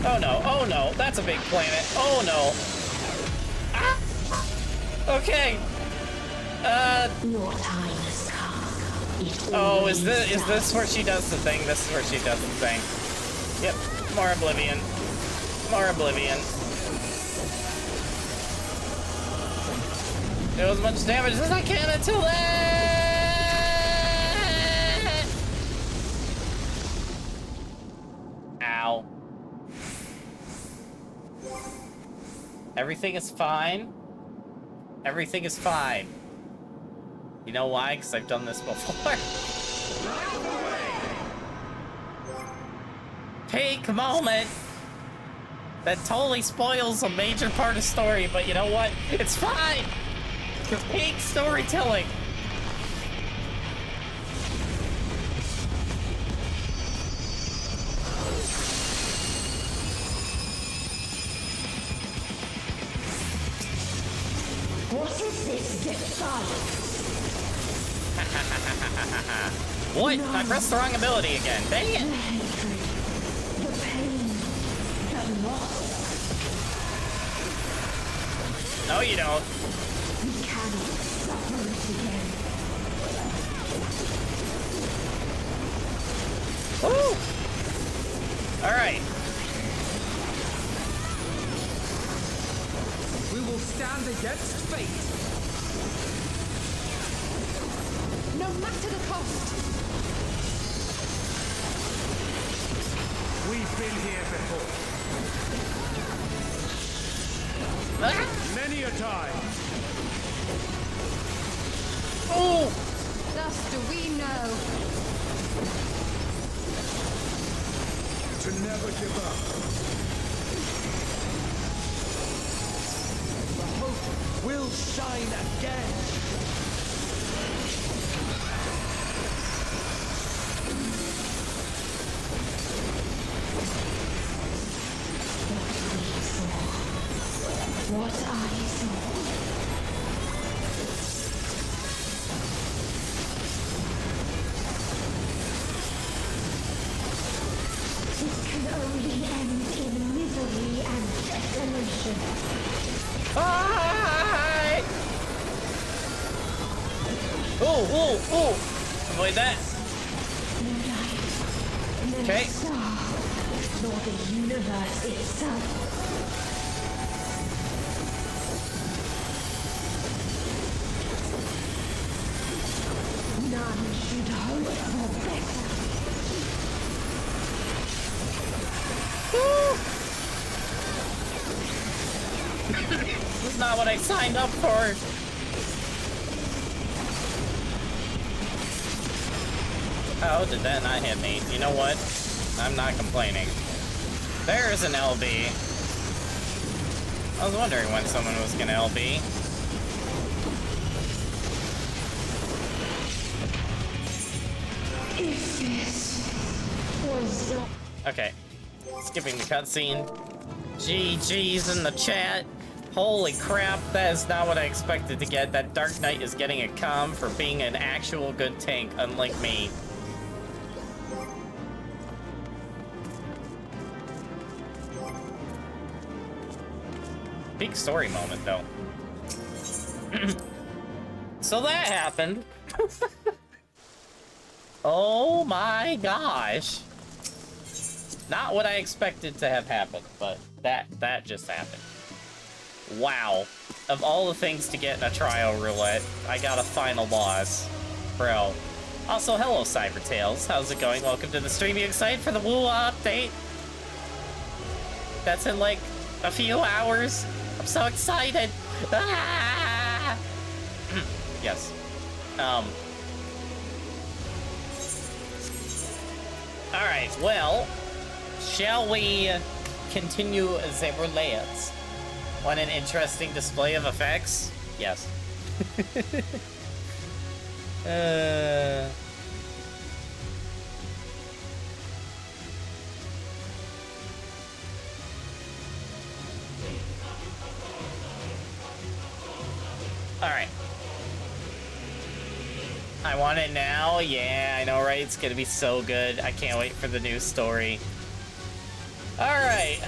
Oh no, oh no, that's a big planet. Oh no. Ah! Okay. Your time has come. It Oh, is always this where she does the thing? This is where she does the thing. Yep, more oblivion. More oblivion. Do as much damage as I can until then! Ow. Everything is fine. Everything is fine. You know why? Because I've done this before. Peak moment! That totally spoils a major part of story, but you know what? It's fine! It's peak storytelling! What is this defiance? What? I pressed the wrong ability again. Dang The it! hatred, the pain, the loss. No, you don't. We cannot suffer it again. Woo! Alright. We will stand against fate. No matter the cost. We've been here before. Ah! Many a time. Oh! Thus do we know. To never give up. The hope will shine again. What I saw. It can only end in misery and desolation. Bye! Ooh, ooh, ooh! Avoid that. No light, no Okay. star, nor the universe itself. None should hope for better. This is not what I signed up for. Oh, did that not hit me? You know what? I'm not complaining. There's an LB. I was wondering when someone was gonna LB. If this was not Okay. Skipping the cutscene. GG's in the chat. Holy crap, that is not what I expected to get. That Dark Knight is getting a comm for being an actual good tank, unlike me. Big story moment, though. So that happened. Oh my gosh. Not what I expected to have happened, but that just happened. Wow. Of all the things to get in a trial roulette, I got a final boss. Bro. Also, hello, Cybertails. How's it going? Welcome to the stream. You excited for the Woo update? That's in like a few hours. I'm so excited. Ah! Yes. Alright, well, shall we continue the roulettes? Want an interesting display of effects? Yes. Alright. I want it now? Yeah, I know, right? It's gonna be so good. I can't wait for the new story. Alright.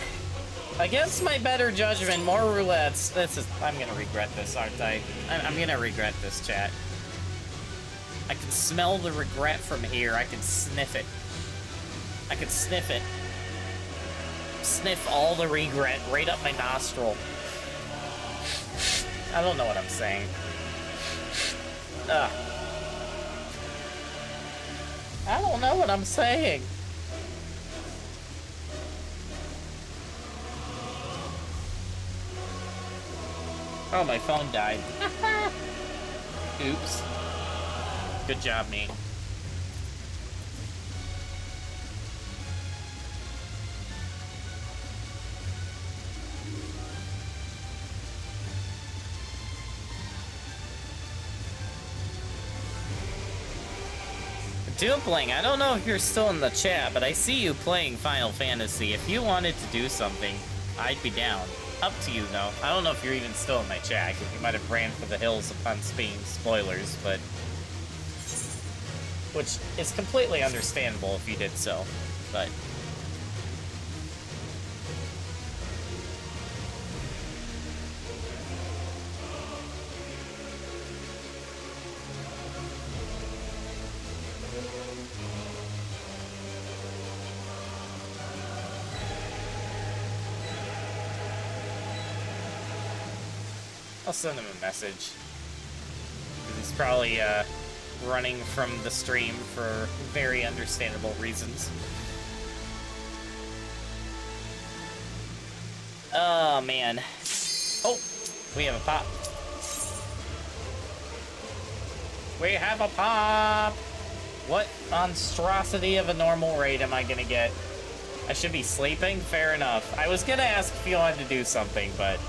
Against my better judgment, more roulettes. I'm gonna regret this, aren't I? I'm gonna regret this, chat. I can smell the regret from here. I can sniff it. I can sniff it. Sniff all the regret right up my nostril. I don't know what I'm saying. Ugh. I don't know what I'm saying. Oh, my phone died. Oops. Good job, me. Dumpling, I don't know if you're still in the chat, but I see you playing Final Fantasy. If you wanted to do something, I'd be down. Up to you, though. I don't know if you're even still in my chat, because you might have ran for the hills upon being spoilers, but... Which is completely understandable if you did so, but... I'll send him a message. He's probably running from the stream for very understandable reasons. Oh, man. Oh, we have a pop. We have a pop! What monstrosity of a normal raid am I gonna get? I should be sleeping? Fair enough. I was gonna ask if you wanted to do something, but...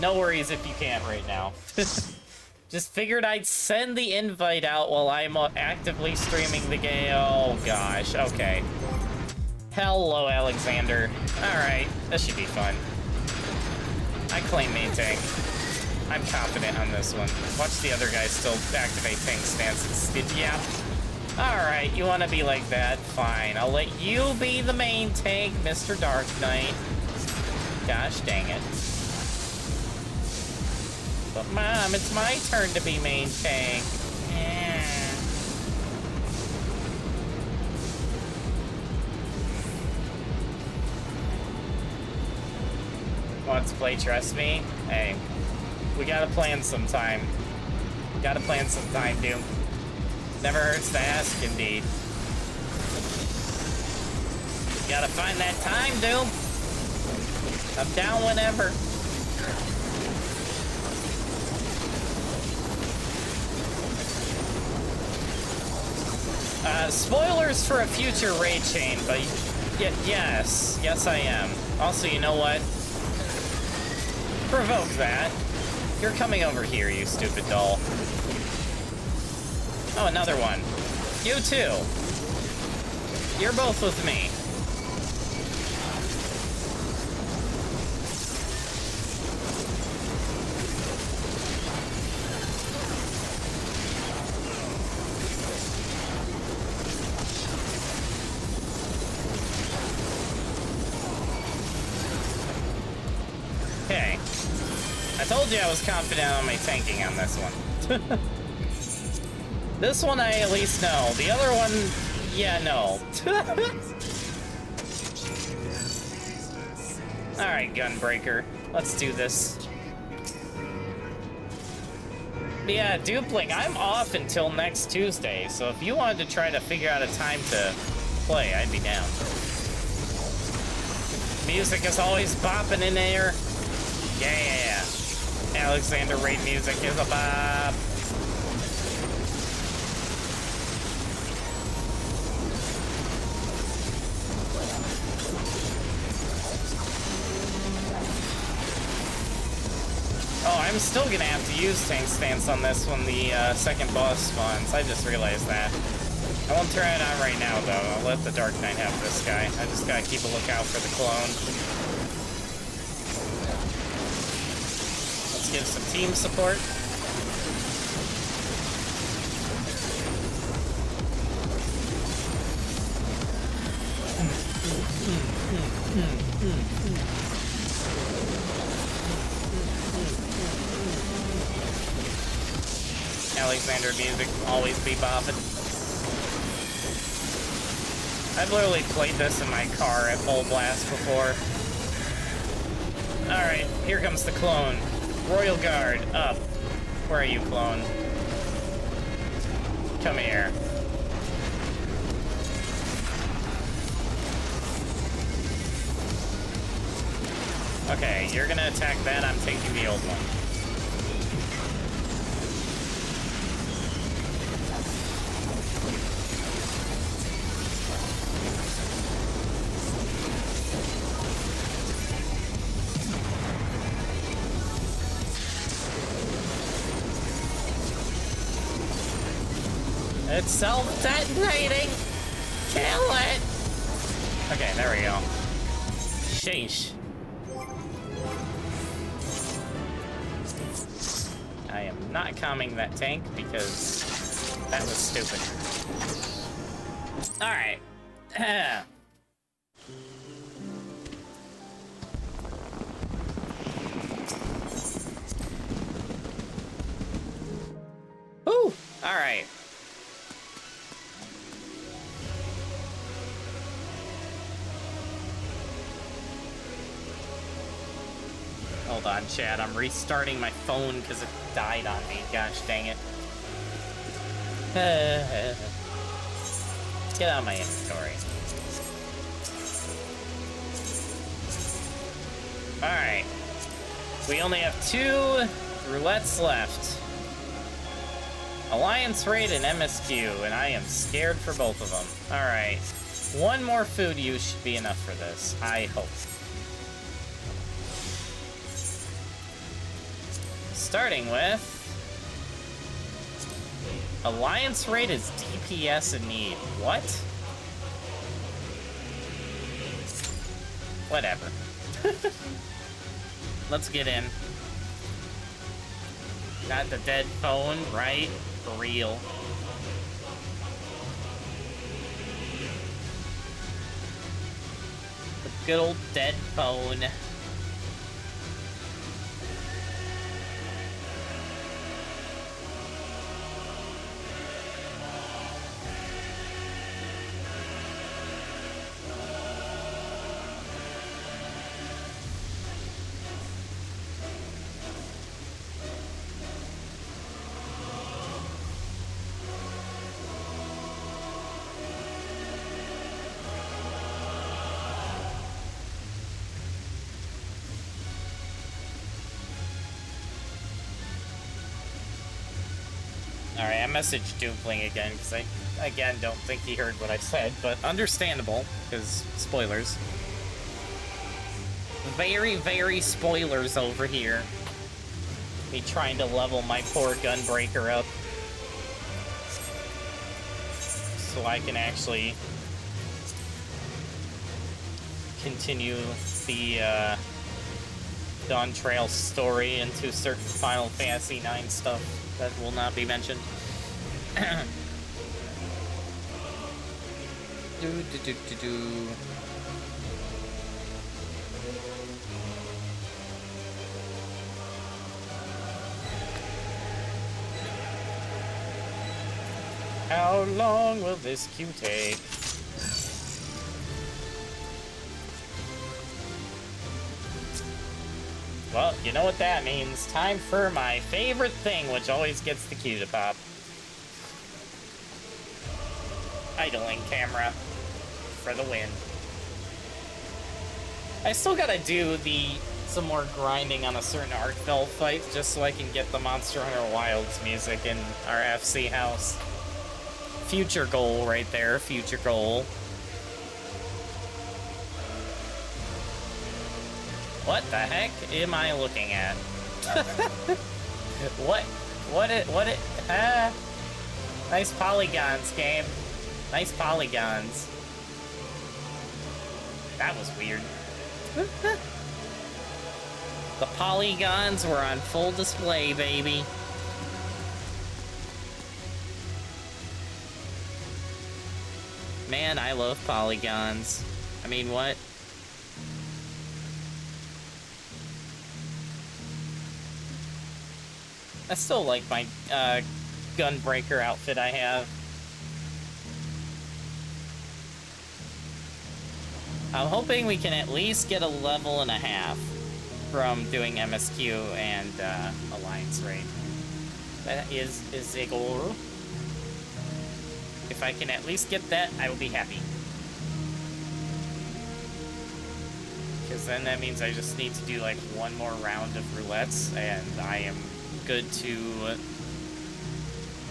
No worries if you can't right now. Just figured I'd send the invite out while I'm actively streaming the game. Oh, gosh. Okay. Hello, Alexander. Alright. This should be fun. I claim main tank. I'm confident on this one. Watch the other guys still activate tank stances. Yeah. Alright, you want to be like that? Fine. I'll let you be the main tank, Mr. Dark Knight. Gosh dang it. But Mom, it's my turn to be main tank. Wants to play Trust Me? Hey, we gotta plan sometime. Gotta plan sometime, Doom. Never hurts to ask, indeed. Gotta find that time, Doom. I'm down whenever. Spoilers for a future raid chain, but yes I am. Also, you know what? Provoke that. You're coming over here, you stupid doll. Oh, another one. You too. You're both with me. Okay. I told you I was confident on my tanking on this one. This one I at least know. The other one, yeah, no. Alright, Gunbreaker. Let's do this. Yeah, Dupling, I'm off until next Tuesday, so if you wanted to try to figure out a time to play, I'd be down. Music is always bopping in there. Yeah. Alexander raid music is a bop. Oh, I'm still gonna have to use tank stance on this when the second boss spawns. I just realized that. I won't turn it on right now, though. I'll let the Dark Knight have this guy. I just gotta keep a lookout for the clone. Let's give some team support. Alexander music always be bopping. I've literally played this in my car at full blast before. Alright, here comes the clone. Royal Guard, up. Where are you, clone? Come here. Okay, you're gonna attack that, I'm taking the old one. It's self-detonating! Kill it! Okay, there we go. Sheesh. I am not calming that tank because that was stupid. Alright. Woo! Alright. Hold on, Chad. I'm restarting my phone because it died on me. Gosh dang it. Get out of my inventory. Alright. We only have 2 roulettes left. Alliance Raid and MSQ, and I am scared for both of them. Alright. 1 more food use should be enough for this. I hope. Starting with Alliance Raid is DPS in need. What? Whatever. Let's get in. Not the dead phone, right? For real. The good old dead phone. Alright, I messaged Doomfling again, because I, again, don't think he heard what I said, but understandable, because spoilers. Very, very spoilers over here. Me trying to level my poor Gunbreaker up. So I can actually continue the, Dawn Trail story into certain Final Fantasy IX stuff that will not be mentioned. How long will this queue take? Well, you know what that means. Time for my favorite thing, which always gets the queue to pop. Idling camera for the win. I still gotta do some more grinding on a certain Arkfell fight just so I can get the Monster Hunter Wilds music in our FC house. Future goal right there, future goal. What the heck am I looking at? Nice polygons, game. Nice polygons. That was weird. The polygons were on full display, baby. Man, I love polygons. I mean, what? I still like my gunbreaker outfit I have. I'm hoping we can at least get a level and a half from doing MSQ and Alliance Raid. That is a goal. If I can at least get that, I will be happy. Because then that means I just need to do like one more round of roulettes, and I am good to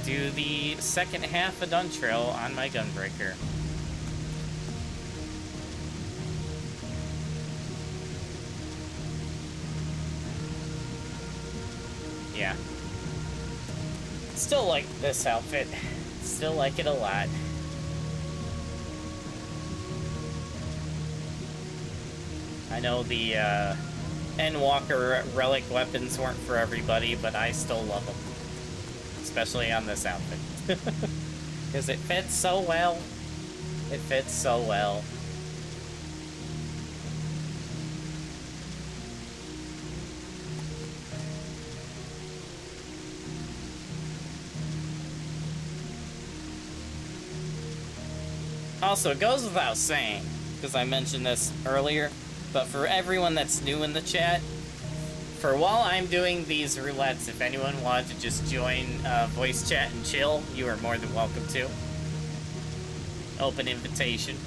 do the second half of Dun Trail on my gunbreaker. Yeah. Still like this outfit. Still like it a lot. I know the Endwalker relic weapons weren't for everybody, but I still love them. Especially on this outfit. Because it fits so well. It fits so well. Also, it goes without saying, because I mentioned this earlier, but for everyone that's new in the chat, for while I'm doing these roulettes, if anyone wanted to just join voice chat and chill, you are more than welcome to. Open invitation.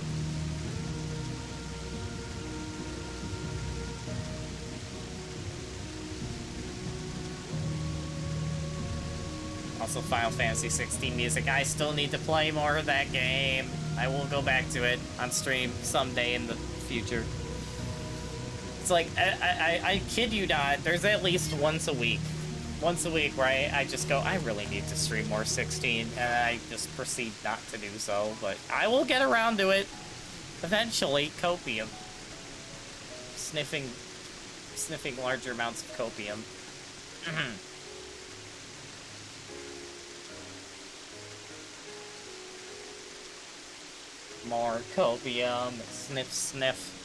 Also, Final Fantasy 16 music. I still need to play more of that game. I will go back to it on stream someday in the future. It's like, I kid you not, there's at least once a week where I just go, I really need to stream more 16, and I just proceed not to do so, but I will get around to it eventually. Copium. Sniffing larger amounts of copium. More copium. Sniff, sniff.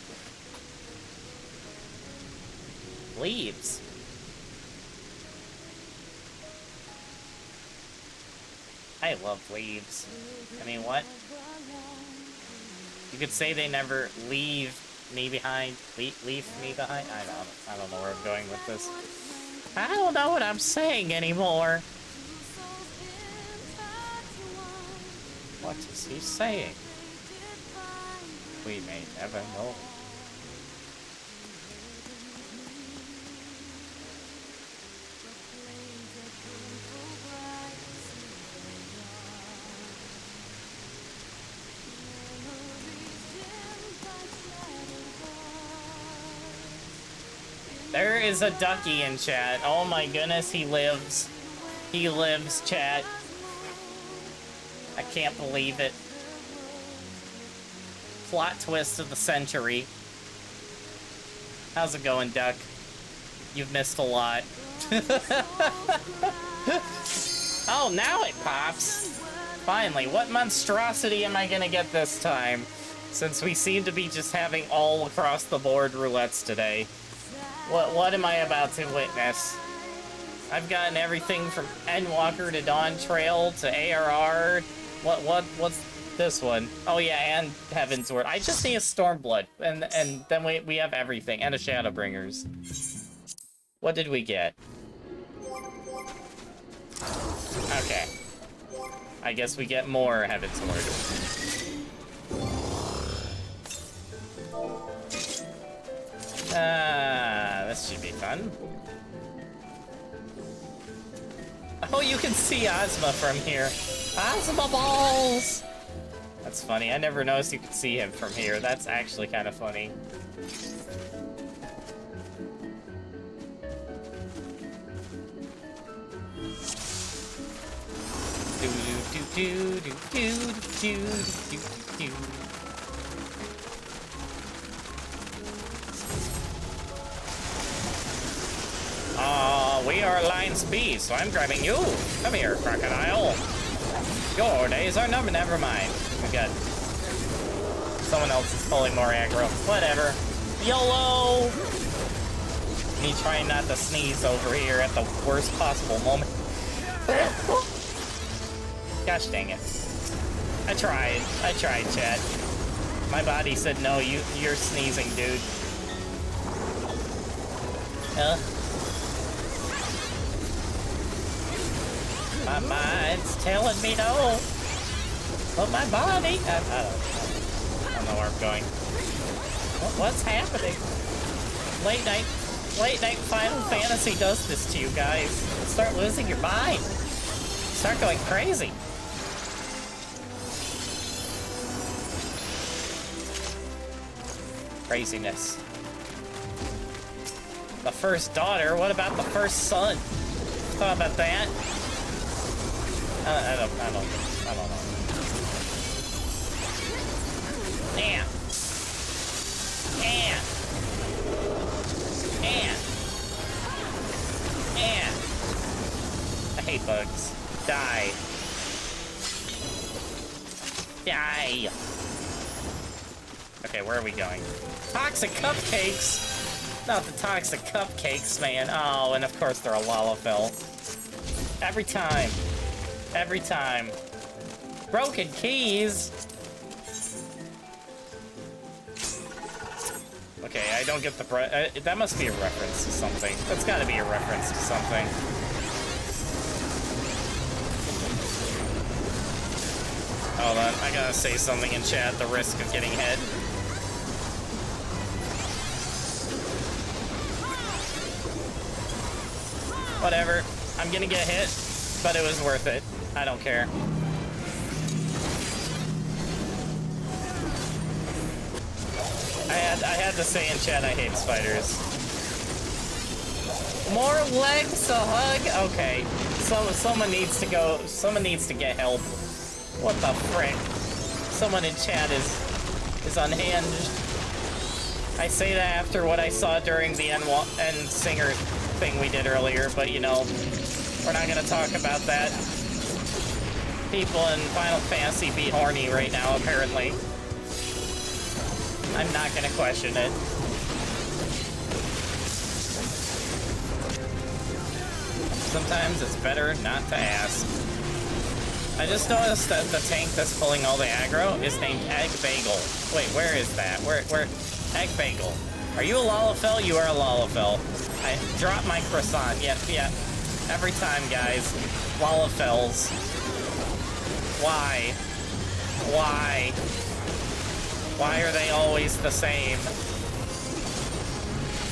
Leaves. I love leaves. I mean, what? You could say they never leave me behind. Leave me behind? I don't know where I'm going with this. I don't know what I'm saying anymore. What is he saying? We may never know. There is a ducky in chat. Oh my goodness, he lives. He lives, chat. I can't believe it. Plot twist of the century. How's it going, Duck? You've missed a lot. Oh, now it pops. Finally, what monstrosity am I gonna get this time? Since we seem to be just having all across the board roulettes today. What am I about to witness? I've gotten everything from Endwalker to Dawn Trail to ARR. What's this one? Oh yeah, and Heaven's Word. I just need a Stormblood, and then we have everything, and a Shadowbringers. What did we get? Okay. I guess we get more Heaven's Word. This should be fun. Oh, you can see Ozma from here. Ozma balls! That's funny. I never noticed you could see him from here. That's actually kind of funny. We are Alliance B, so I'm grabbing you. Come here, crocodile. Your days are numbered. Never mind. We got Someone else is pulling more aggro. Whatever. YOLO! Me trying not to sneeze over here at the worst possible moment. Gosh dang it. I tried, chat. My body said, no, you're sneezing, dude. My mind's telling me no. But my body... I don't know where I'm going. What's happening? Late night Final Fantasy does this to you guys. Start losing your mind. Start going crazy. Craziness. The first daughter? What about the first son? Thought about that? I don't know. And. I hate bugs. Die. Okay, where are we going? Toxic cupcakes! Not the toxic cupcakes, man. Oh, and of course they're a Lalafell. Every time. Broken keys! Okay, I don't get the that must be a reference to something. That's gotta be a reference to something. Hold on, I gotta say something in chat at the risk of getting hit. Whatever. I'm gonna get hit, but it was worth it. I don't care. I had to say in chat I hate spiders. More legs to hug? Okay. Someone needs to go. Someone needs to get help. What the frick? Someone in chat is unhinged. I say that after what I saw during the end singer thing we did earlier, but you know, we're not gonna talk about that. People in Final Fantasy be horny right now, apparently. I'm not gonna question it. Sometimes it's better not to ask. I just noticed that the tank that's pulling all the aggro is named Egg Bagel. Wait, where is that? Where? Egg Bagel. Are you a Lalafell? You are a Lalafell. I dropped my croissant. Yep. Every time, guys. Lalafells. Why? Why are they always the same?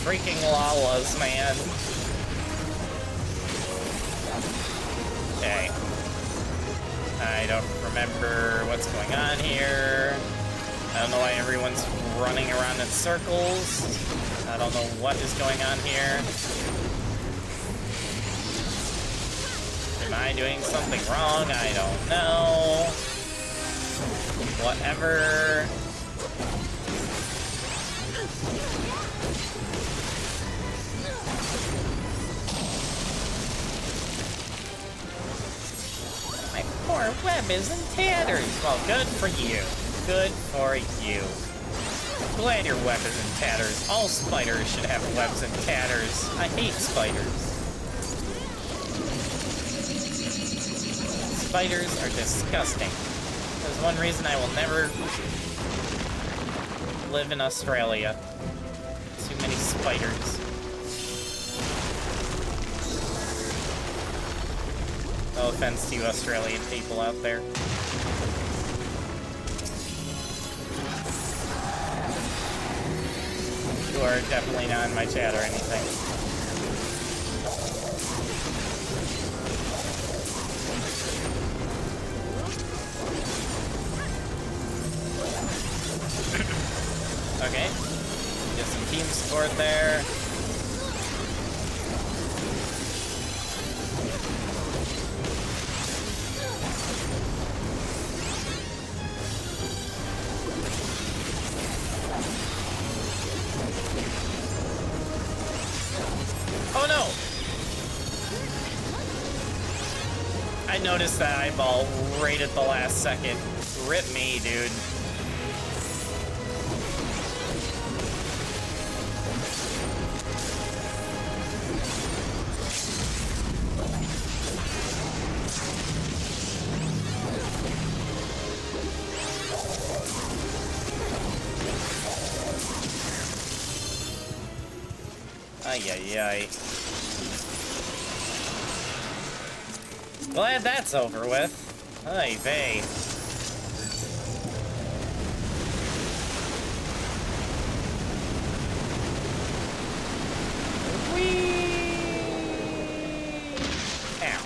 Freaking Lalas, man. Okay. I don't remember what's going on here. I don't know why everyone's running around in circles. I don't know what is going on here. Am I doing something wrong? I don't know. Whatever. My poor web is in tatters. Well, good for you. Good for you. Glad your web is in tatters. All spiders should have webs in tatters. I hate spiders. Spiders are disgusting. There's one reason I will never live in Australia. Too many spiders. No offense to you Australian people out there. You are definitely not in my chat or anything. Okay. Get some team support there. Oh no! I noticed that eyeball right at the last second. Rip me, dude. Ay, ay, ay. Glad that's over with. Ay, vey. Ow.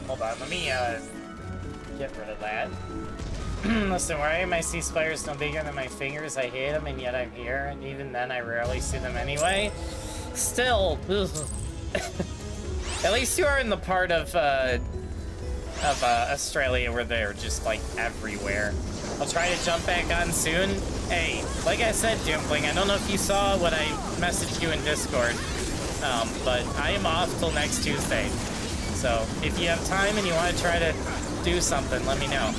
Hold on, let me get rid of that. Listen, where I am, I see spiders no bigger than my fingers. I hate them, and yet I'm here. And even then, I rarely see them anyway. Still, ugh. At least you are in the part of Australia where they're just like everywhere. I'll try to jump back on soon. Hey, like I said, Dumpling, I don't know if you saw what I messaged you in Discord, but I am off till next Tuesday. So if you have time and you want to try to do something, let me know.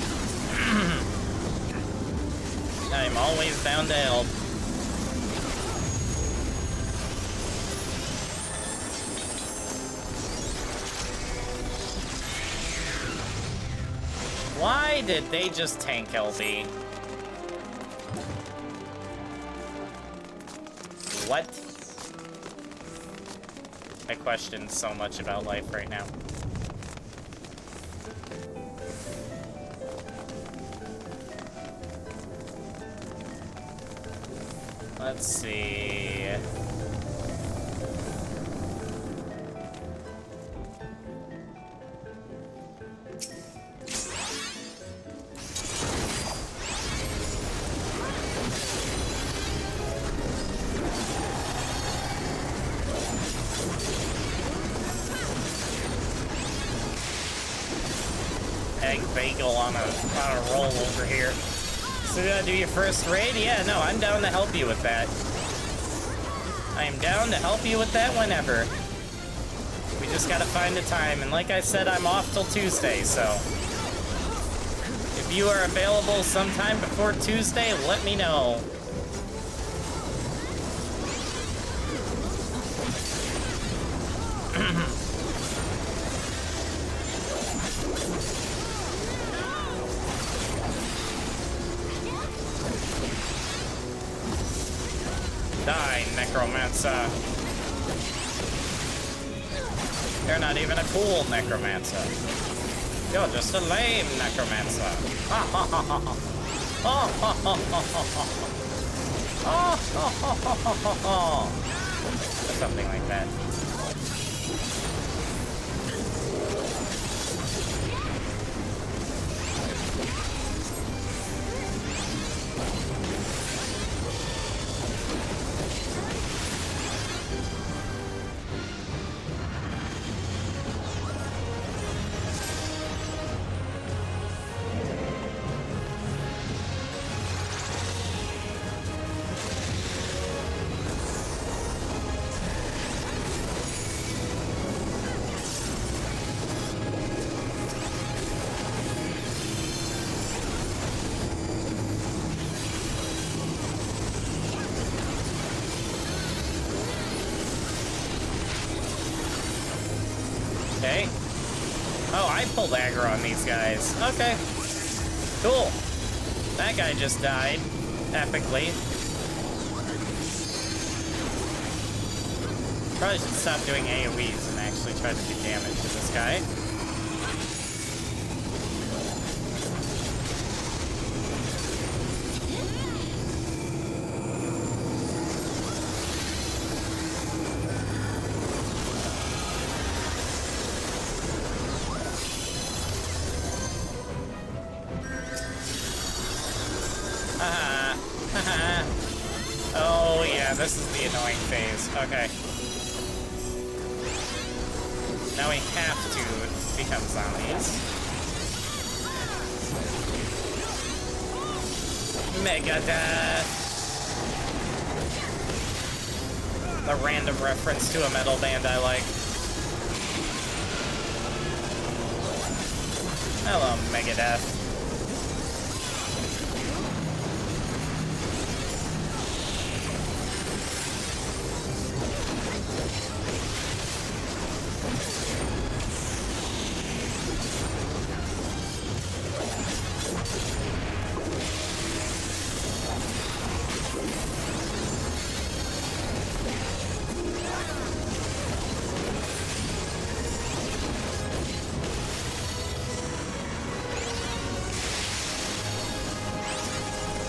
I'm always down to help. Why did they just tank LB? What? I question so much about life right now. Let's see. Egg bagel on a roll over here. So you gotta do your first raid? Yeah, no, I'm down to help you with that. I am down to help you with that whenever. We just gotta find a time, and like I said, I'm off till Tuesday, so if you are available sometime before Tuesday, let me know. Die, Necromancer. You're not even a cool Necromancer. You're just a lame Necromancer. Ha ha ha ha ha. Oh ha ha ha ha ha. Oh ha ha ha ha ha ha. Or something like that. Okay. Oh, I pulled aggro on these guys. Okay. Cool. That guy just died. Epically. Probably should stop doing AoEs and actually try to do damage to this guy. Yeah, this is the annoying phase. Okay. Now we have to become zombies. Megadeth! A random reference to a metal band I like. Hello, Megadeth.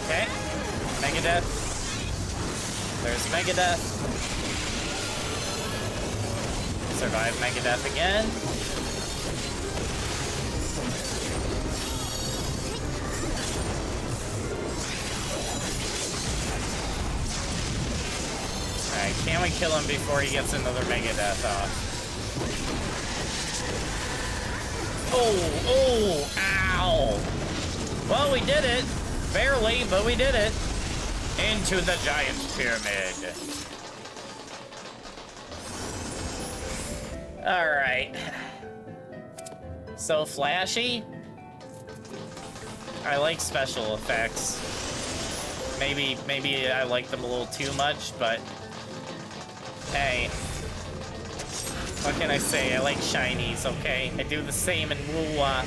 Okay, Megadeth. There's Megadeth. Survive Megadeth again. Alright, can we kill him before he gets another Megadeth off? Oh, ow! Well, we did it. Barely, but we did it. Into the giant pyramid. Alright. So flashy? I like special effects. Maybe I like them a little too much, but hey. What can I say? I like shinies, okay? I do the same in Wuwa.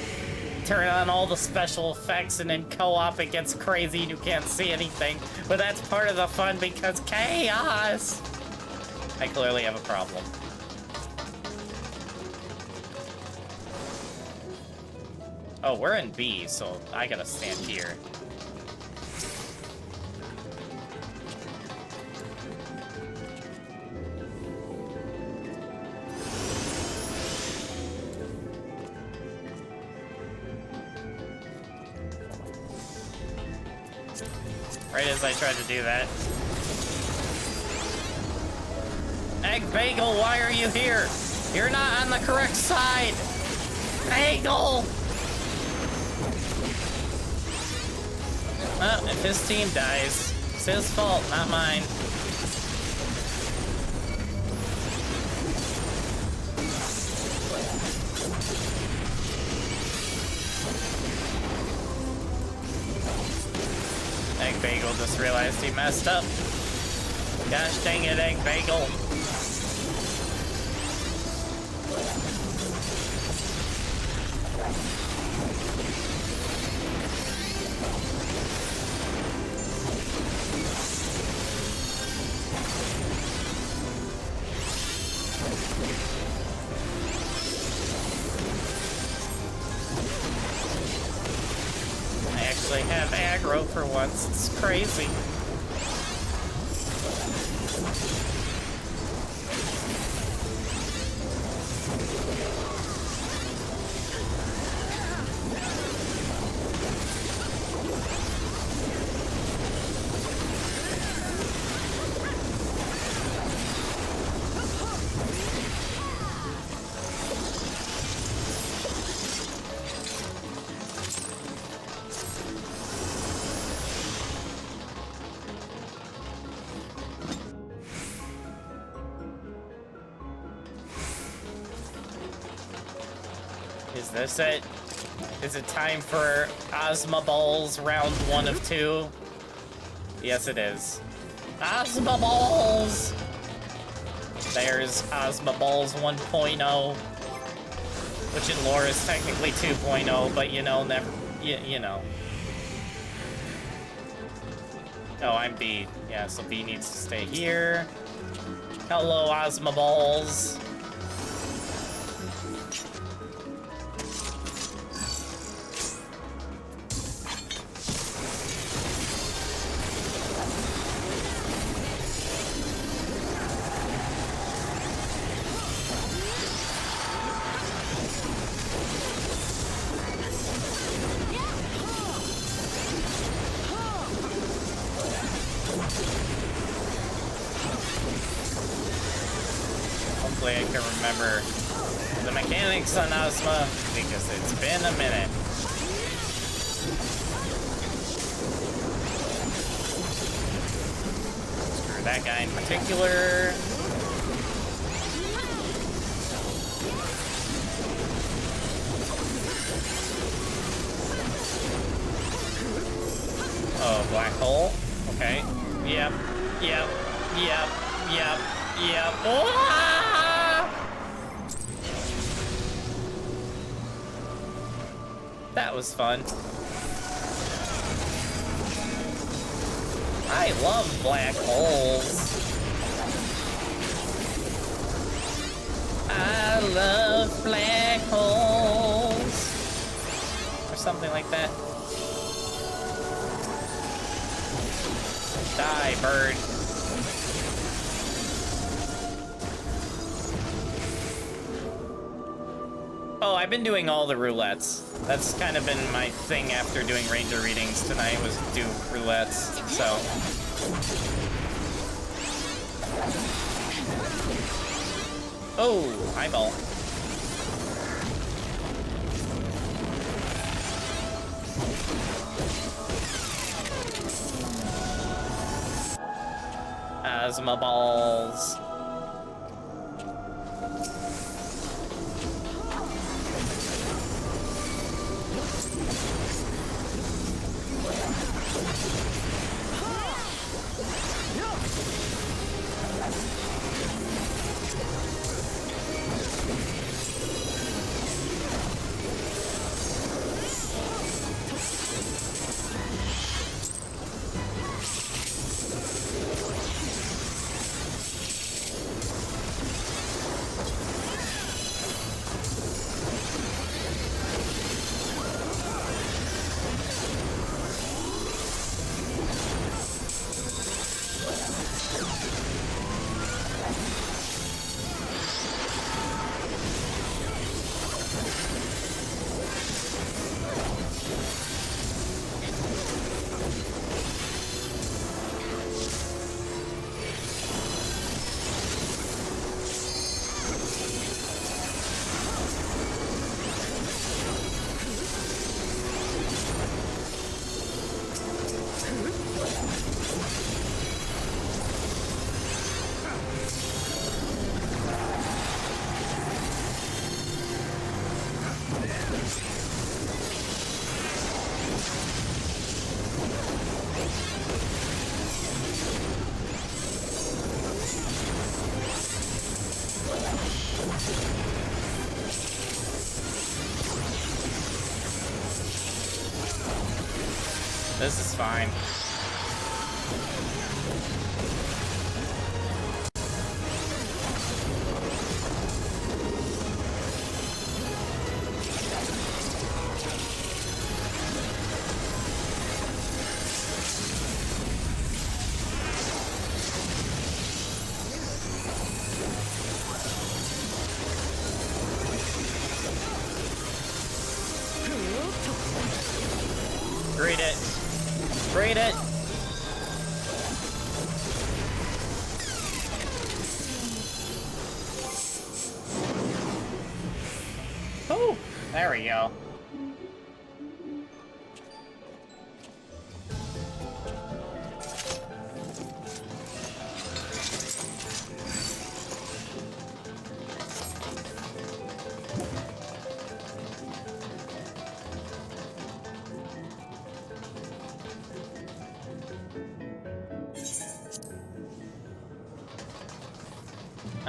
Turn on all the special effects, and in co-op it gets crazy and you can't see anything. But that's part of the fun because chaos! I clearly have a problem. Oh, we're in B, so I gotta stand here. Right as I tried to do that. Egg Bagel, why are you here? You're not on the correct side! Bagel! Well, if his team dies, it's his fault, not mine. Egg Bagel just realized he messed up. Gosh dang it, Egg Bagel. I actually have aggro for once. It's crazy. Is this it? Is it time for Ozma Balls round 1 of 2? Yes, it is. Ozma Balls! There's Ozma Balls 1.0. Which in lore is technically 2.0, but you know, never... You know. Oh, I'm B. Yeah, so B needs to stay here. Hello, Ozma Balls. hopefully I can remember the mechanics on Ozma, because it's been a minute. Screw that guy in particular. Oh, black hole. Okay. Yep. Yep. Yep. Yep. Yep. Ah! That was fun. I love black holes. I love black holes. Or something like that. Die, bird. Oh, I've been doing all the roulettes. That's kind of been my thing after doing ranger readings tonight, was do roulettes, so. Oh, eyeball. Asthma balls. This is fine. Read it. Read it. Oh, there we go.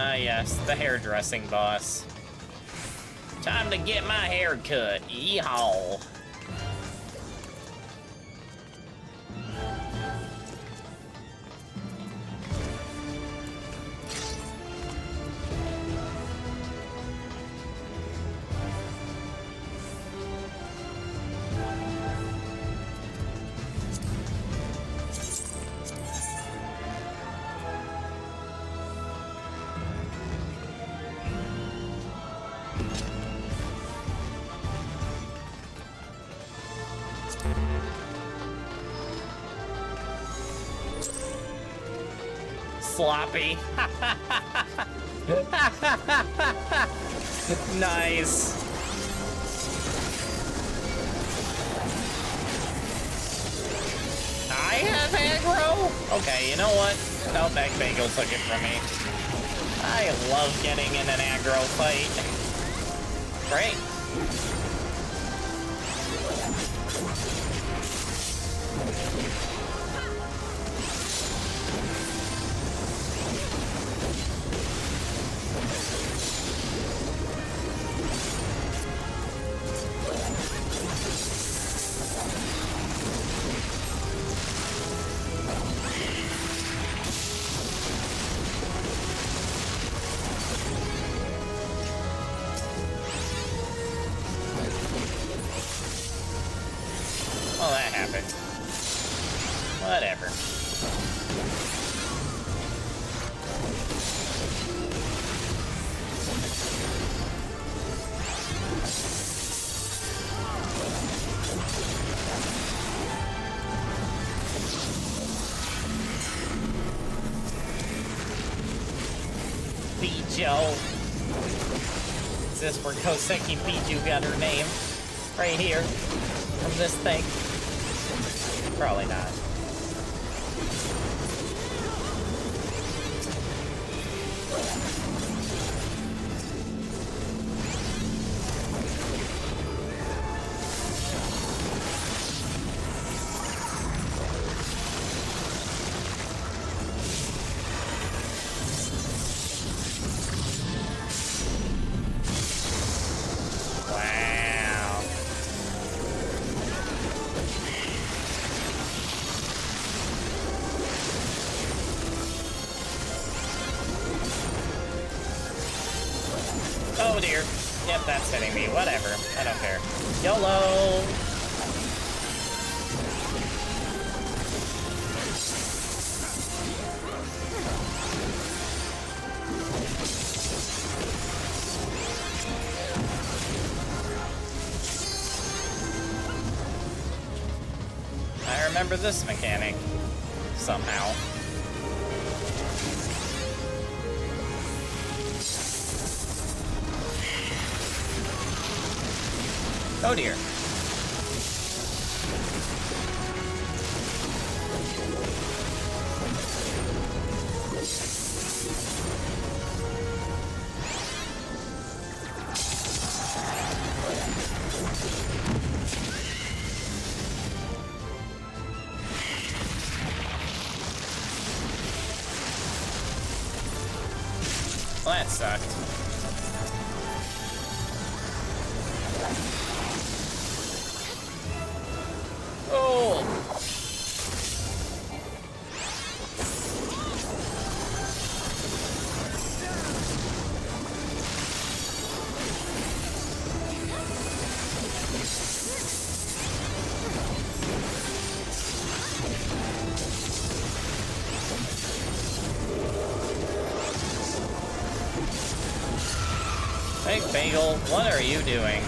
Ah, yes, the hairdressing boss. Time to get my hair cut. Yeehaw. Sloppy. Nice. I have aggro? Okay, you know what? No, that bagel took it from me. I love getting in an aggro fight. Great. Well, that happened. Whatever. Bijou. Is this where Koseki Bijou got her name? Right here. From this thing. Probably not. Wow. Oh dear. Yep, that's hitting me. Whatever. I don't care. YOLO! I remember this mechanic. Somehow. Oh dear. Well, that sucked. Oh! Hey, Bagel, what are you doing?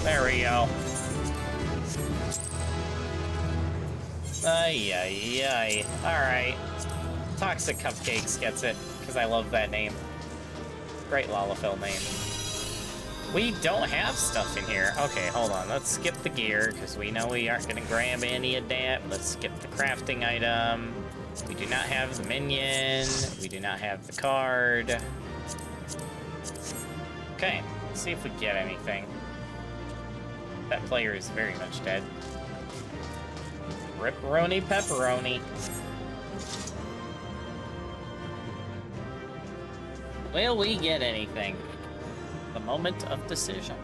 There we go. Ay, ay, ay. Alright. Toxic Cupcakes gets it, because I love that name. Great Lalafell name. We don't have stuff in here. Okay, hold on. Let's skip the gear, because we know we aren't going to grab any of that. Let's skip the crafting item. We do not have the minion. We do not have the card. Okay, let's see if we get anything. That player is very much dead. Ripperoni pepperoni. Will we get anything? The moment of decision.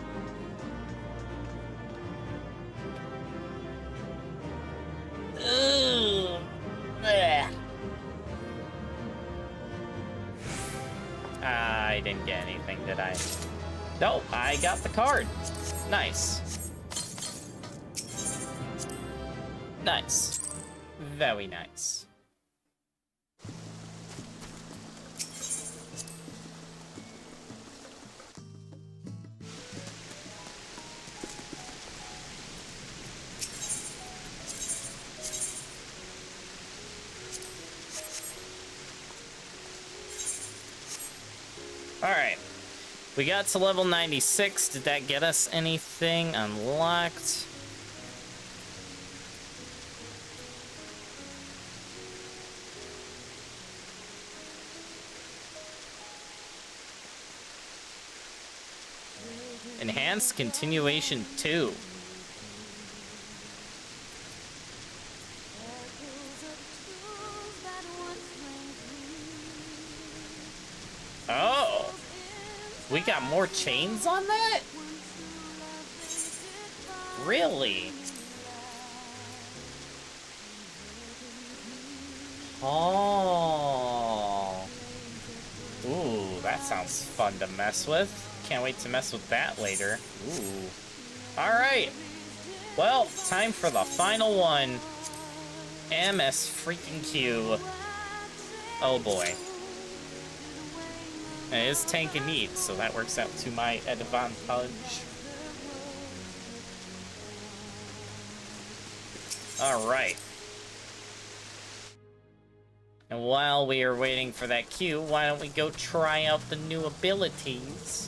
Ugh. Blech. I didn't get anything, did I? Nope, I got the card. Nice. Nice. Very nice. Alright. We got to level 96. Did that get us anything unlocked? Enhanced Continuation 2. Oh! We got more chains on that? Really? Oh. Ooh, that sounds fun to mess with. Can't wait to mess with that later. Ooh. Alright. Well, time for the final one. MS freaking Q. Oh boy. It is tank in need, so that works out to my advantage. Alright. And while we are waiting for that cue, why don't we go try out the new abilities?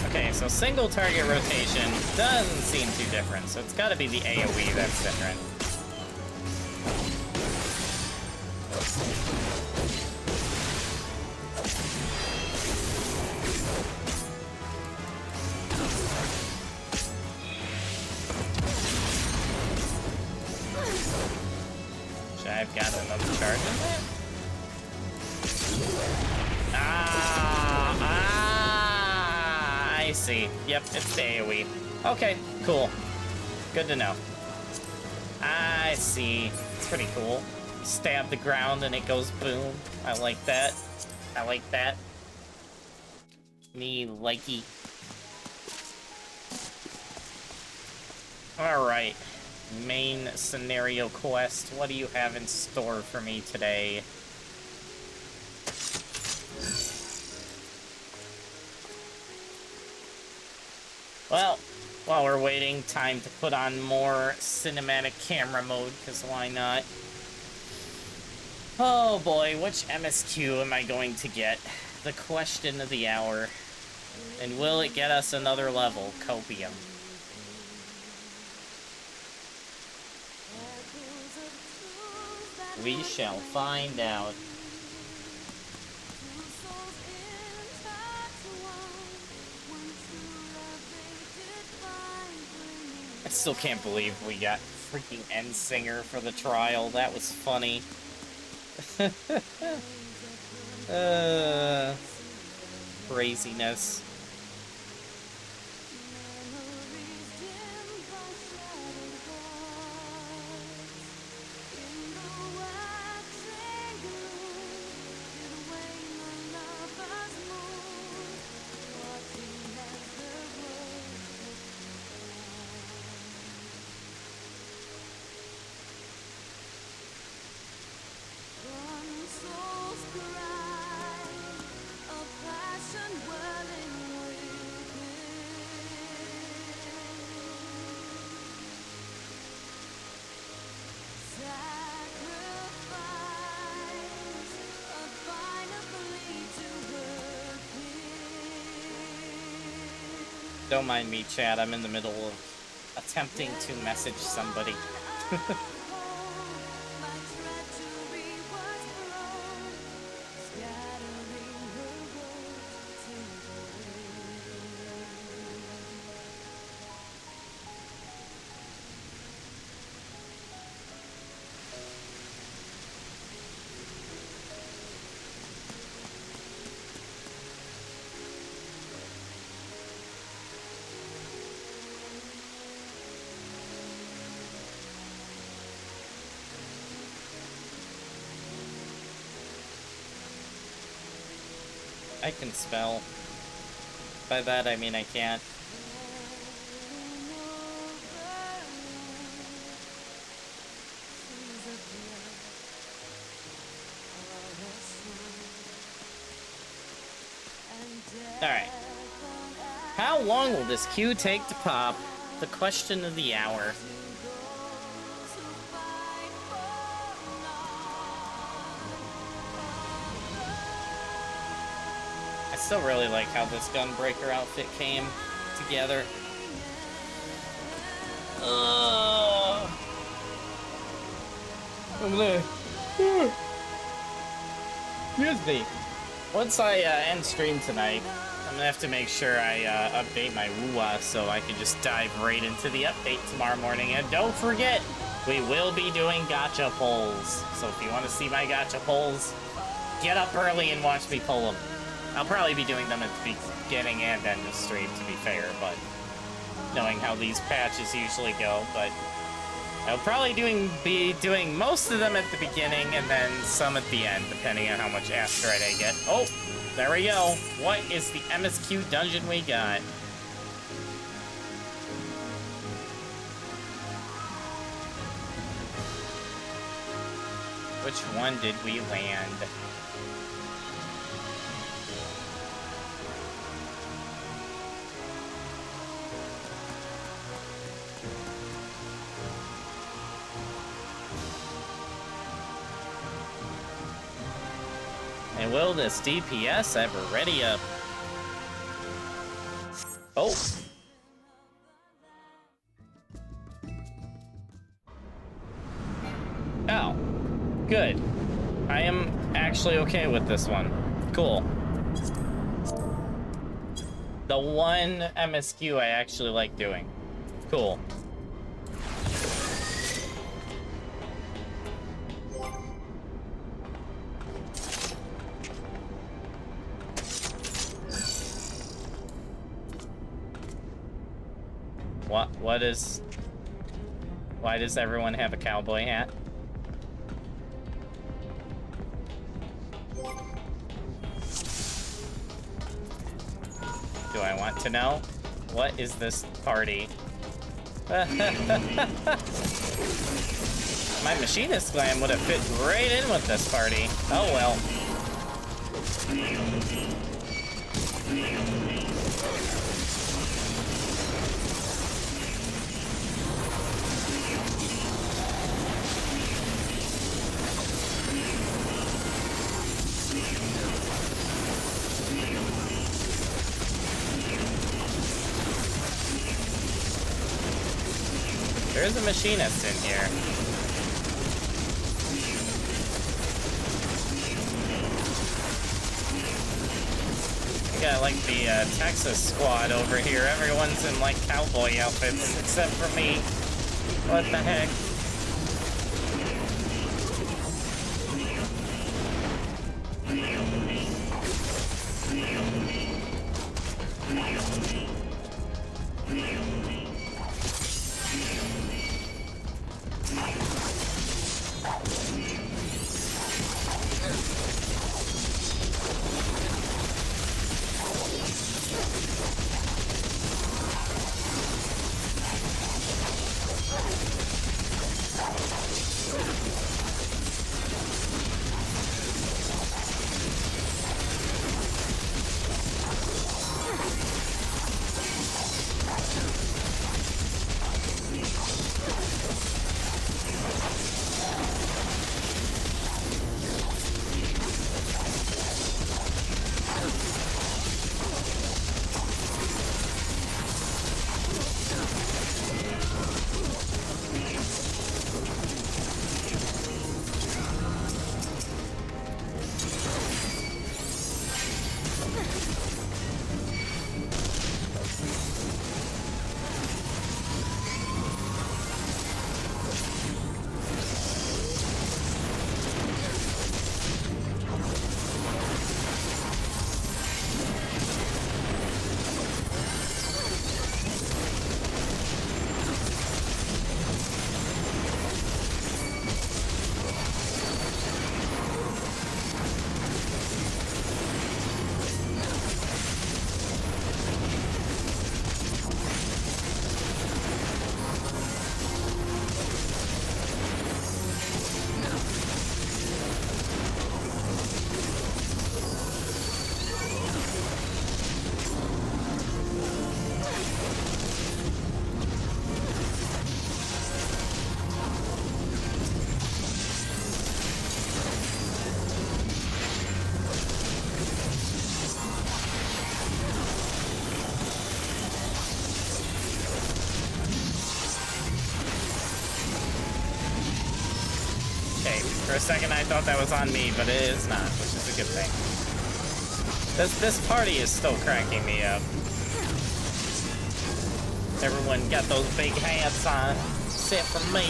Okay, so single target rotation doesn't seem too different, so it's gotta be the AoE that's different. Should I have got another charge in there? I see. Yep, it's the AoE. Okay, cool. Good to know. I see. It's pretty cool. Stab the ground and it goes boom. I like that. I like that. Me likey. Alright. Main scenario quest. What do you have in store for me today? Well, while we're waiting, time to put on more cinematic camera mode, because why not? Oh boy, which MSQ am I going to get? The question of the hour. And will it get us another level, Copium? We shall find out. I still can't believe we got freaking Endsinger for the trial. That was funny. Craziness. Don't mind me, chat. I'm in the middle of attempting to message somebody. I can spell. By that, I mean I can't. Alright. How long will this queue take to pop? The question of the hour. I still really like how this Gunbreaker outfit came together. I'm gonna... Excuse me. Once I end stream tonight, I'm gonna have to make sure I update my WUA so I can just dive right into the update tomorrow morning. And don't forget, we will be doing gacha polls. So if you want to see my gacha polls, get up early and watch me pull them. I'll probably be doing them at the beginning and end of stream, to be fair, but knowing how these patches usually go, but I'll probably be doing most of them at the beginning and then some at the end, depending on how much asteroid I get. Oh, there we go. What is the MSQ dungeon we got? Which one did we land? And will this DPS ever ready up? Oh. Oh. Good. I am actually okay with this one. Cool. The one MSQ I actually like doing. Cool. What is... Why does everyone have a cowboy hat? Do I want to know? What is this party? My machinist glam would have fit right in with this party. Oh well. There's a machinist in here. We got like the Texas squad over here. Everyone's in like cowboy outfits except for me. What the heck? For a second, I thought that was on me, but it is not, which is a good thing. This party is still cracking me up. Everyone got those big hats on, except for me.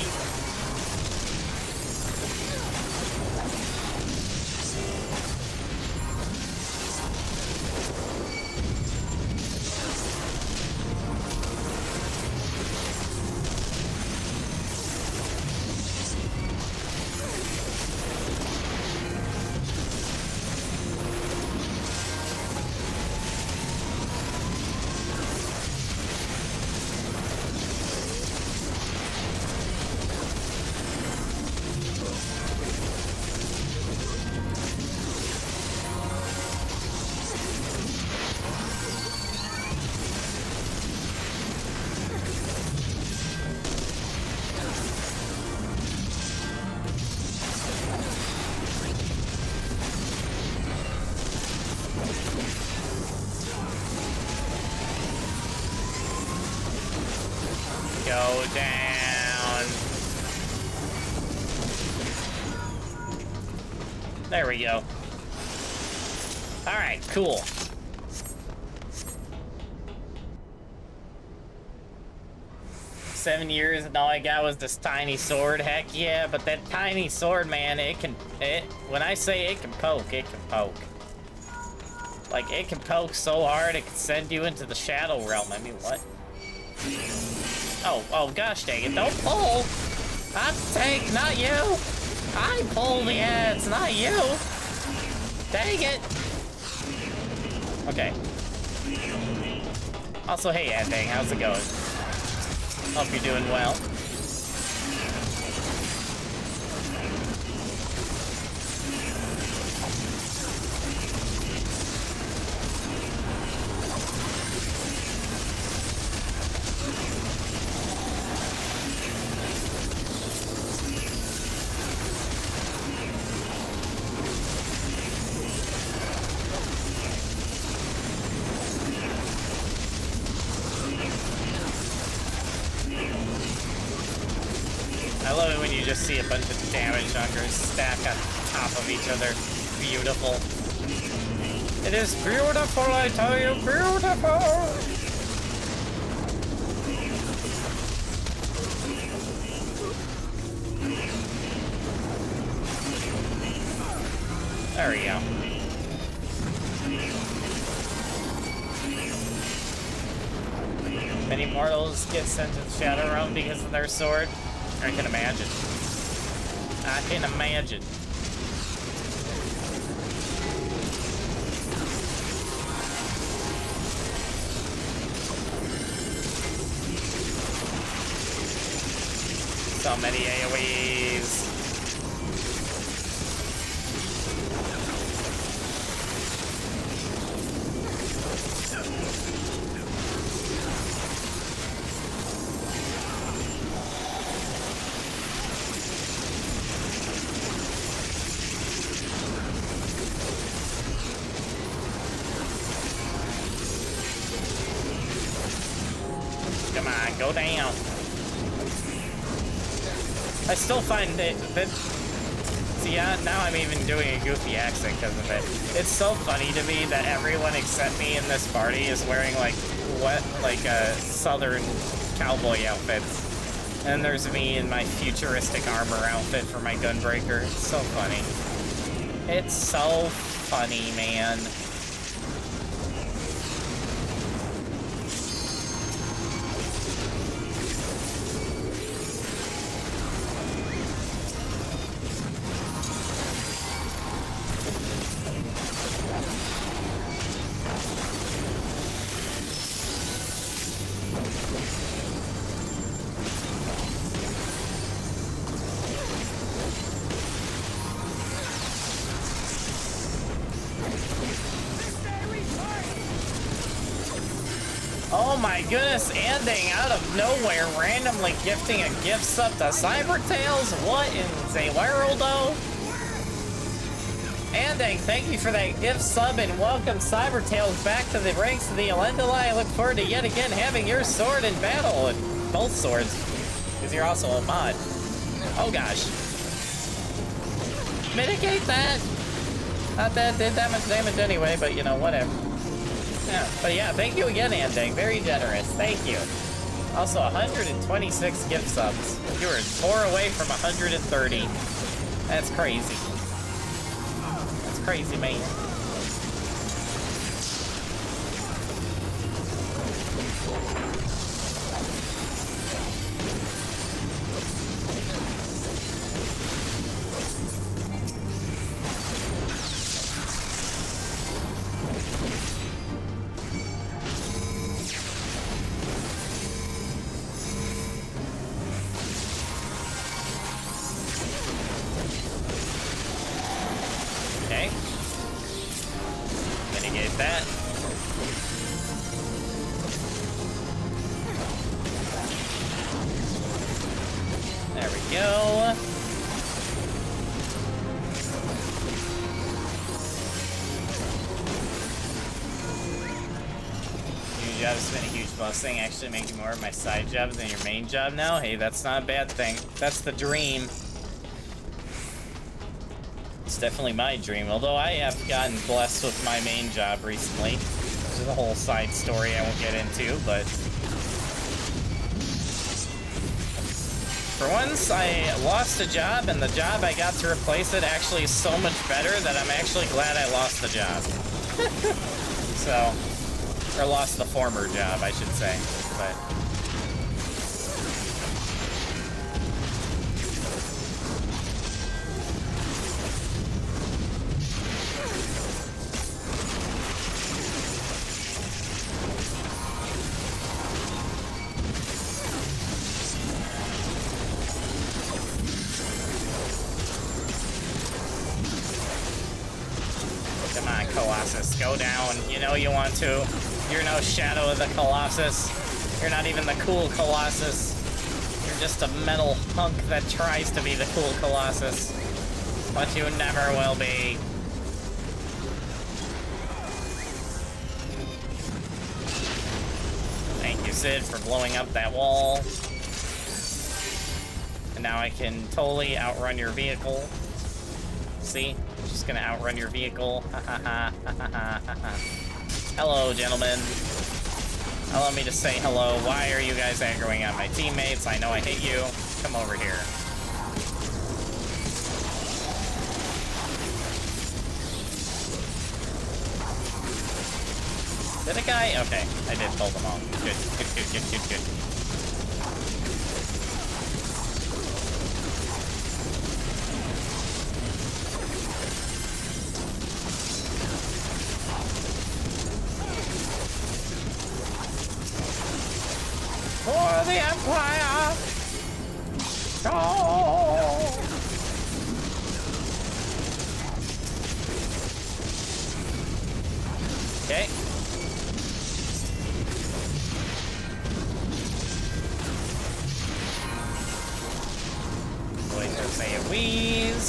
Go down. There we go. All right, cool. Seven years and all I got was this tiny sword. Heck yeah, but that tiny sword, man, when I say it can poke, it can poke. Like, it can poke so hard it can send you into the shadow realm. I mean, what? Oh gosh dang it, don't pull! I'm the tank, not you! I pull the ads, not you! Dang it! Okay. Also, hey ad dang, how's it going? Hope you're doing well. I love it when you just see a bunch of damage hunters stack on top of each other. Beautiful. It is beautiful, I tell you, beautiful! There we go. Many mortals get sent to the Shadow Realm because of their sword. I can imagine. I can imagine. So many AoEs. Come on, go down. I still find that see, now I'm even doing a goofy accent because of it. It's so funny to me that everyone except me in this party is wearing like southern cowboy outfits. And there's me in my futuristic armor outfit for my gunbreaker. It's so funny. It's so funny, man. Oh my goodness, Anding out of nowhere randomly gifting a gift sub to Cybertails? What in the world-o? Anding, thank you for that gift sub and welcome Cybertails back to the ranks of the Elendili. I look forward to yet again having your sword in battle, and both swords, because you're also a mod. Oh gosh. Mitigate that! Not that it did that much damage anyway, but you know, whatever. Yeah, but yeah, thank you again, Andang. Very generous. Thank you. Also, 126 gift subs. You were 4 away from 130. That's crazy. That's crazy, man. Okay. Mitigate that. There we go. Your job has been a huge blessing. Actually making more of my side job than your main job now. Hey, that's not a bad thing. That's the dream. It's definitely my dream, although I have gotten blessed with my main job recently. Which is a whole side story I won't get into, but... For once, I lost a job, and the job I got to replace it actually is so much better that I'm actually glad I lost the job. So... Or lost the former job, I should say, but... Come on, Colossus, go down. You know you want to. You're no shadow of the Colossus. You're not even the cool Colossus. You're just a metal hunk that tries to be the cool Colossus. But you never will be. Thank you, Sid, for blowing up that wall. And now I can totally outrun your vehicle. See? Just gonna outrun your vehicle. Ha ha ha ha ha ha ha. Hello, gentlemen. Allow me to say hello. Why are you guys aggroing on my teammates? I know I hate you. Come over here. Did a guy? Okay, I did pull them all. Good, good, good, good, good, good. For the Empire! Oh! Okay. Wait, Eorzea wheeze.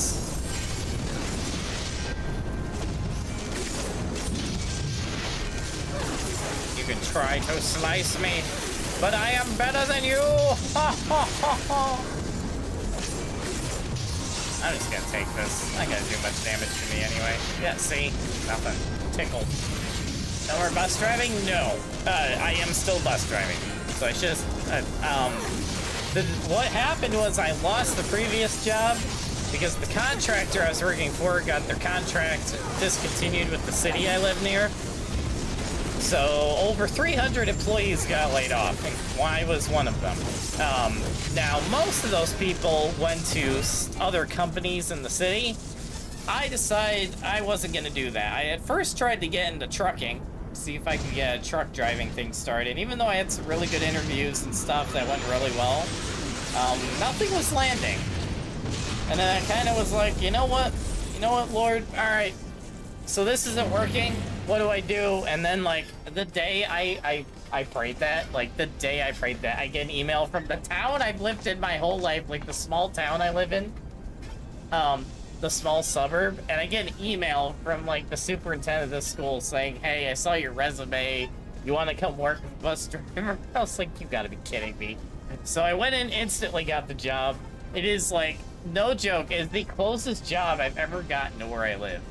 You can try to slice me, but I am better than you! Ha ha ha ha! I'm just gonna take this. Not gonna do much damage to me anyway. Yeah, see? Nothing. Tickled. No more bus driving? No. I am still bus driving. So I should what happened was I lost the previous job because the contractor I was working for got their contract discontinued with the city I live near. So over 300 employees got laid off, and I was one of them. Now, most of those people went to other companies in the city. I decided I wasn't going to do that. I at first tried to get into trucking, see if I could get a truck driving thing started, even though I had some really good interviews and stuff that went really well. Nothing was landing. And then I kind of was like, you know what, Lord? All right, so this isn't working. What do I do? And then, like, the day I prayed that, I get an email from the town I've lived in my whole life, like the small town I live in, the small suburb, and I get an email from, like, the superintendent of this school saying, hey, I saw your resume. You want to come work with bus driver? I was like, you gotta be kidding me. So I went in, instantly got the job. It is, like, no joke, it's the closest job I've ever gotten to where I live.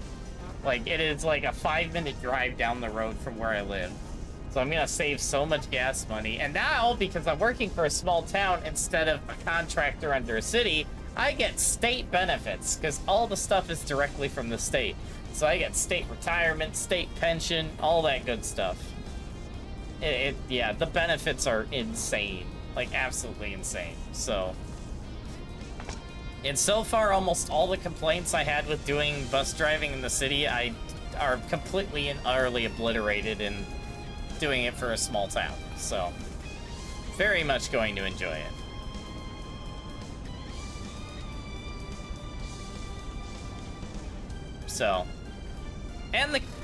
Like, it is like a 5-minute drive down the road from where I live. So I'm gonna save so much gas money. And now, because I'm working for a small town instead of a contractor under a city, I get state benefits, because all the stuff is directly from the state. So I get state retirement, state pension, all that good stuff. Yeah, the benefits are insane. Like, absolutely insane. So... And so far, almost all the complaints I had with doing bus driving in the city, are completely and utterly obliterated in doing it for a small town. So, very much going to enjoy it. So,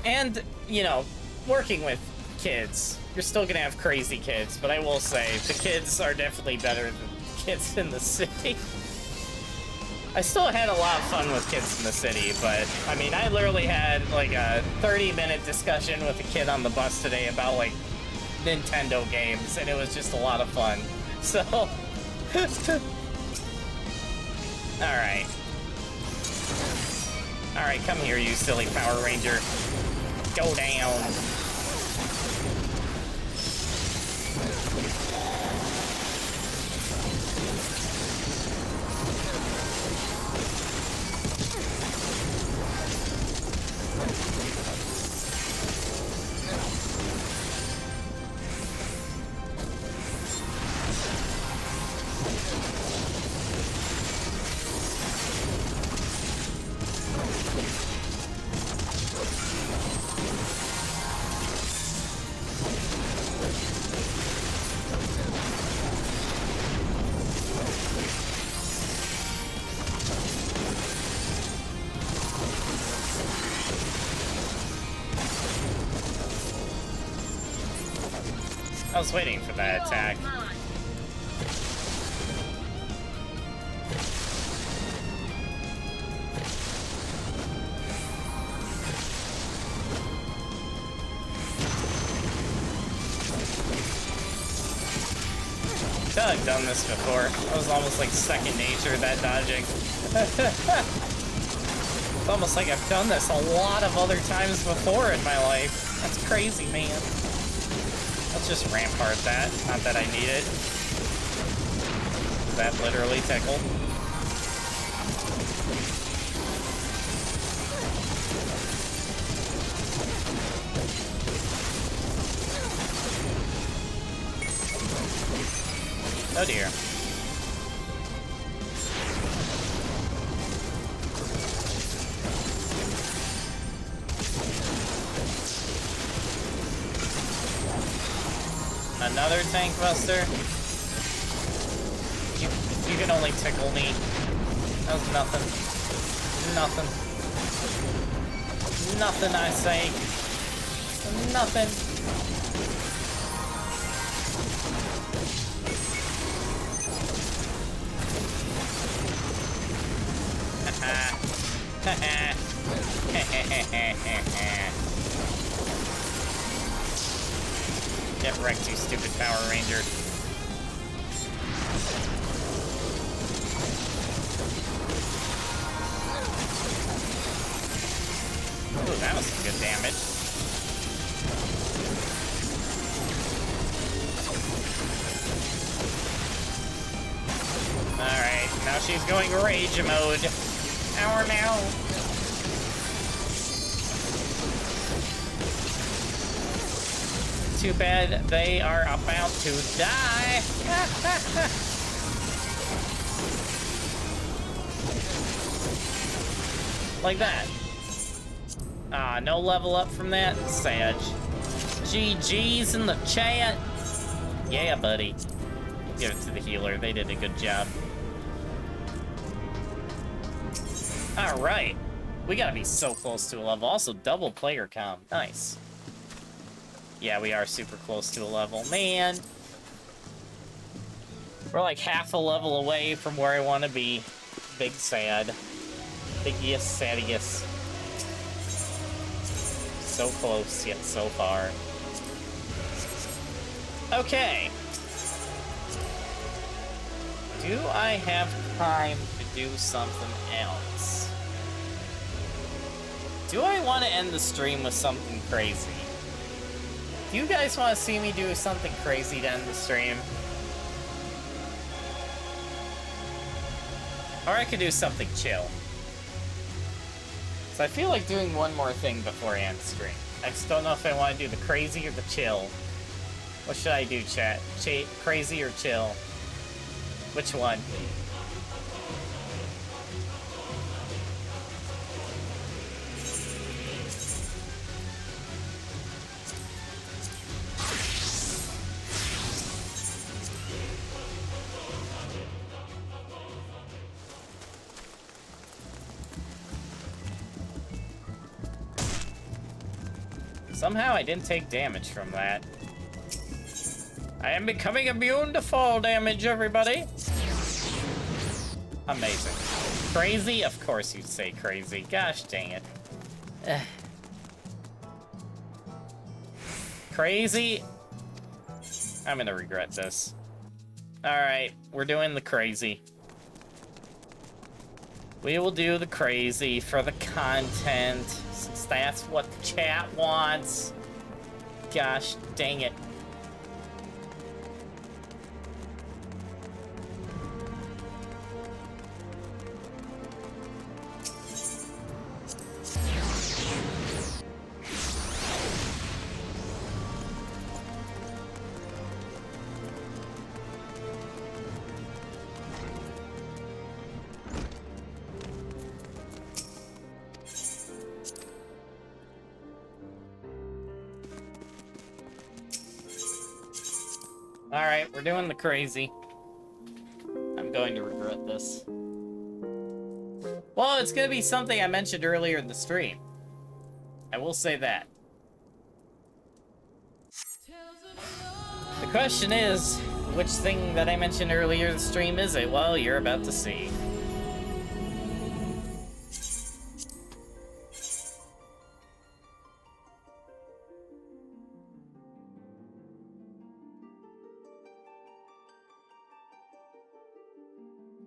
and you know, working with kids, you're still gonna have crazy kids, but I will say the kids are definitely better than kids in the city. I still had a lot of fun with kids in the city, but, I mean, I literally had, like, a 30-minute discussion with a kid on the bus today about, like, Nintendo games, and it was just a lot of fun. So... Alright. Alright, come here, you silly Power Ranger. Go down. I was waiting for that attack. I've done this before. That was almost like second nature, that dodging. It's almost like I've done this a lot of other times before in my life. That's crazy, man. Let's just rampart that. Not that I need it. That literally tickled. Oh dear. Another tank buster? You can only tickle me. That was nothing. Nothing. Nothing, I say. Nothing. Get wrecked, you stupid Power Ranger. Ooh, that was some good damage. Alright, now she's going rage mode. Hour now. Too bad they are about to die. Like that. Ah, no level up from that? Sad. GG's in the chat. Yeah, buddy. Give it to the healer. They did a good job. Alright. We gotta be so close to a level. Also, double player count. Nice. Yeah, we are super close to a level. Man. We're like half a level away from where I want to be. Big sad. Big yes, sad yes. So close, yet so far. Okay. Do I have time to do something else? Do I want to end the stream with something crazy? Do you guys want to see me do something crazy to end the stream? Or I could do something chill. So I feel like doing one more thing before I end the stream. I just don't know if I want to do the crazy or the chill. What should I do, chat? Crazy or chill? Which one? Somehow I didn't take damage from that. I am becoming immune to fall damage, everybody! Amazing. Crazy? Of course you'd say crazy. Gosh dang it. Crazy? I'm gonna regret this. Alright, we're doing the crazy. We will do the crazy for the content, since that's what the chat wants. Gosh dang it. Alright, we're doing the crazy. I'm going to regret this. Well, it's gonna be something I mentioned earlier in the stream. I will say that. The question is, which thing that I mentioned earlier in the stream is it? Well, you're about to see.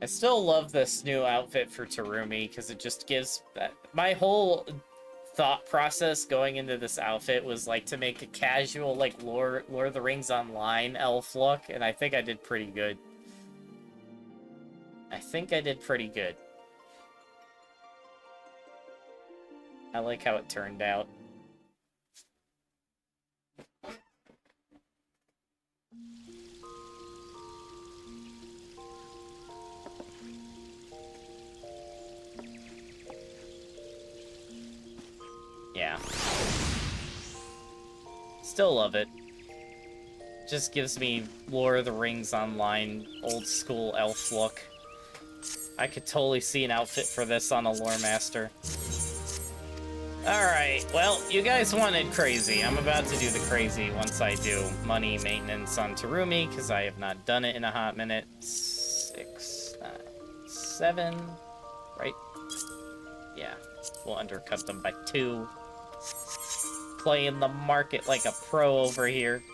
I still love this new outfit for Terumi because it just gives my whole thought process going into this outfit was like to make a casual like Lord of the Rings Online elf look, and I think I did pretty good. I think I did pretty good. I like how it turned out. Yeah. Still love it. Just gives me Lord of the Rings Online old school elf look. I could totally see an outfit for this on a lore master. Alright, well, you guys wanted crazy. I'm about to do the crazy once I do money maintenance on Terumi, because I have not done it in a hot minute. 6, 9, 7, right? Yeah, we'll undercut them by 2. Playing the market like a pro over here.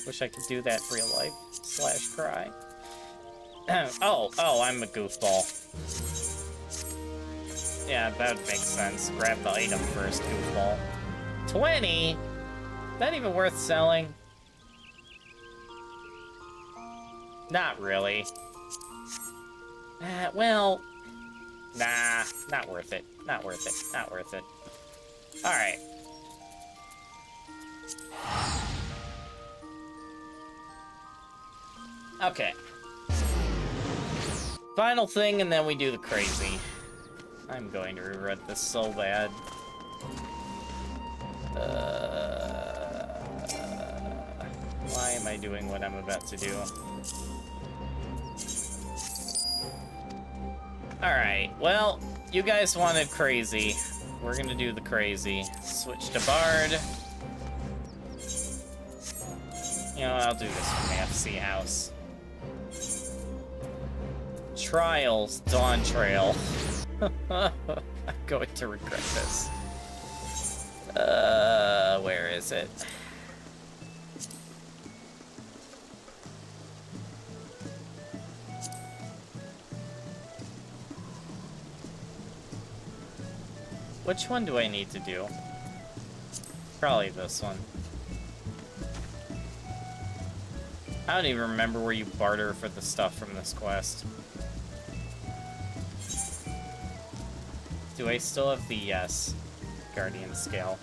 Wish I could do that real life. / cry. Oh, I'm a goofball. Yeah, that would make sense. Grab the item first, goofball. 20? That even worth selling? Not really. Well... Nah, not worth it. Not worth it. Not worth it. Alright. Okay. Final thing, and then we do the crazy. I'm going to regret this so bad. Why am I doing what I'm about to do? Alright, well, you guys wanted crazy. We're gonna do the crazy. Switch to Bard. You know, I'll do this from the FC house. Trials, Dawn Trail. I'm going to regret this. Where is it? Which one do I need to do? Probably this one. I don't even remember where you barter for the stuff from this quest. Do I still have the yes Guardian scale?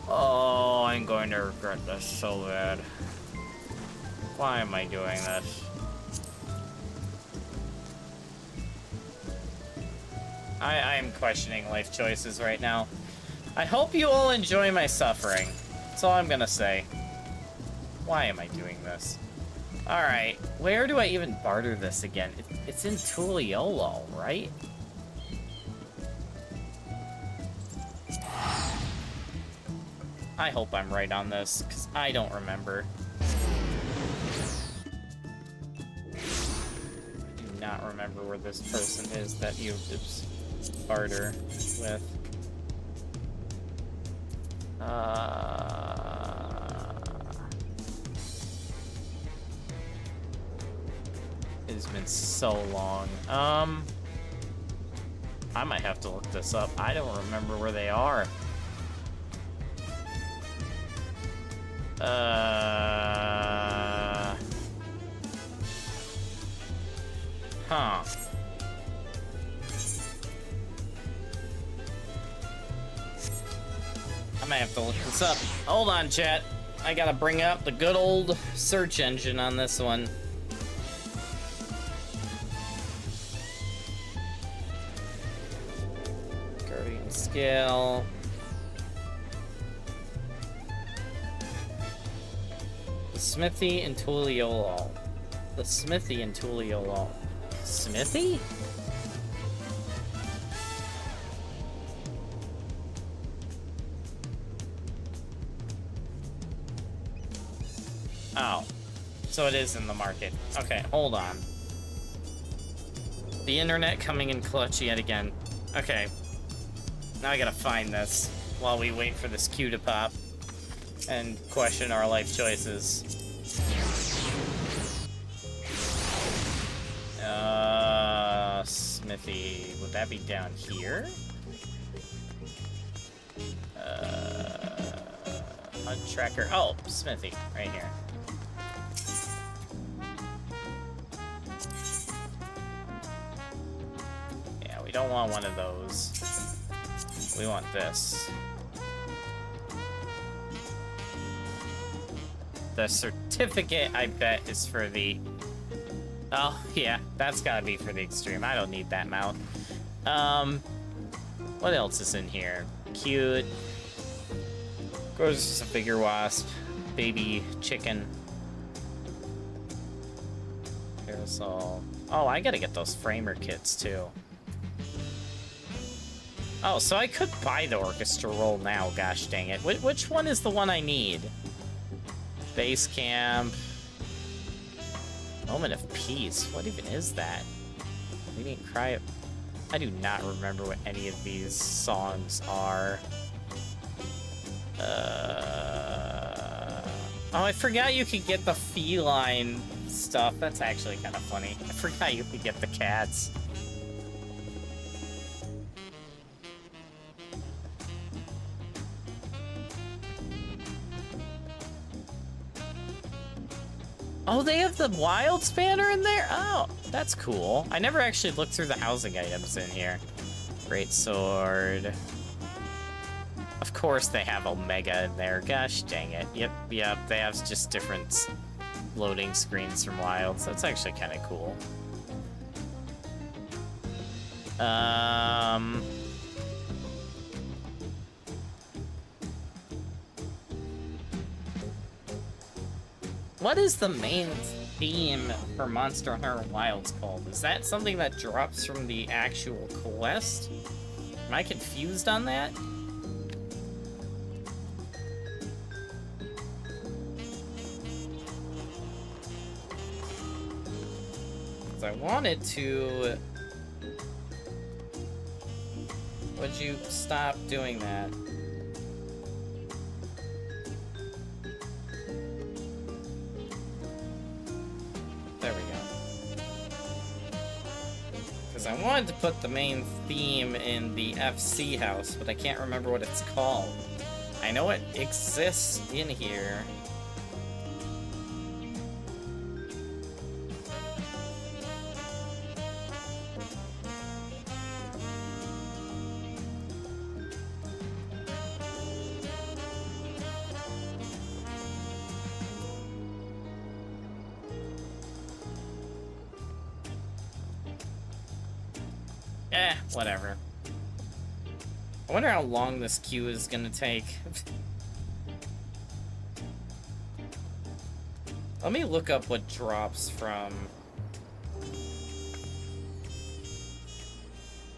Oh, I'm going to regret this so bad. Why am I doing this? I am questioning life choices right now. I hope you all enjoy my suffering. That's all I'm gonna say. Why am I doing this? Alright, where do I even barter this again? It's in Tuliolo, right? I hope I'm right on this, because I don't remember. I do not remember where this person is that you just barter with. It has been so long. I might have to look this up. I don't remember where they are. Huh. I might have to look this up. Hold on, chat. I gotta bring up the good old search engine on this one. Guardian scale. The Smithy and Tuliolo. The Smithy and Tuliolo. Smithy? Oh. So it is in the market. Okay, hold on. The internet coming in clutch yet again. Okay. Now I gotta find this while we wait for this queue to pop and question our life choices. Smithy. Would that be down here? Hunt tracker. Oh, Smithy. Right here. Yeah, we don't want one of those. We want this. The certificate, I bet, is for the... Oh, yeah, that's gotta be for the extreme. I don't need that mount. What else is in here? Cute. Of course, just a bigger wasp. Baby chicken. Carousel. Oh, I gotta get those framer kits, too. Oh, so I could buy the orchestra roll now, gosh dang it. Which one is the one I need? Base camp. Moment of peace. What even is that? We didn't cry. I do not remember what any of these songs are. Oh, I forgot you could get the feline stuff. That's actually kind of funny. I forgot you could get the cats. Oh, they have the wild spanner in there? Oh, that's cool. I never actually looked through the housing items in here. Great sword. Of course they have Omega in there. Gosh dang it. Yep, they have just different loading screens from Wilds. That's actually kind of cool. What is the main theme for Monster Hunter Wilds called? Is that something that drops from the actual quest? Am I confused on that? Because I wanted to... Would you stop doing that? There we go. Because I wanted to put the main theme in the FC house, but I can't remember what it's called. I know it exists in here. Whatever. I wonder how long this queue is gonna take. Let me look up what drops from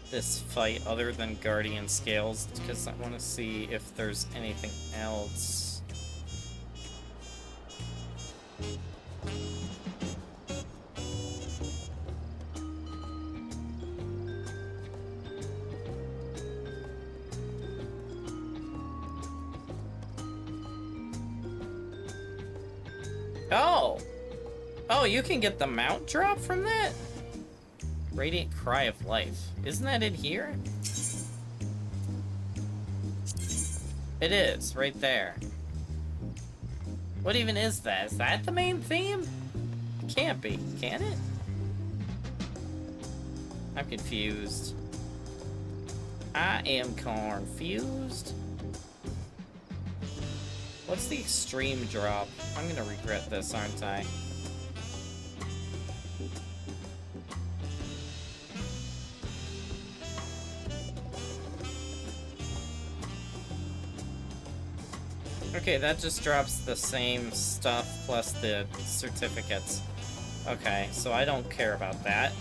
this fight other than Guardian Scales, because I want to see if there's anything else. Oh, you can get the mount drop from that? Radiant Cry of Life. Isn't that in here? It is, right there. What even is that? Is that the main theme? It can't be, can it? I'm confused. I am confused. What's the extreme drop? I'm gonna regret this, aren't I? Okay, that just drops the same stuff plus the certificates. Okay, so I don't care about that.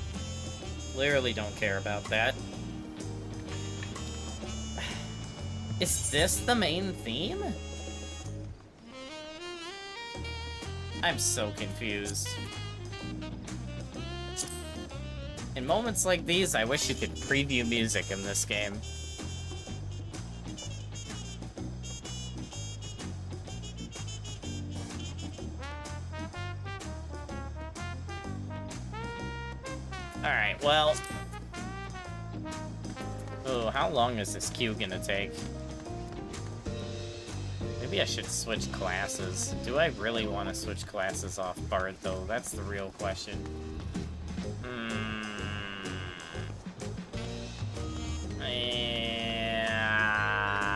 Literally don't care about that. Is this the main theme? I'm so confused. In moments like these, I wish you could preview music in this game. Alright, well... Oh, how long is this queue gonna take? Maybe I should switch classes. Do I really want to switch classes off Bard, though? That's the real question.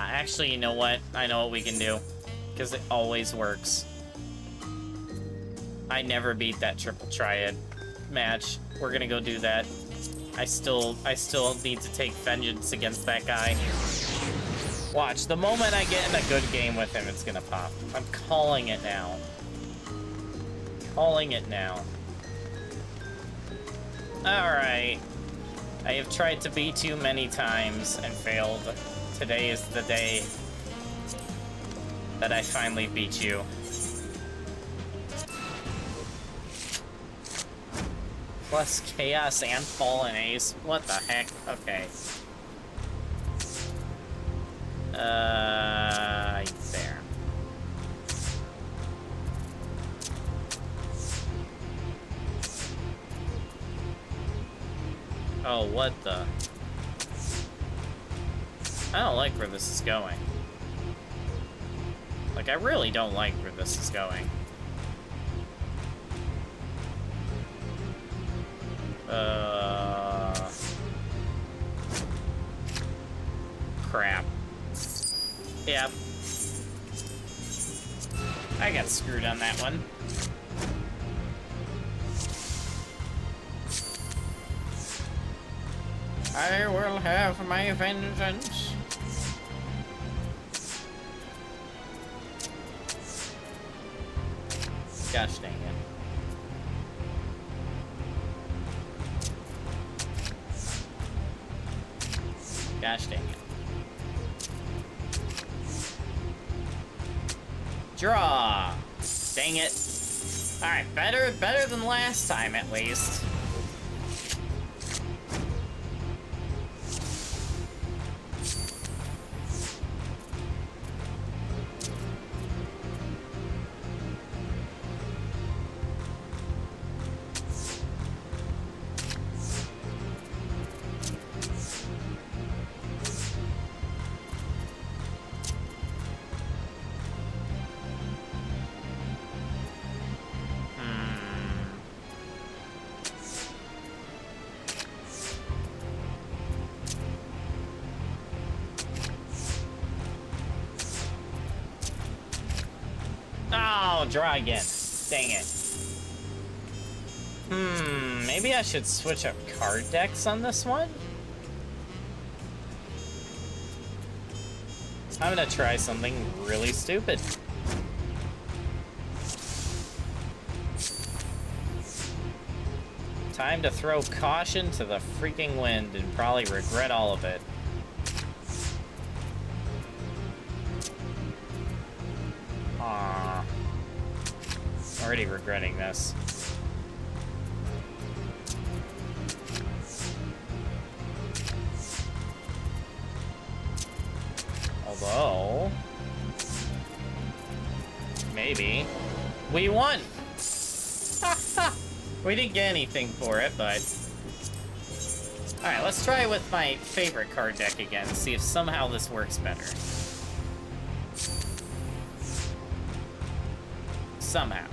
Actually, you know what? I know what we can do. Because it always works. I never beat that triple triad match. We're gonna go do that. I still need to take vengeance against that guy. Watch, the moment I get in a good game with him, it's gonna pop. I'm calling it now. Calling it now. Alright. I have tried to beat you many times and failed. Today is the day that I finally beat you. Plus Chaos and Fallen Ace. What the heck? Okay. There. Oh, what the? I don't like where this is going. Like, I really don't like where this is going. Crap. Yep. I got screwed on that one. I will have my vengeance. Gosh dang it. Gosh dang it. Draw! Dang it. Alright, better than last time at least. draw again. Dang it. Maybe I should switch up card decks on this one? I'm gonna try something really stupid. Time to throw caution to the freaking wind and probably regret all of it. Aww. Already regretting this. Although... maybe... we won! We didn't get anything for it, but... Alright, let's try it with my favorite card deck again, see if somehow this works better. Somehow.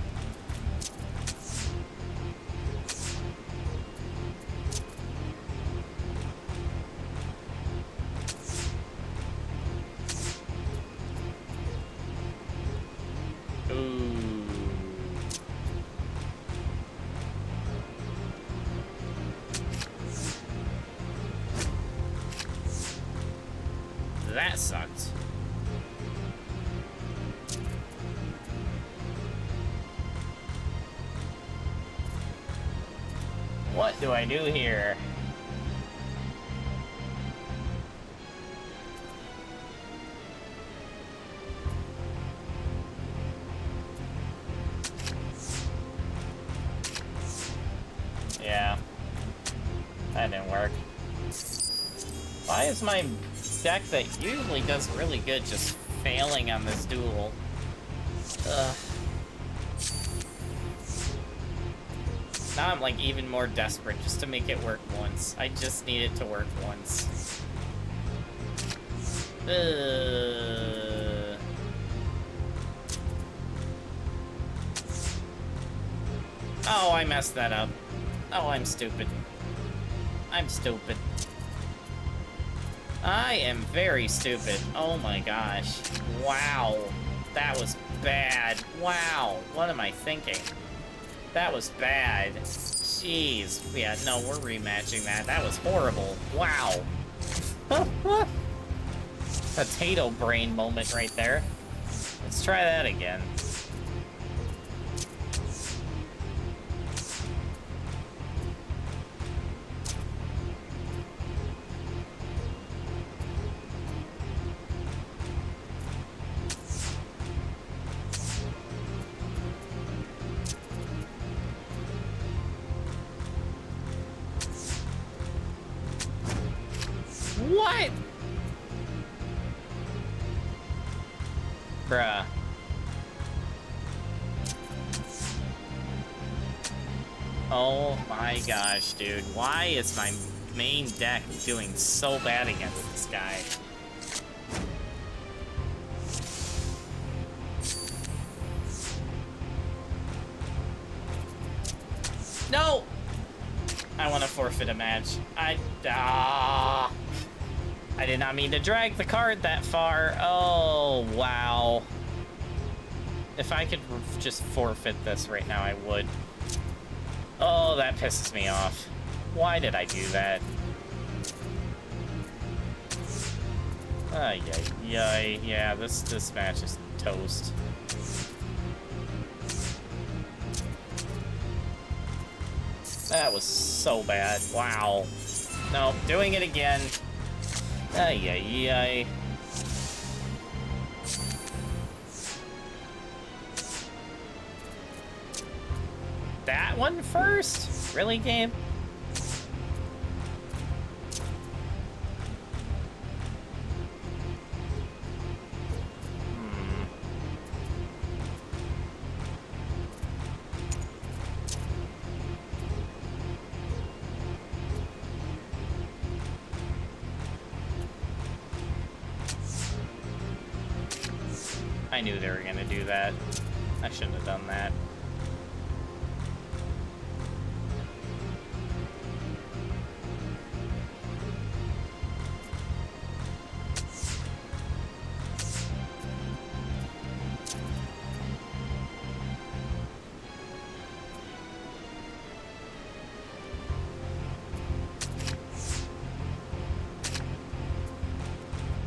Ooh. That sucked. What do I do here? Yeah. That didn't work. Why is my deck that usually does really good just failing on this duel? Ugh. Now I'm like even more desperate just to make it work once. I just need it to work once. Oh, I messed that up. Oh, I'm stupid. I'm stupid. I am very stupid. Oh my gosh. Wow. That was bad. Wow. What am I thinking? That was bad. Jeez. Yeah, no, we're rematching that. That was horrible. Wow. Potato brain moment right there. Let's try that again. What? Bruh. Oh my gosh, dude. Why is my main deck doing so bad against this guy? No! I want to forfeit a match. I did not mean to drag the card that far. Oh, wow. If I could just forfeit this right now, I would. Oh, that pisses me off. Why did I do that? Ay, ay, ay. Yeah, this match is toast. That was so bad. Wow. No, doing it again. Ay, ay, ay. That one first? Really, game? I knew they were gonna do that. I shouldn't have done that.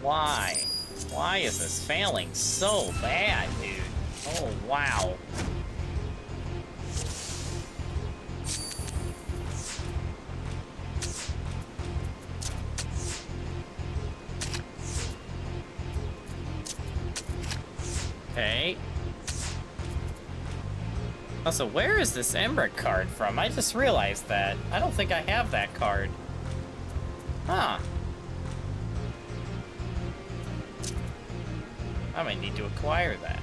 Why? Why is this failing so bad, dude? Oh, wow. Okay. Also, where is this Embrick card from? I just realized that. I don't think I have that card. Huh. I might need to acquire that.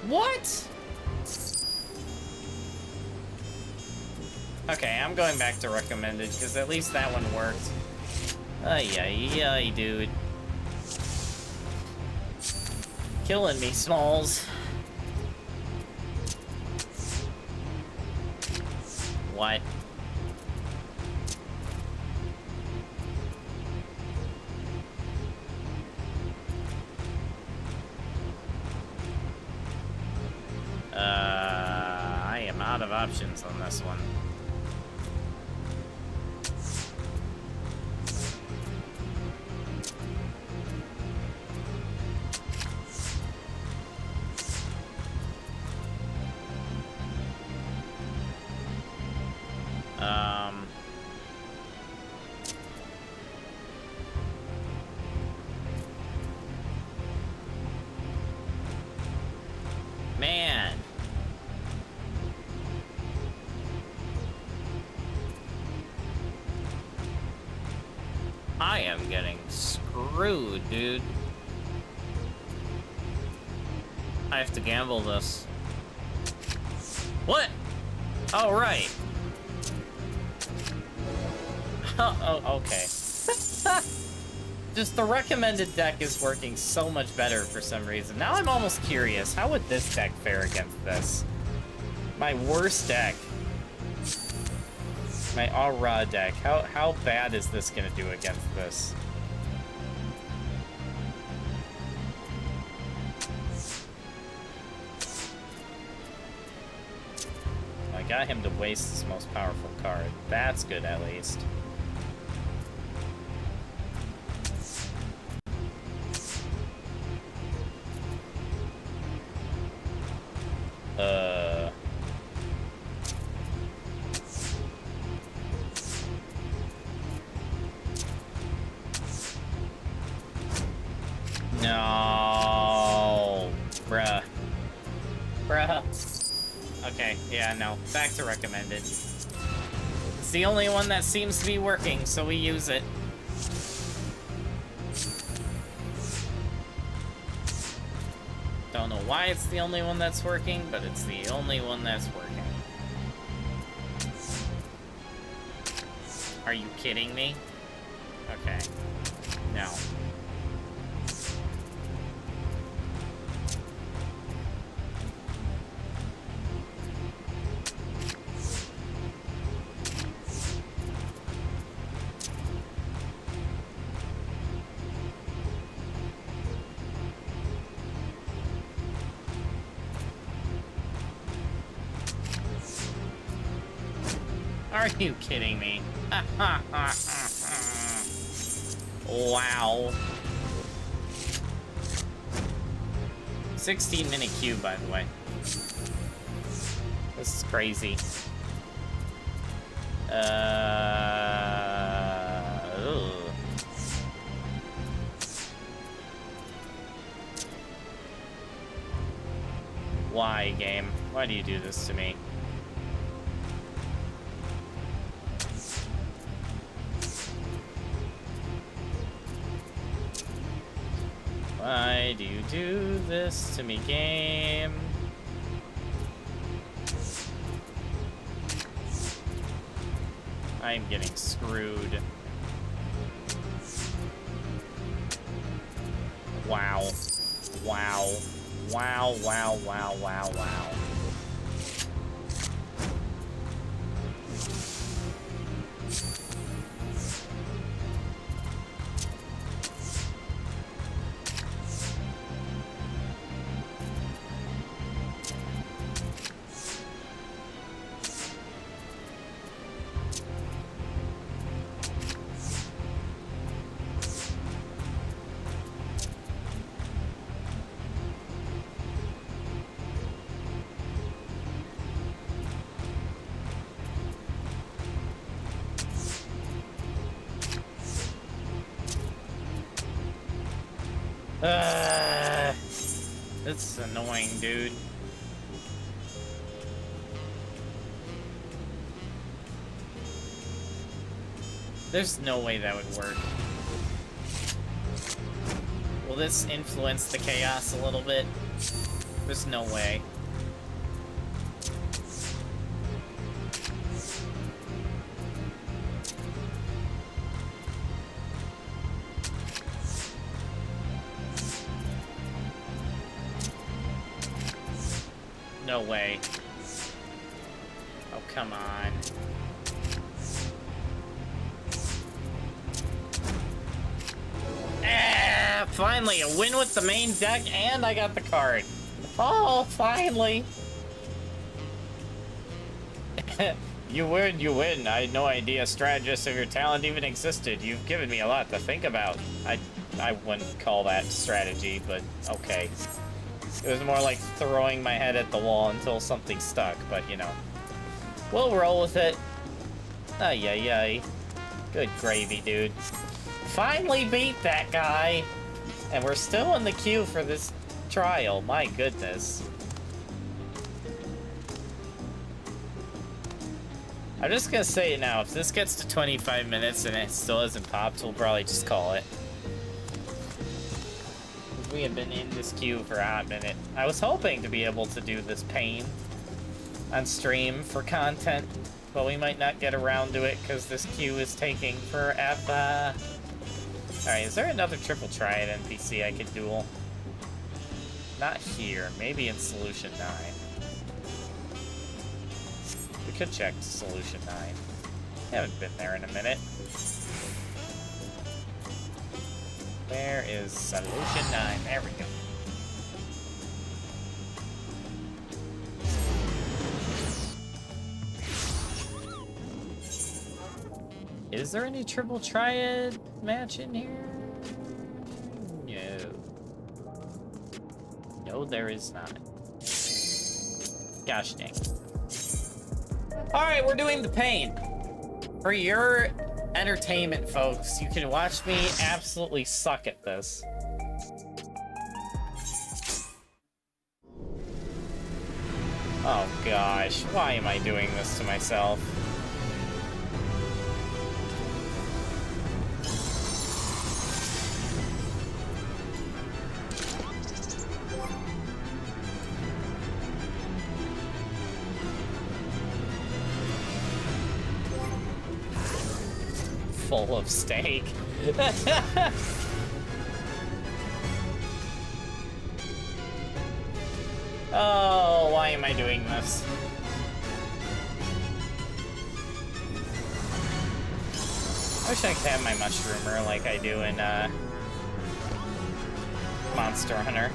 What? Okay, I'm going back to recommended, because at least that one worked. Ay, ay, ay, dude. Killing me, Smalls. What? I am out of options on this one. Man. I am getting screwed, dude. I have to gamble this. What? Oh, right. Oh, okay. Just the recommended deck is working so much better for some reason. Now I'm almost curious. How would this deck fare against this? My worst deck. My Aura deck. How bad is this gonna do against this? I got him to waste his most powerful card. That's good, at least. No. Bruh. Okay, yeah, no. Back to recommended. It's the only one that seems to be working, so we use it. Don't know why it's the only one that's working, but it's the only one that's working. Are you kidding me? Okay. No. Are you kidding me? Wow. 16-minute queue, by the way. This is crazy. Ugh. Why, game? Why do you do this to me? Why do you do this to me, game? I'm getting screwed. Wow. Wow. Wow, wow, wow, wow, wow. It's annoying, dude. There's no way that would work. Will this influence the chaos a little bit? There's no way. No way. Oh, come on. Finally, a win with the main deck, and I got the card. Oh, finally. You win, you win. I had no idea strategist of your talent even existed. You've given me a lot to think about. I wouldn't call that strategy, but okay. It was more like throwing my head at the wall until something stuck, but you know. We'll roll with it. Ay, ay, ay. Good gravy, dude. Finally beat that guy! And we're still in the queue for this trial, my goodness. I'm just gonna say it now, if this gets to 25 minutes and it still hasn't popped, we'll probably just call it. We have been in this queue for a hot minute. I was hoping to be able to do this pain on stream for content, but we might not get around to it because this queue is taking forever. Alright, is there another triple triad NPC I could duel? Not here, maybe in Solution 9. We could check Solution 9. Haven't been there in a minute. Where is Solution 9? There we go. Is there any triple triad match in here? No. No, there is not. Gosh dang. Alright, we're doing the pain. For your entertainment, folks, you can watch me absolutely suck at this. Oh gosh, why am I doing this to myself? Full of steak. Oh, why am I doing this? I wish I could have my mushroomer like I do in Monster Hunter.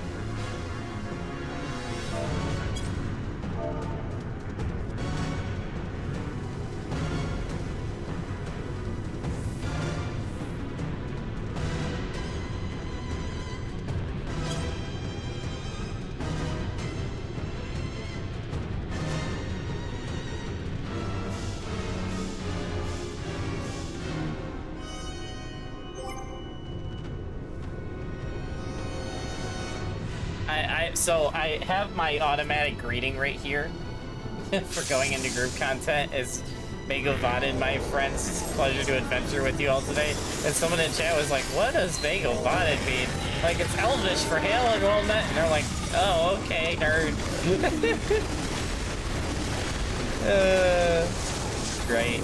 So I have my automatic greeting right here for going into group content is Mago Vodded, my friends. It's a pleasure to adventure with you all today. And someone in chat was like, what does Mago Vodded mean? Like, it's Elvish for Hail and Well Met. And they're like, oh, okay, nerd. Great.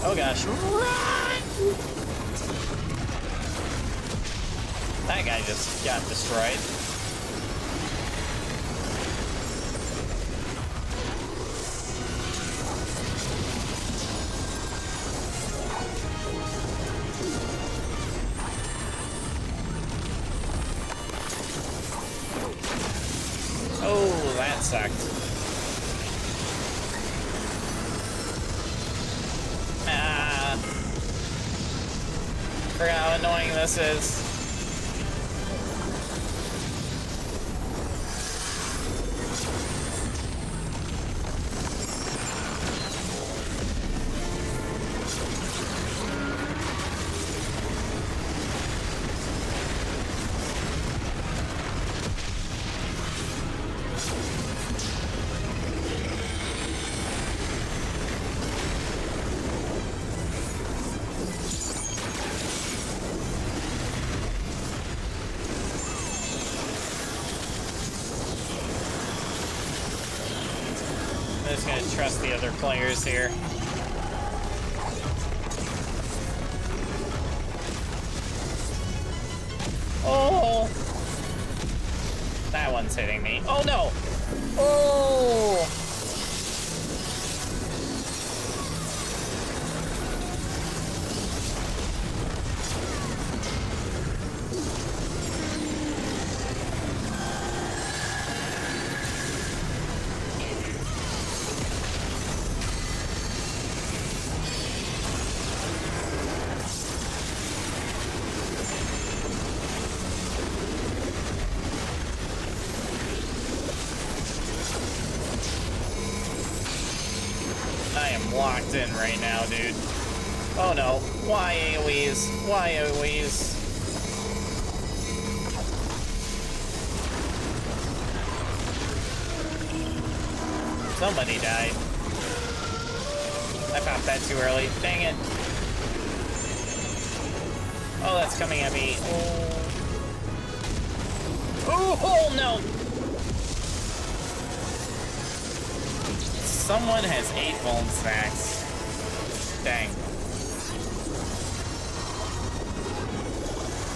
Oh gosh. Run! That guy just got destroyed. Oh, that sucked. Ah. Forgot how annoying this is. just gonna trust the other players here. Oh! That one's hitting me. Oh no! Oh! I am locked in right now, dude. Oh no. Why AoEs? Why AoEs? Somebody died. I popped that too early. Dang it. Oh, that's coming at me. Oh no! Someone has 8 vuln stacks. Dang.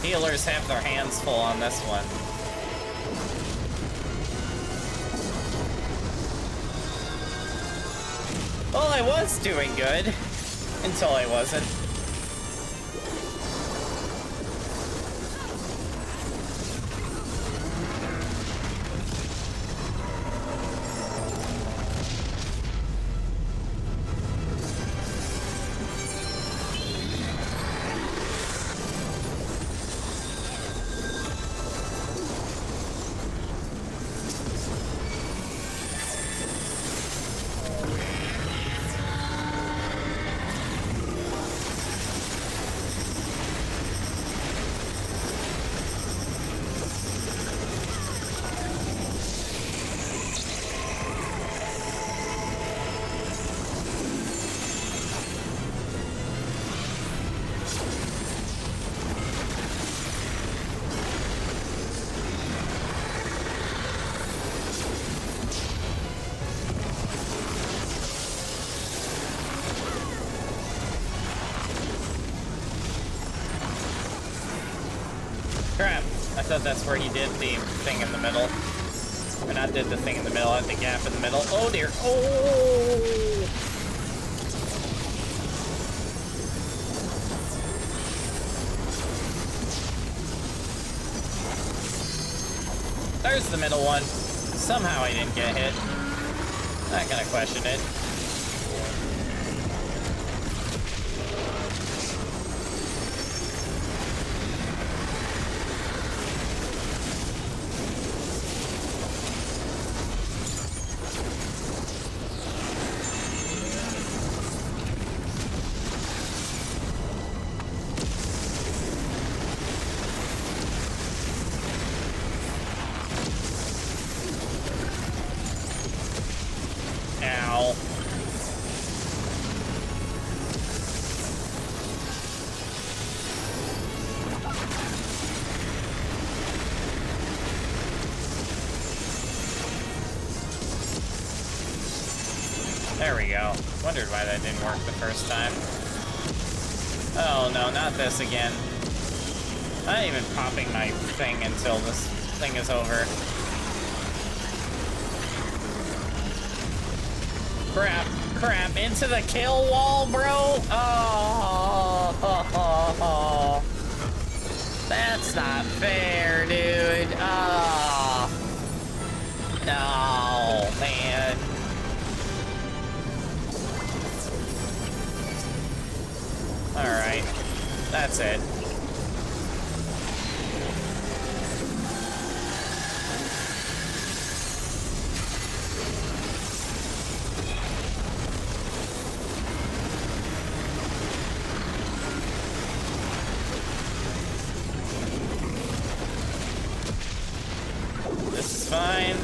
Healers have their hands full on this one. Well, I was doing good. Until I wasn't. Crap. I thought that's where he did the thing in the middle. Or not did the thing in the middle, the gap in the middle. Oh dear. Oh! There's the middle one. Somehow I didn't get hit. Not gonna question it. Ow. There we go. Wondered why that didn't work the first time. Oh no, not this again. I'm not even popping my thing until this thing is over. Crap, crap, into the kill wall, bro! Oh, that's not fair, dude. Oh, no, man. Alright, that's it. This is fine.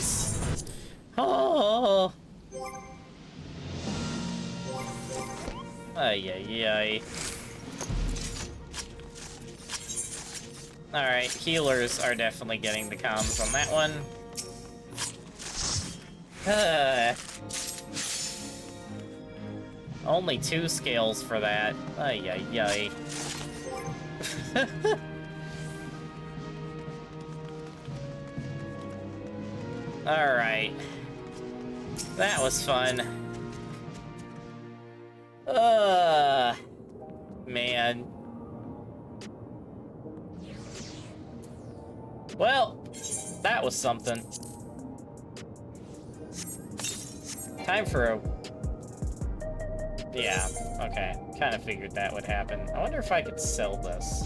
nice. Oh. Ay, ay, ay. Alright, healers are definitely getting the comms on that one. Only 2 scales for that. Ay, ay, ay. Alright. That was fun. Man. Well, that was something. Time for a... Yeah, okay. Kind of figured that would happen. I wonder if I could sell this.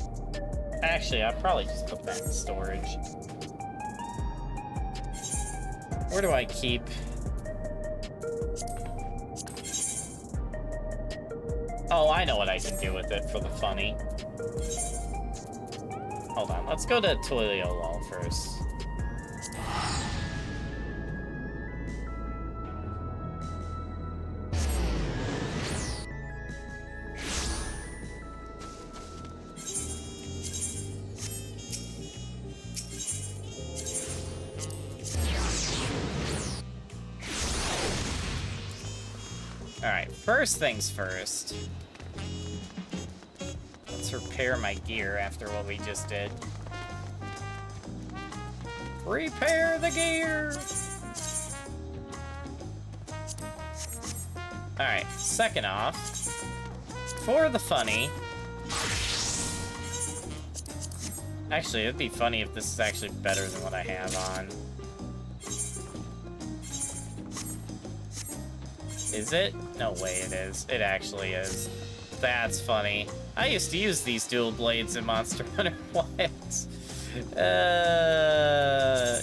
Actually, I'll probably just put that in storage. Where do I keep... Oh, I know what I can do with it for the funny. Hold on, let's go to Tuliolol first. Alright, first things first. Let's repair my gear after what we just did. Repair the gear! Alright, second off, for the funny... Actually, it'd be funny if this is actually better than what I have on. Is it? No way it is. It actually is. That's funny. I used to use these dual blades in Monster Hunter Wilds.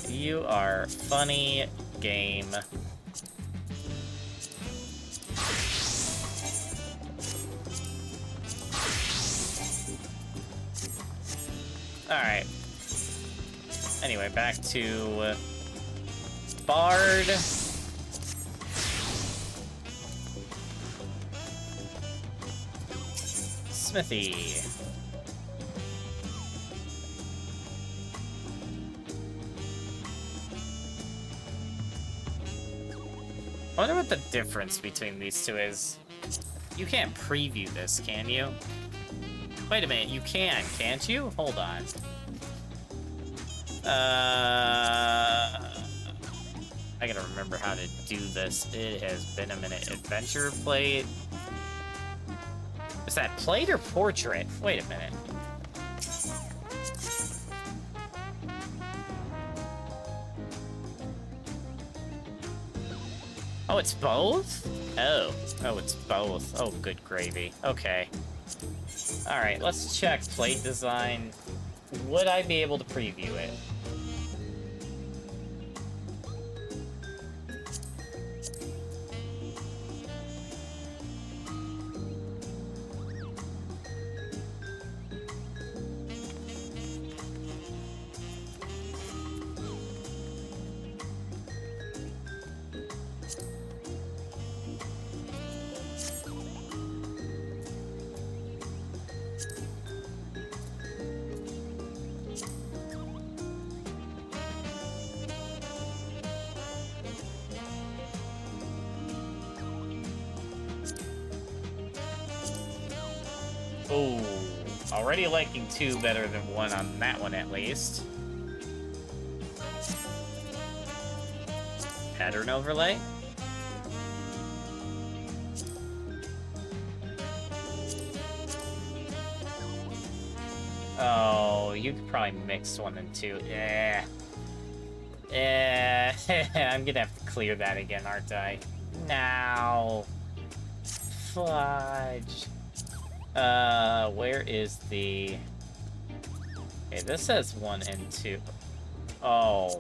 You are funny game. Alright. Anyway, back to Bard. Smithy. I wonder what the difference between these two is. You can't preview this, can you? Wait a minute, you can, can't you? Hold on. I gotta remember how to do this. It has been a minute. Adventure plate. Is that plate or portrait? Wait a minute. Oh, it's both? Oh, it's both. Oh, good gravy. Okay. Alright, let's check plate design. Would I be able to preview it? Oh, already liking 2 better than 1 on that one at least. Pattern overlay. Oh, you could probably mix 1 and 2. Yeah. I'm gonna have to clear that again, aren't I? No. Fudge. Where is the... Okay, this says 1 and 2. Oh.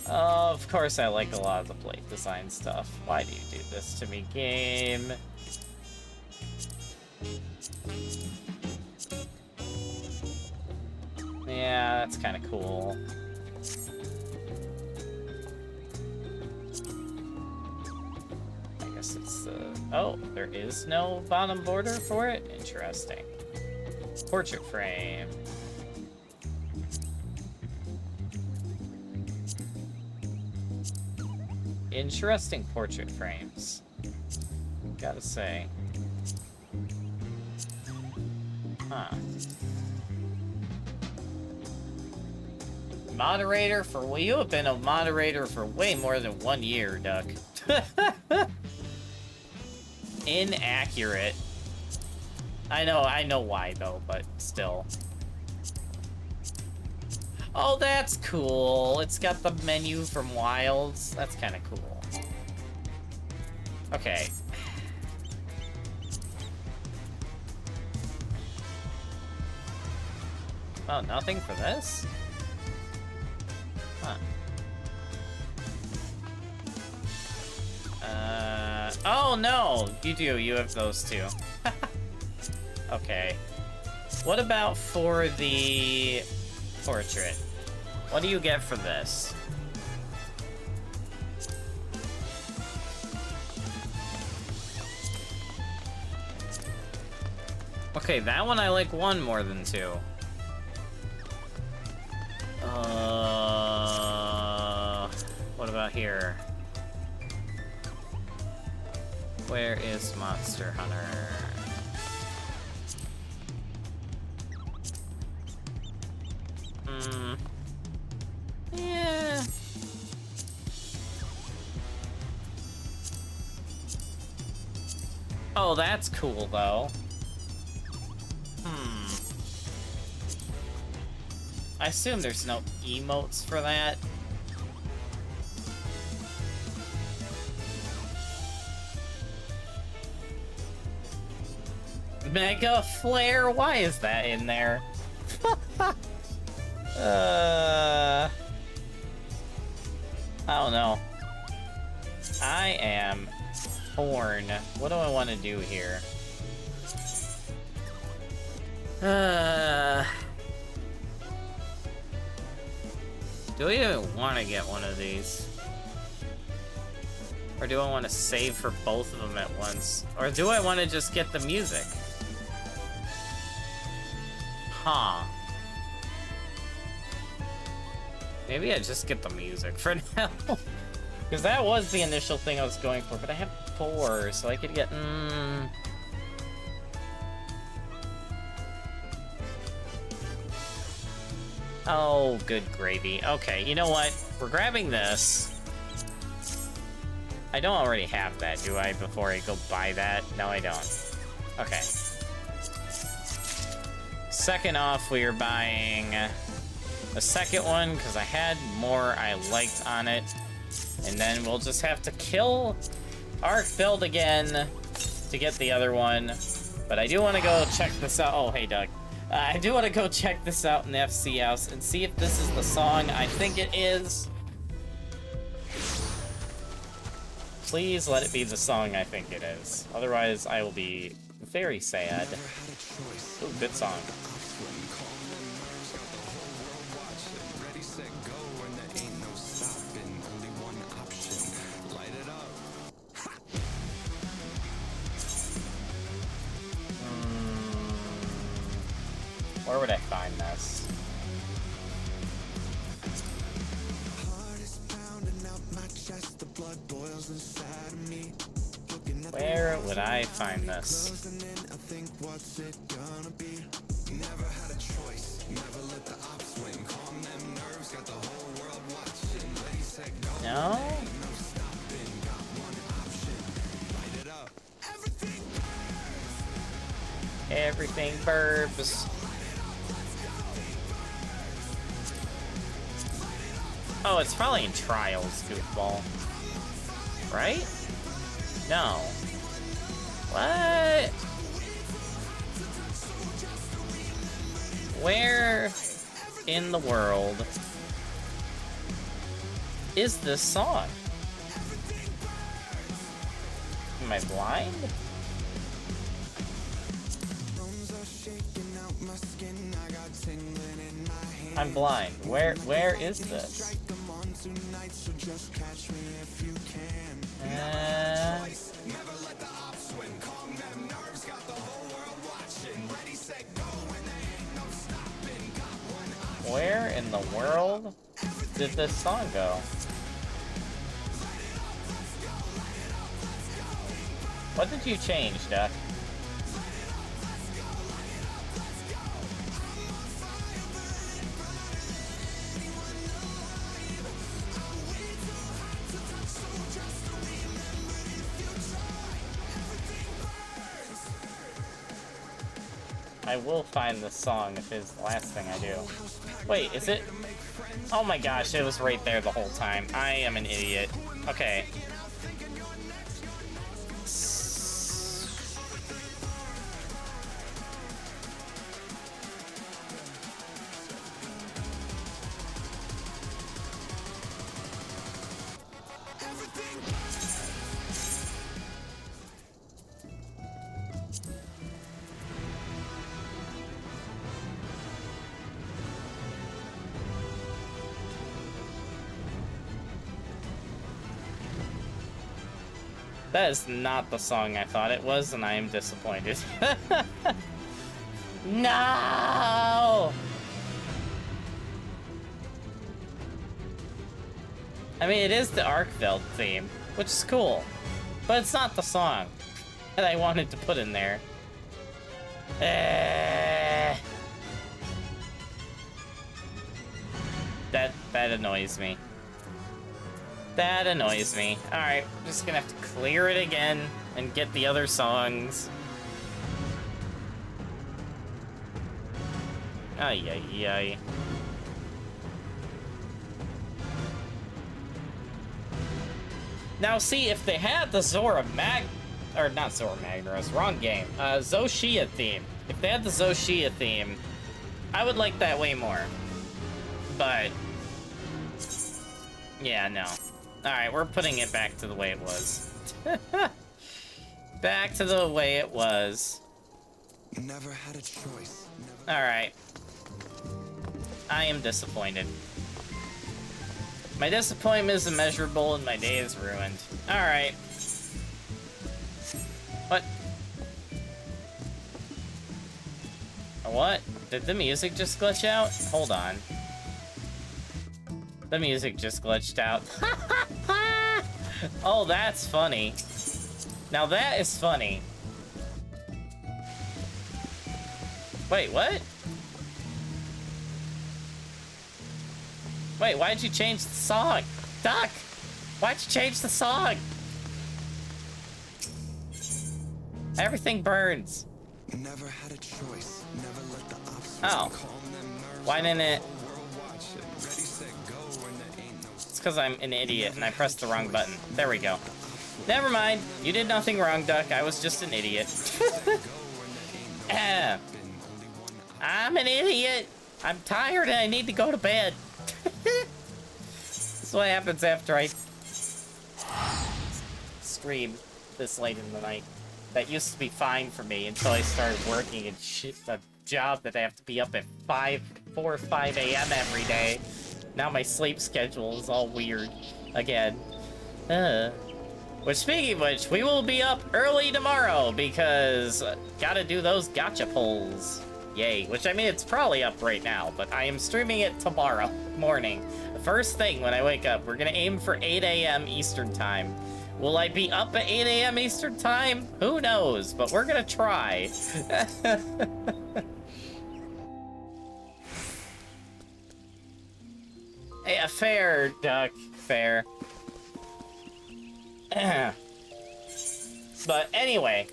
Oh, of course I like a lot of the plate design stuff. Why do you do this to me, game? Yeah, that's kind of cool. I guess it's the... Oh, there is no bottom border for it? Interesting. Portrait frame. Interesting portrait frames. Gotta say. Huh. Moderator for... Well, you have been a moderator for way more than 1 year, Duck. Inaccurate. I know why, though, but still. Oh, that's cool. It's got the menu from Wilds. That's kind of cool. Okay. Oh, nothing for this? Huh. Oh no! You do, you have those too. Okay. What about for the portrait? What do you get for this? Okay, that one I like 1 more than 2. What about here? Where is Monster Hunter? Yeah. Oh, that's cool, though. I assume there's no emotes for that. Mega Flare? Why is that in there? I don't know. I am torn. What do I want to do here? Do I even want to get one of these? Or do I want to save for both of them at once? Or do I want to just get the music? Huh. Maybe I just get the music for now. Because that was the initial thing I was going for, but I have 4, so I could get... Oh, good gravy. Okay, you know what? We're grabbing this. I don't already have that, do I, before I go buy that? No, I don't. Okay. Second off, we are buying a second one, because I had more I liked on it. And then we'll just have to kill Arc Build again to get the other one. But I do want to go check this out. Oh, hey, Doug. I do want to go check this out in the FC house and see if this is the song I think it is. Please let it be the song I think it is. Otherwise, I will be very sad. Ooh, good song. Where would I find this? Where would I find this? No? Everything burbs. Oh, it's probably in Trials, goofball. Right? No. What? Where in the world is this song? Am I blind? I'm blind. Where is this? Where in the world did this song go? What did you change, Duck? I will find this song if it's the last thing I do. Wait, is it? Oh my gosh, it was right there the whole time. I am an idiot. Okay. That is not the song I thought it was, and I am disappointed. No! I mean, it is the Arkveld theme, which is cool, but it's not the song that I wanted to put in there. That annoys me. That annoys me. Alright, I'm just gonna have to clear it again and get the other songs. Ay, ay, ay. Now, see, if they had the or not Zora Magdaros, wrong game. Zoshia theme. If they had the Zoshia theme, I would like that way more. But, yeah, no. Alright, we're putting it back to the way it was. Back to the way it was. Never had a choice. Alright. I am disappointed. My disappointment is immeasurable and my day is ruined. Alright. What? What? Did the music just glitch out? Hold on. The music just glitched out. Oh, that's funny. Now that is funny. Wait, what? Wait, why'd you change the song? Doc! Why'd you change the song? Everything burns. Never had a choice. Never let the options Oh. Why didn't it? It's because I'm an idiot and I pressed the wrong button. There we go. Never mind. You did nothing wrong, Duck. I was just an idiot. I'm an idiot. I'm tired and I need to go to bed. That's what happens after I stream this late in the night. That used to be fine for me until I started working and shit, a job that I have to be up at 4 or 5 a.m. every day. Now my sleep schedule is all weird again. Which, speaking of which, we will be up early tomorrow because gotta do those gacha polls. Yay. Which, I mean, it's probably up right now, but I am streaming it tomorrow morning. The first thing when I wake up, we're gonna aim for 8 a.m. Eastern Time. Will I be up at 8 a.m. Eastern Time? Who knows, but we're gonna try. Hey, fair, Duck. Fair. But anyway,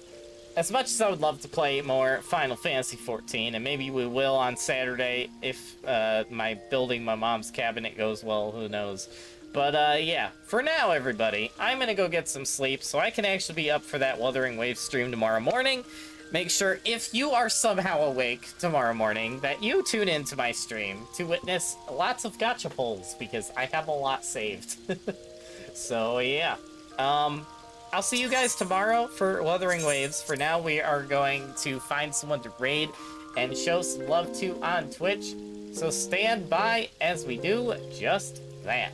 as much as I would love to play more Final Fantasy XIV, and maybe we will on Saturday if my building my mom's cabinet goes well, who knows. But yeah, for now, everybody, I'm gonna go get some sleep so I can actually be up for that Wuthering Waves stream tomorrow morning. Make sure, if you are somehow awake tomorrow morning, that you tune into my stream to witness lots of gacha polls, because I have a lot saved. So yeah, I'll see you guys tomorrow for Wuthering Waves. For now, we are going to find someone to raid and show some love to on Twitch. So stand by as we do just that.